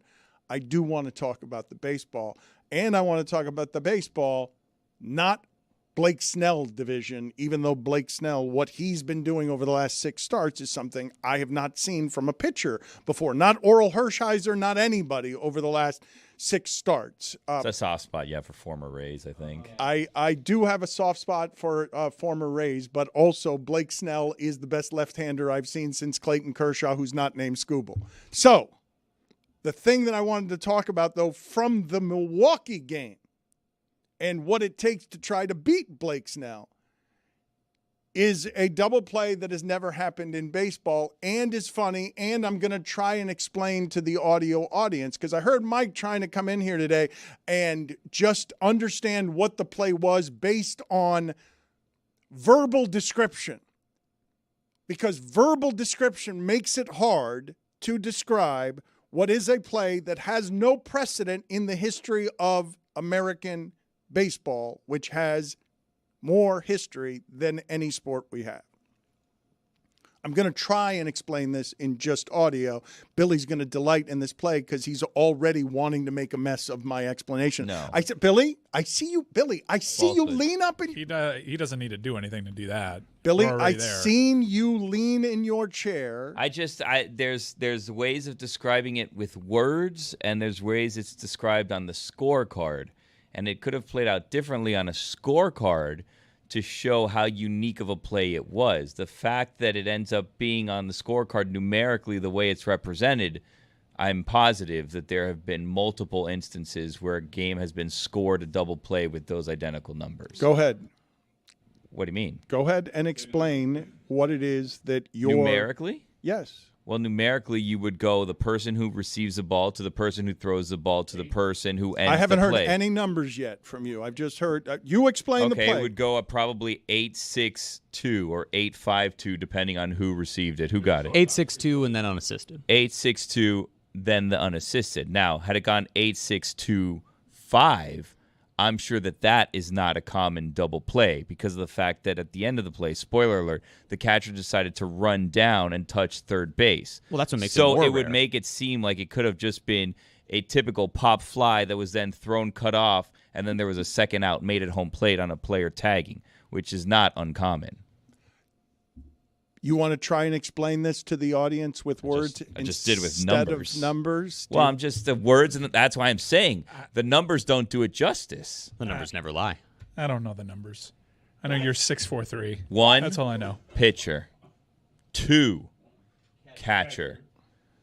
I do want to talk about the baseball. And I want to talk about the baseball, not Blake Snell division, even though Blake Snell, what he's been doing over the last 6 starts is something I have not seen from a pitcher before. Not Oral Hershiser, not anybody over the last 6 starts. It's a soft spot, yeah, for former Rays, I think. I do have a soft spot for former Rays, but also Blake Snell is the best left-hander I've seen since Clayton Kershaw, who's not named Scooble. So the thing that I wanted to talk about, though, from the Milwaukee game and what it takes to try to beat Blake Snell is a double play that has never happened in baseball and is funny, and I'm going to try and explain to the audio audience because I heard Mike trying to come in here today and just understand what the play was based on verbal description, because verbal description makes it hard to describe what is a play that has no precedent in the history of American baseball, which has more history than any sport we have. I'm going to try and explain this in just audio. Billy's going to delight in this play because he's already wanting to make a mess of my explanation. No. I said, Billy, I see you. Billy, I see you lean up. And he doesn't need to do anything to do that. Billy, I've seen you lean in your chair. There's ways of describing it with words, and there's ways it's described on the scorecard. And it could have played out differently on a scorecard to show how unique of a play it was. The fact that it ends up being on the scorecard numerically the way it's represented, I'm positive that there have been multiple instances where a game has been scored a double play with those identical numbers. Go ahead. What do you mean? Go ahead and explain what it is that you're... Numerically? Yes. Well, numerically, you would go the person who receives the ball to the person who throws the ball to the person who ends the play. I haven't heard any numbers yet from you. I've just heard you explain the play. Okay, it would go up probably 8-6-2 or 8-5-2, depending on who received it. Who got it? 8-6-2 and then unassisted. 8-6-2, then the unassisted. Now, had it gone 8-6-2-5, I'm sure that is not a common double play because of the fact that at the end of the play, spoiler alert, the catcher decided to run down and touch third base. Well, that's what makes it more So it rare. would make it seem like it could have just been a typical pop fly that was then thrown, cut off, and then there was a second out made at home plate on a player tagging, which is not uncommon. You want to try and explain this to the audience with words I just did with instead numbers. of numbers? Well, I'm just the words, and that's why I'm saying the numbers don't do it justice. The numbers never lie. I don't know the numbers. I know you're 6'4", 1. That's all I know. Pitcher. 2. Catcher.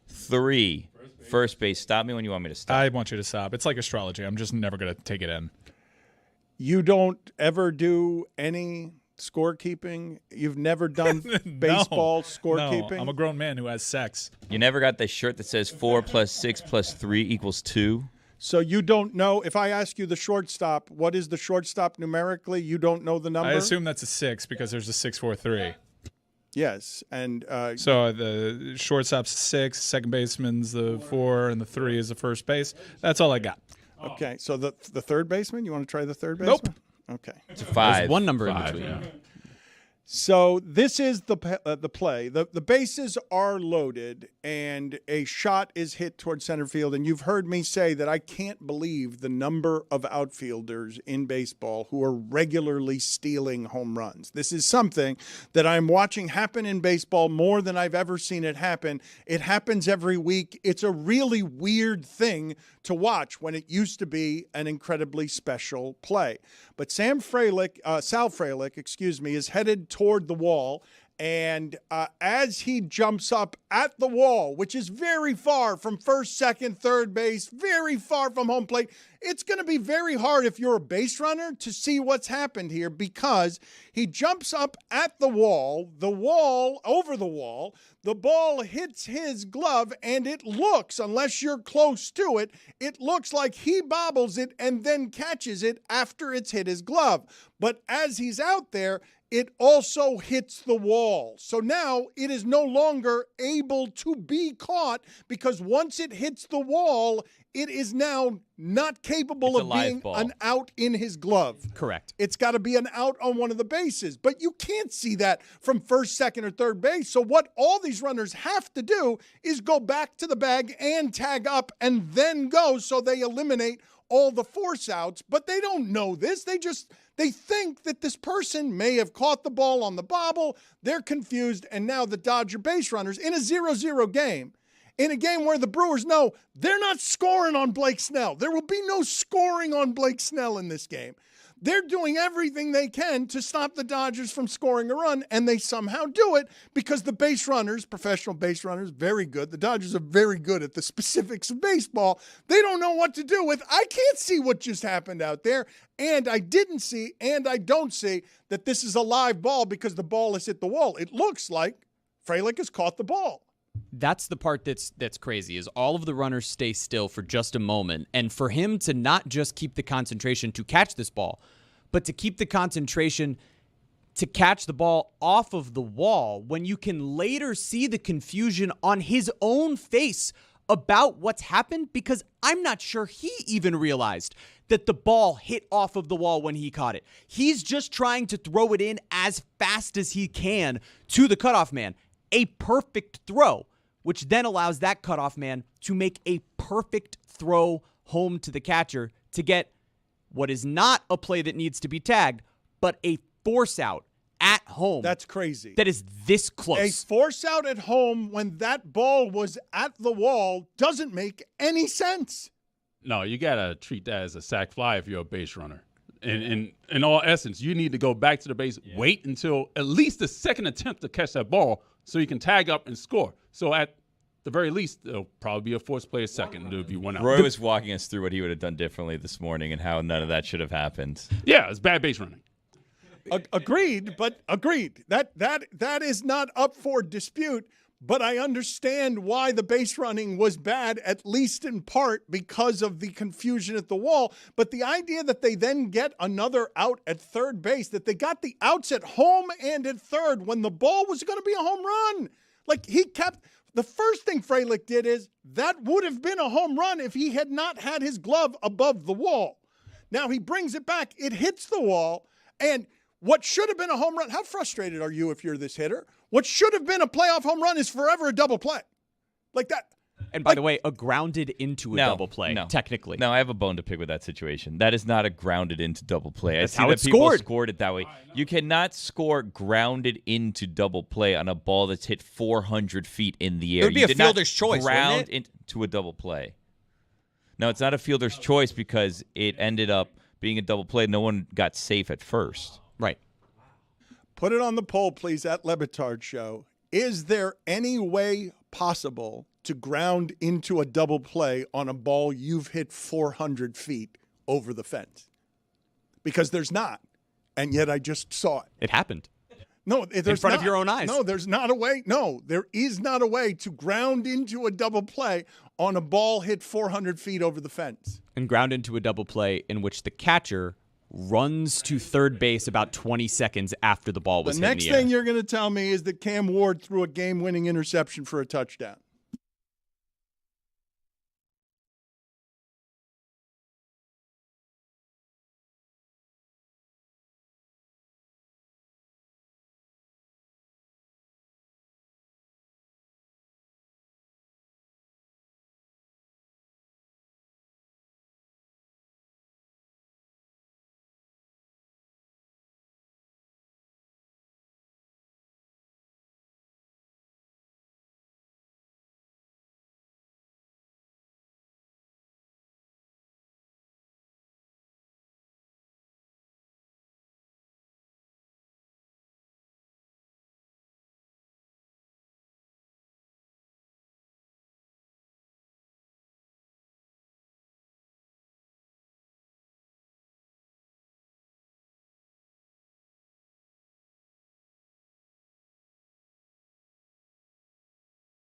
3. First base. Stop me when you want me to stop. I want you to stop. It's like astrology. I'm just never going to take it in. You don't ever do any scorekeeping? You've never done baseball scorekeeping? No, I'm a grown man who has sex. You never got the shirt that says 4 + 6 + 3 = 2? So you don't know, if I ask you the shortstop, what is the shortstop numerically? You don't know the number? I assume that's a 6 because there's a 6'4", Yes, and so the shortstop's 6, second baseman's the 4, and the 3 is the first base. That's all I got. Okay, so the third baseman, you want to try the third baseman? Nope. Okay. It's a 5. There's one number 5, in between. yeah. So this is the play. The bases are loaded, and a shot is hit towards center field. And you've heard me say that I can't believe the number of outfielders in baseball who are regularly stealing home runs. This is something that I'm watching happen in baseball more than I've ever seen it happen. It happens every week. It's a really weird thing to watch when it used to be an incredibly special play. But Sal Frelick, is headed toward the wall, and as he jumps up at the wall, which is very far from first, second, third base, very far from home plate, it's going to be very hard if you're a base runner to see what's happened here, because he jumps up at the wall, over the wall, the ball hits his glove, and it looks, unless you're close to it, it looks like he bobbles it and then catches it after it's hit his glove. But as he's out there, it also hits the wall. So now it is no longer able to be caught, because once it hits the wall, it is now not capable of being an out in his glove. Correct. It's got to be an out on one of the bases. But you can't see that from first, second, or third base. So what all these runners have to do is go back to the bag and tag up and then go, so they eliminate all the force outs. But they don't know this. They think that this person may have caught the ball on the bobble. They're confused, and now the Dodger base runners in a 0-0 game, in a game where the Brewers know they're not scoring on Blake Snell. There will be no scoring on Blake Snell in this game. They're doing everything they can to stop the Dodgers from scoring a run, and they somehow do it because the base runners, professional base runners, very good. The Dodgers are very good at the specifics of baseball. They don't know what to do with. I can't see what just happened out there, and I didn't see, and I don't see that this is a live ball because the ball has hit the wall. It looks like Frelick has caught the ball. That's the part that's crazy, is all of the runners stay still for just a moment. And for him to not just keep the concentration to catch this ball, but to keep the concentration to catch the ball off of the wall, when you can later see the confusion on his own face about what's happened, because I'm not sure he even realized that the ball hit off of the wall when he caught it. He's just trying to throw it in as fast as he can to the cutoff man. A perfect throw, which then allows that cutoff man to make a perfect throw home to the catcher to get what is not a play that needs to be tagged, but a force out at home. That's crazy. That is this close. A force out at home when that ball was at the wall doesn't make any sense. No, you got to treat that as a sac fly if you're a base runner. In all essence, you need to go back to the base, wait until at least the second attempt to catch that ball so you can tag up and score. So at the very least, it'll probably be a force play a second if you went out. Roy was walking us through what he would have done differently this morning and how none of that should have happened. Yeah, it's bad base running. Agreed. That is not up for dispute. But I understand why the base running was bad, at least in part because of the confusion at the wall. But the idea that they then get another out at third base, that they got the outs at home and at third when the ball was going to be a home run. Like, the first thing Frelick did is that would have been a home run if he had not had his glove above the wall. Now he brings it back. It hits the wall, and what should have been a home run, how frustrated are you if you're this hitter? What should have been a playoff home run is forever a double play. Like that. And by the way, a grounded into a double play, technically. No, I have a bone to pick with that situation. That is not a grounded into double play. That's I see how that it's people scored. scored it that way. You cannot score grounded into double play on a ball that's hit 400 feet in the air. It would be You a did not fielder's choice, ground wouldn't it? into a double play. No, it's not a fielder's choice because it ended up being a double play. No one got safe at first. Right. Put it on the poll, please, at Le Batard Show. Is there any way possible to ground into a double play on a ball you've hit 400 feet over the fence? Because there's not. And yet I just saw it. It happened. No, there's in front not. of your own eyes. No, there's not a way. No, there is not a way to ground into a double play on a ball hit 400 feet over the fence. And ground into a double play in which the catcher runs to third base about 20 seconds after the ball was The hit in next the air. thing you're going to tell me is that Cam Ward threw a game-winning interception for a touchdown.